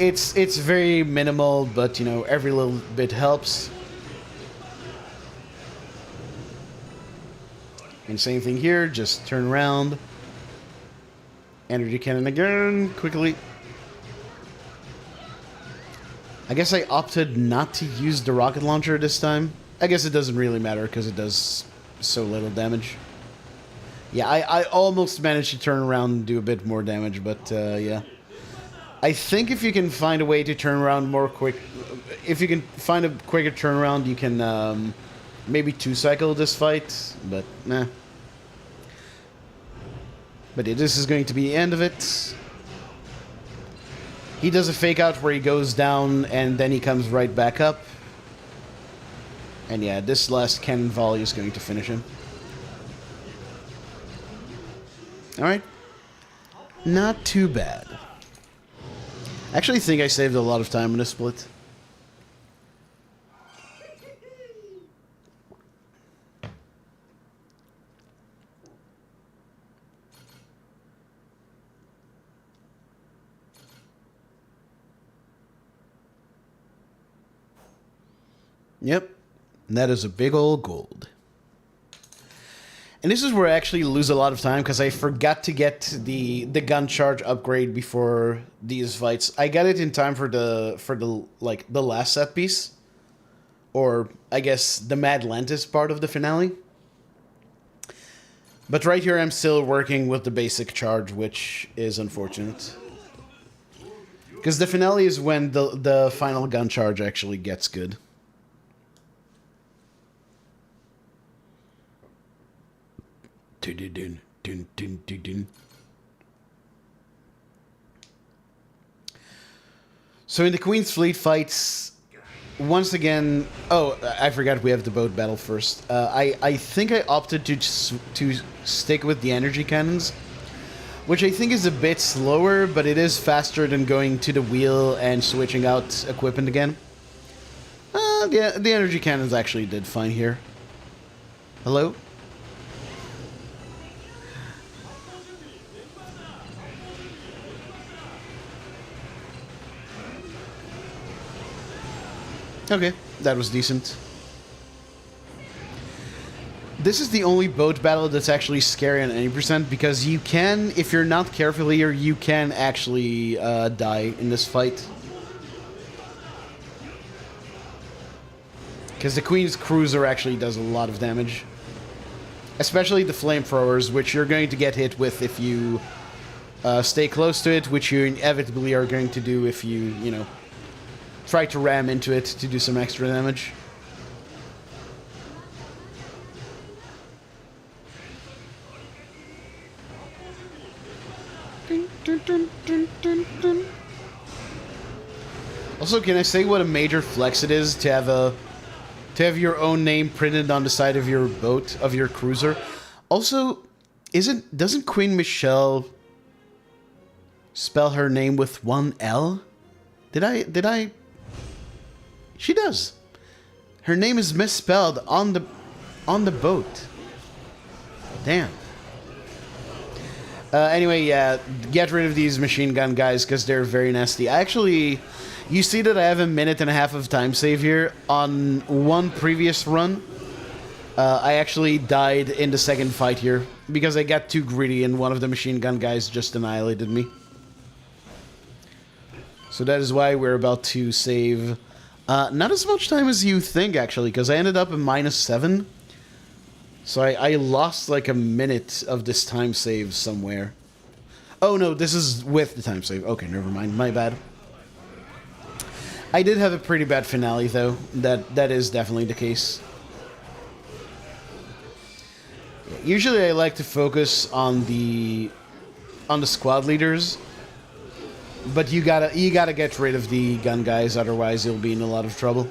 It's very minimal, but you know, every little bit helps. And same thing here, just turn around. Energy cannon again, quickly. I guess I opted not to use the rocket launcher this time. I guess it doesn't really matter because it does so little damage. Yeah, I almost managed to turn around and do a bit more damage, but yeah. I think if you can find a way to turn around more quick... If you can find a quicker turnaround, you can maybe two-cycle this fight, but nah. But yeah, this is going to be the end of it. He does a fake out where he goes down and then he comes right back up. And yeah, this last cannon volley is going to finish him. Alright. Not too bad. I actually think I saved a lot of time in this split. Yep, and that is a big old gold. And this is where I actually lose a lot of time because I forgot to get the gun charge upgrade before these fights. I got it in time for the last set piece, or I guess the Madlantis part of the finale. But right here I'm still working with the basic charge, which is unfortunate. Because the finale is when the final gun charge actually gets good. So in the Queen's Fleet fights, once again... Oh, I forgot we have the boat battle first. I think I opted to stick with the energy cannons, which I think is a bit slower, but it is faster than going to the wheel and switching out equipment again. The energy cannons actually did fine here. Hello? Okay, that was decent. This is the only boat battle that's actually scary on any percent, because you can, if you're not careful here, you can actually die in this fight. Because the Queen's Cruiser actually does a lot of damage. Especially the flamethrowers, which you're going to get hit with if you stay close to it, which you inevitably are going to do if you, you know, try to ram into it to do some extra damage. Also, can I say what a major flex it is to have your own name printed on the side of your boat, of your cruiser? Also, doesn't Queen Michelle spell her name with one L? Did I? She does. Her name is misspelled on the boat. Damn. Anyway, yeah, get rid of these machine gun guys because they're very nasty. You see that I have a minute and a half of time save here. On one previous run, I actually died in the second fight here because I got too greedy and one of the machine gun guys just annihilated me. So that is why we're about to save not as much time as you think, actually, because I ended up at -7. So I lost like a minute of this time save somewhere. Oh no, this is with the time save. Okay, never mind. My bad. I did have a pretty bad finale, though. That is definitely the case. Usually I like to focus on the squad leaders. But you gotta get rid of the gun guys, otherwise you'll be in a lot of trouble.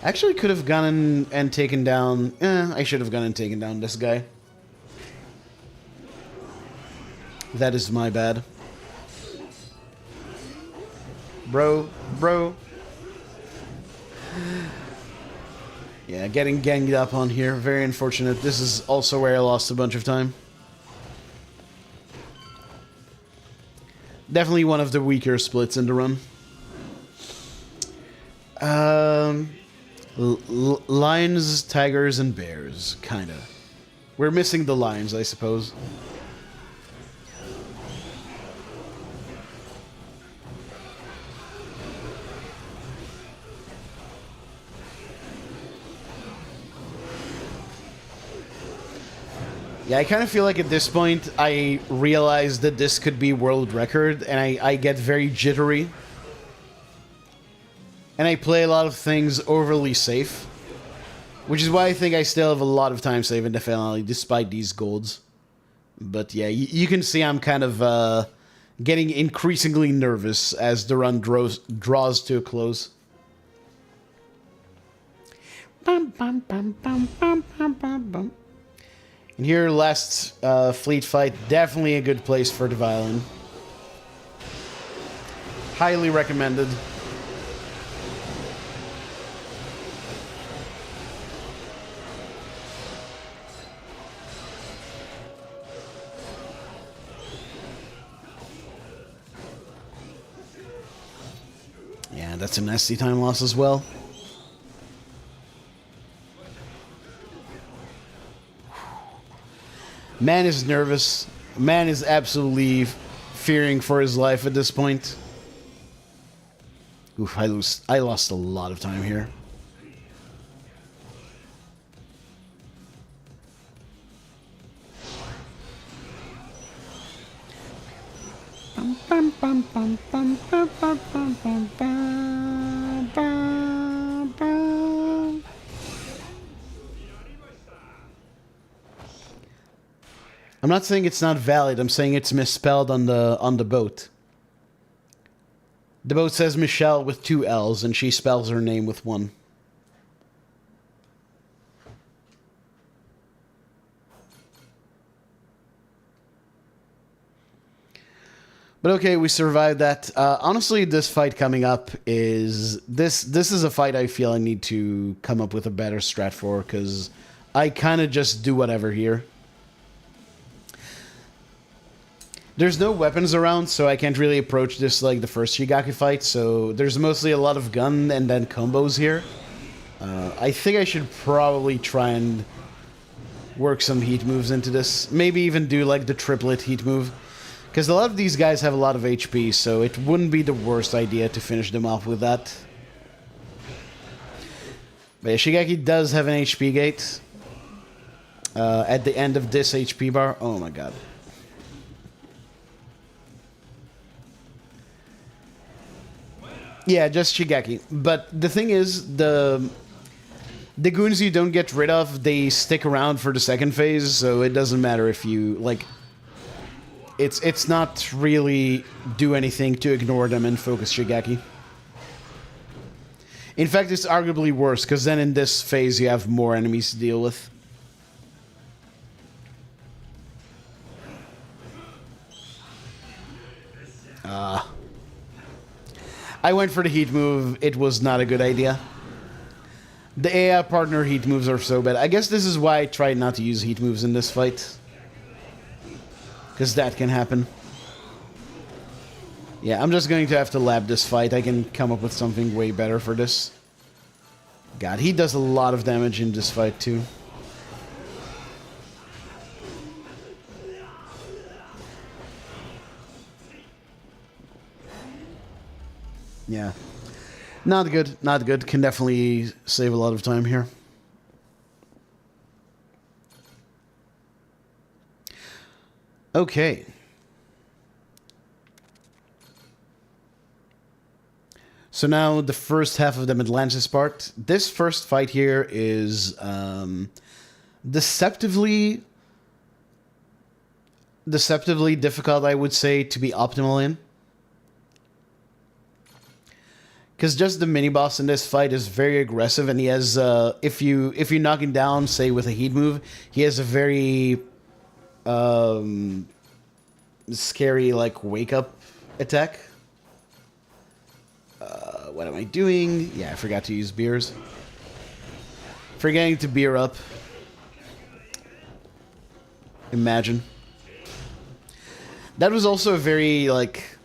Actually could have gone and taken down... I should have gone and taken down this guy. That is my bad. Bro. Yeah, getting ganged up on here. Very unfortunate. This is also where I lost a bunch of time. Definitely one of the weaker splits in the run. Lions, tigers, and bears. Kinda. We're missing the lions, I suppose. Yeah, I kind of feel like at this point I realize that this could be world record, and I get very jittery. And I play a lot of things overly safe. Which is why I think I still have a lot of time saving the finale, despite these golds. But yeah, you can see I'm kind of getting increasingly nervous as the run draws to a close. Bum, bum, bum, bum, bum, bum, bum, bum. And here, last fleet fight, definitely a good place for the violin. Highly recommended. Yeah, that's a nasty time loss as well. Man is nervous. Man is absolutely fearing for his life at this point. Oof, I lost a lot of time here. I'm not saying it's not valid. I'm saying it's misspelled on the boat. The boat says Michelle with 2 L's, and she spells her name with 1. But okay, we survived that. Honestly, this fight coming up is... This is a fight I feel I need to come up with a better strat for, because I kind of just do whatever here. There's no weapons around, so I can't really approach this like the first Shigaki fight, so there's mostly a lot of gun and then combos here. I think I should probably try and work some heat moves into this. Maybe even do like the triplet heat move. Because a lot of these guys have a lot of HP, so it wouldn't be the worst idea to finish them off with that. But yeah, Shigaki does have an HP gate. At the end of this HP bar. Oh my god. Yeah, just Shigeki. But the thing is, the goons you don't get rid of, they stick around for the second phase, so it doesn't matter if you, like... It's not really do anything to ignore them and focus Shigeki. In fact, it's arguably worse, because then in this phase you have more enemies to deal with. I went for the heat move. It was not a good idea. The AI partner heat moves are so bad. I guess this is why I tried not to use heat moves in this fight. Because that can happen. Yeah, I'm just going to have to lab this fight. I can come up with something way better for this. God, he does a lot of damage in this fight too. Yeah. Not good, not good. Can definitely save a lot of time here. Okay. So now the first half of the Atlantis part. This first fight here is deceptively difficult, I would say, to be optimal in. Because just the mini boss in this fight is very aggressive, and he has if you knock him down, say with a heat move, he has a very scary like wake up attack. What am I doing? Yeah, I forgot to use beers. Forgetting to beer up. Imagine. That was also a very like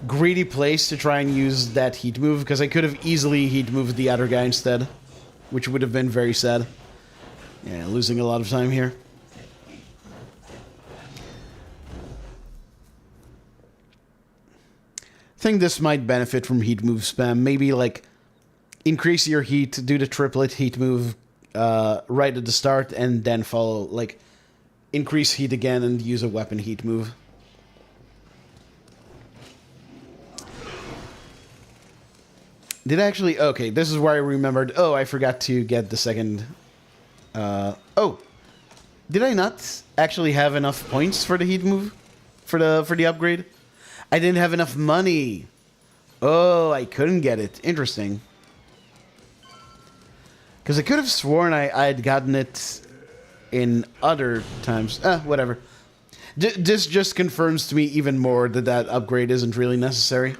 greedy place to try and use that heat move, because I could have easily heat moved the other guy instead, which would have been very sad. Yeah, losing a lot of time here. I think this might benefit from heat move spam. Maybe like increase your heat, do the triplet heat move right at the start, and then follow like increase heat again and use a weapon heat move. Did I actually... Okay, this is where I remembered... Oh, I forgot to get the second... oh! Did I not actually have enough points for the heat move? For the upgrade? I didn't have enough money! Oh, I couldn't get it. Interesting. Because I could have sworn I had gotten it in other times. Whatever. This just confirms to me even more that that upgrade isn't really necessary.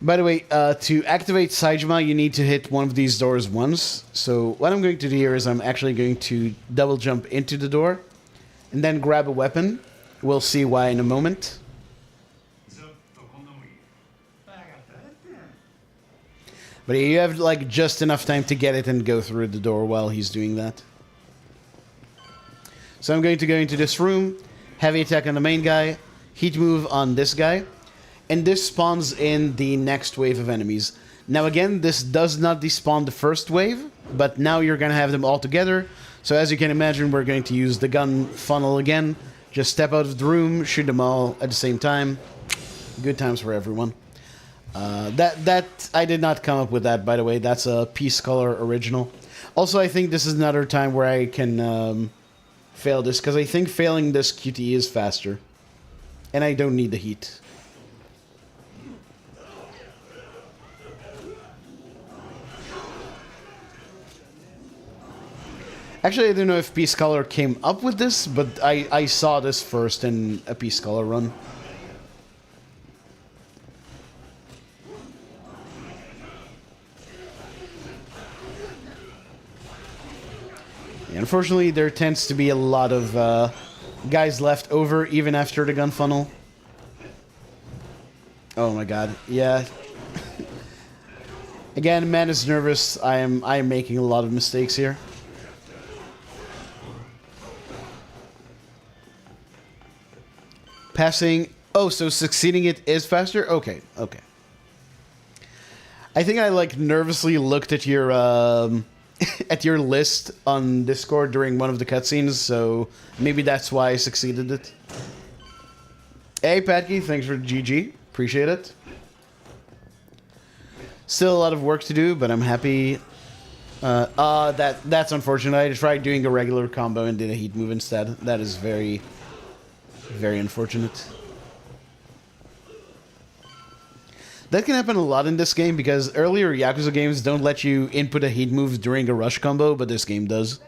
By the way, to activate Saijima, you need to hit one of these doors once. So what I'm going to do here is I'm actually going to double jump into the door and then grab a weapon. We'll see why in a moment. But you have like just enough time to get it and go through the door while he's doing that. So I'm going to go into this room, heavy attack on the main guy, heat move on this guy. And this spawns in the next wave of enemies. Now again, this does not despawn the first wave, but now you're going to have them all together. So as you can imagine, we're going to use the gun funnel again. Just step out of the room, shoot them all at the same time. Good times for everyone. That I did not come up with that, by the way. That's a Peace Color original. Also, I think this is another time where I can fail this, because I think failing this QTE is faster. And I don't need the heat. Actually, I don't know if Peace Color came up with this, but I saw this first in a Peace Color run. Yeah, unfortunately, there tends to be a lot of guys left over even after the gun funnel. Oh my god, yeah. Again, man is nervous. I am making a lot of mistakes here. Passing... Oh, so succeeding it is faster? Okay, okay. I think I, like, nervously looked at your, at your list on Discord during one of the cutscenes, so maybe that's why I succeeded it. Hey, Patky, thanks for GG. Appreciate it. Still a lot of work to do, but I'm happy. That's unfortunate. I tried doing a regular combo and did a heat move instead. That is very... very unfortunate. That can happen a lot in this game because earlier Yakuza games don't let you input a heat move during a rush combo, but this game does.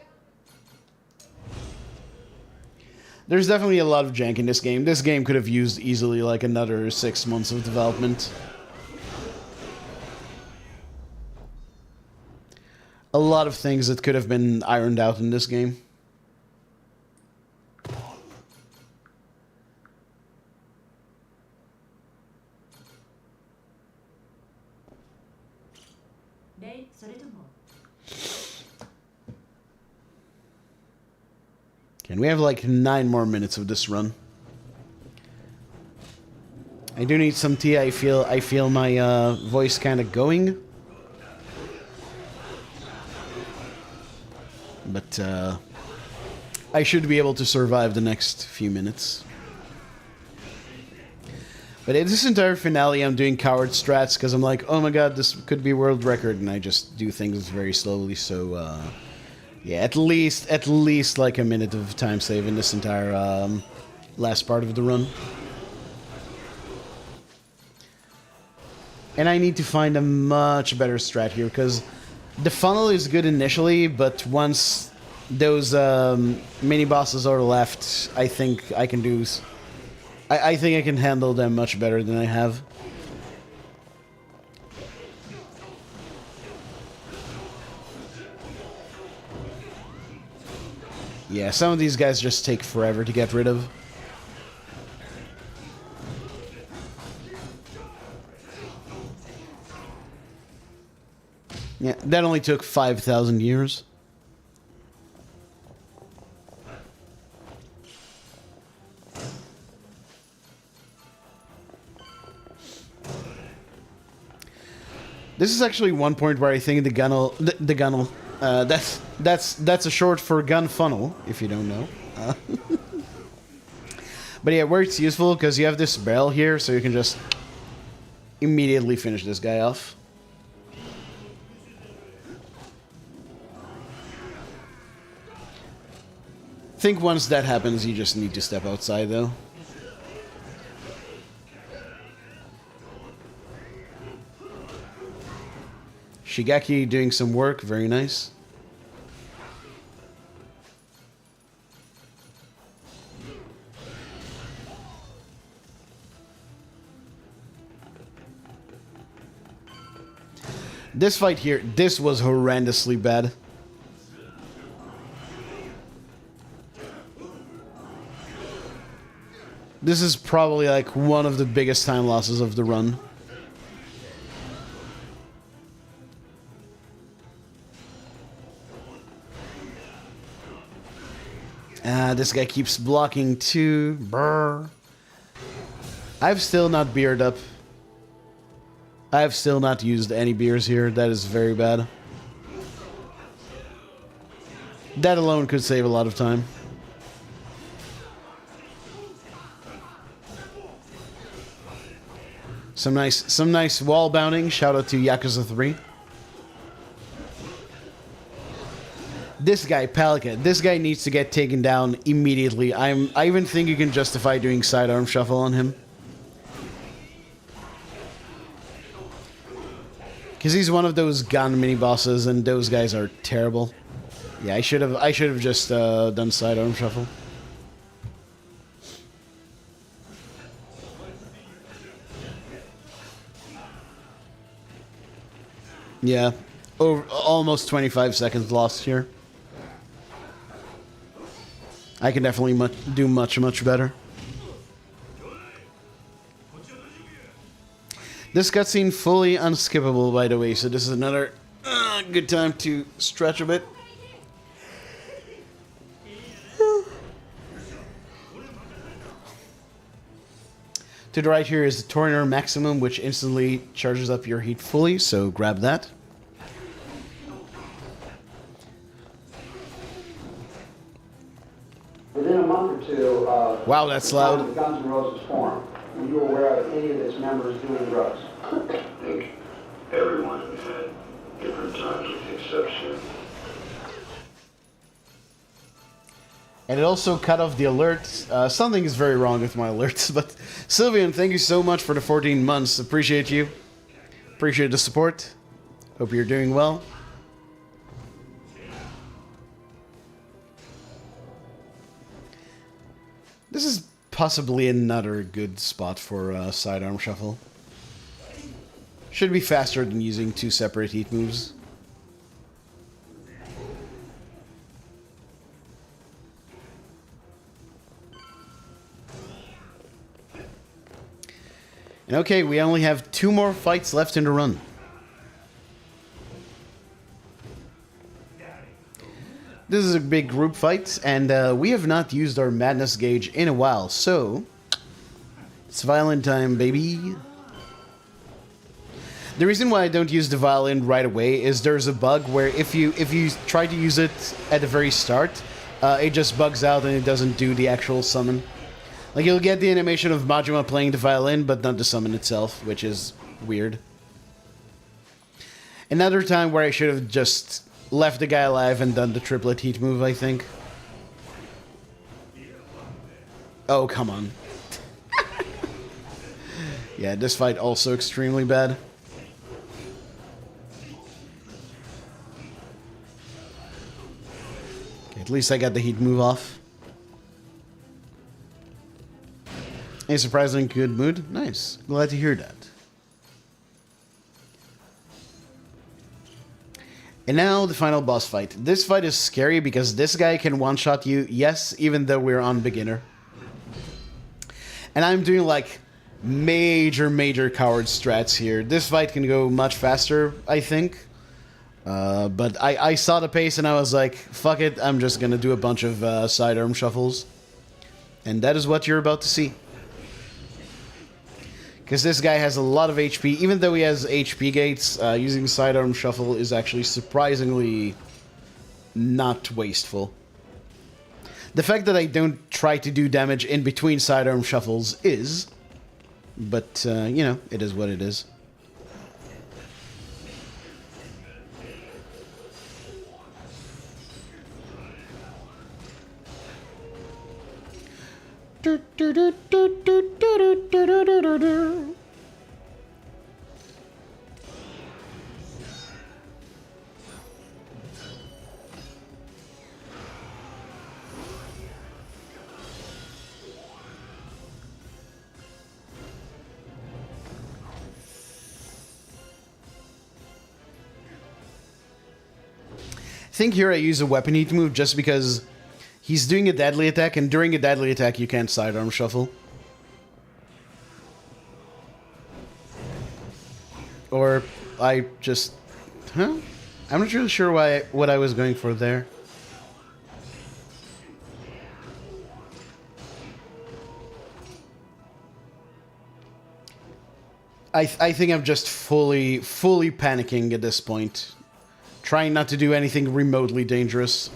There's definitely a lot of jank in this game. This game could have used easily like another 6 months of development. A lot of things that could have been ironed out in this game. And we have like 9 more minutes of this run. I do need some tea. I feel my voice kind of going. But I should be able to survive the next few minutes. But in this entire finale, I'm doing coward strats because I'm like, oh my god, this could be world record, and I just do things very slowly. So yeah, at least like a minute of time save in this entire last part of the run. And I need to find a much better strat here because the funnel is good initially, but once those mini bosses are left, I think I can do. I think I can handle them much better than I have. Yeah, some of these guys just take forever to get rid of. Yeah, that only took 5,000 years. This is actually one point where I think the gunnel, the gunnel, that's a short for gun funnel, if you don't know. But yeah, where it's useful because you have this barrel here, so you can just immediately finish this guy off. I think once that happens, you just need to step outside, though. Shigeki doing some work, very nice. This fight here, this was horrendously bad. This is probably like one of the biggest time losses of the run. This guy keeps blocking too. Brr. I've still not beered up. I have still not used any beers here. That is very bad. That alone could save a lot of time. Some nice wall bounding. Shout out to Yakuza 3. This guy, Palika, this guy needs to get taken down immediately. I even think you can justify doing sidearm shuffle on him. Because he's one of those gun mini bosses, and those guys are terrible. Yeah, I should have just done sidearm shuffle. Yeah, over almost 25 seconds lost here. I can definitely do much better. This cutscene fully unskippable, by the way, so this is another good time to stretch a bit. To the right here is the Tornor Maximum, which instantly charges up your heat fully, so grab that. Within a month or two, wow, that's loud. the Guns N' Roses formed. Were you aware of any of its members doing drugs? I think everyone had different times with the exception. And it also cut off the alerts. Something is very wrong with my alerts, but Sylvian, thank you so much for the 14 months. Appreciate you. Appreciate the support. Hope you're doing well. This is possibly another good spot for sidearm shuffle. Should be faster than using two separate heat moves. And okay, we only have 2 more fights left in the run. This is a big group fight, and we have not used our madness gauge in a while, so it's violin time, baby. The reason why I don't use the violin right away is there's a bug where if you try to use it at the very start, it just bugs out and it doesn't do the actual summon. Like, you'll get the animation of Majima playing the violin, but not the summon itself, which is weird. Another time where I should have just left the guy alive and done the triplet heat move, I think. Oh, come on. Yeah, this fight also extremely bad. Okay, at least I got the heat move off. A surprisingly good mood. Nice. Glad to hear that. And now the final boss fight. This fight is scary because this guy can one-shot you, yes, even though we're on beginner. And I'm doing like major coward strats here. This fight can go much faster, I think. But I saw the pace and I was like, fuck it, I'm just gonna do a bunch of sidearm shuffles. And that is what you're about to see. Because this guy has a lot of HP. Even though he has HP gates, using sidearm shuffle is actually surprisingly not wasteful. The fact that I don't try to do damage in between sidearm shuffles is... But, you know, it is what it is. I think here I use a weapon heat move just because he's doing a deadly attack, and during a deadly attack you can't sidearm shuffle. Or I just... Huh? I'm not really sure what I was going for there. I think I'm just fully panicking at this point. Trying not to do anything remotely dangerous.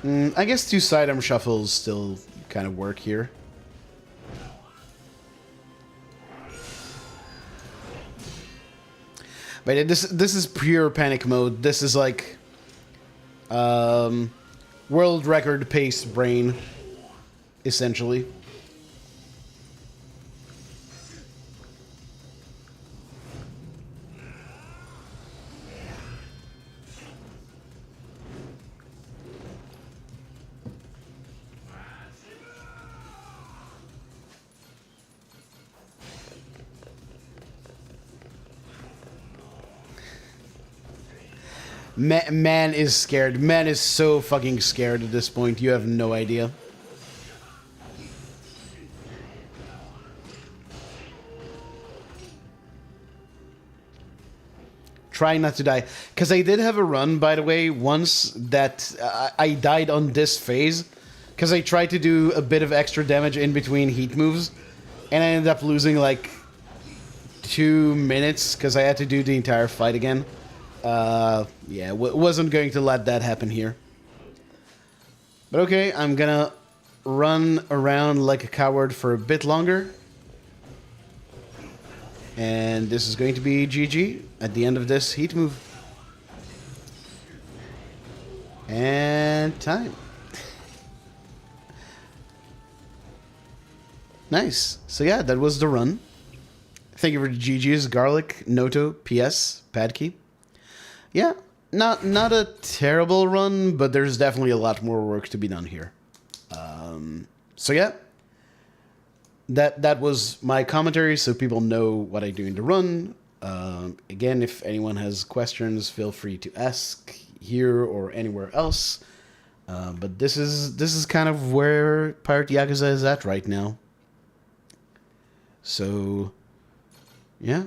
I guess 2 sidearm shuffles still kind of work here. But this is pure panic mode. This is like world record pace brain, essentially. Man is scared. Man is so fucking scared at this point. You have no idea. Trying not to die. Because I did have a run, by the way, once that I died on this phase. Because I tried to do a bit of extra damage in between heat moves. And I ended up losing like 2 minutes because I had to do the entire fight again. Yeah, wasn't going to let that happen here. But okay, I'm gonna run around like a coward for a bit longer. And this is going to be GG at the end of this heat move. And time. Nice. So yeah, that was the run. Thank you for the GG's, Garlic, Noto, PS, Padkey. Yeah, not a terrible run, but there's definitely a lot more work to be done here. So yeah, that was my commentary, so people know what I do in the run. Again, if anyone has questions, feel free to ask here or anywhere else. But this is kind of where Pirate Yakuza is at right now. So, yeah.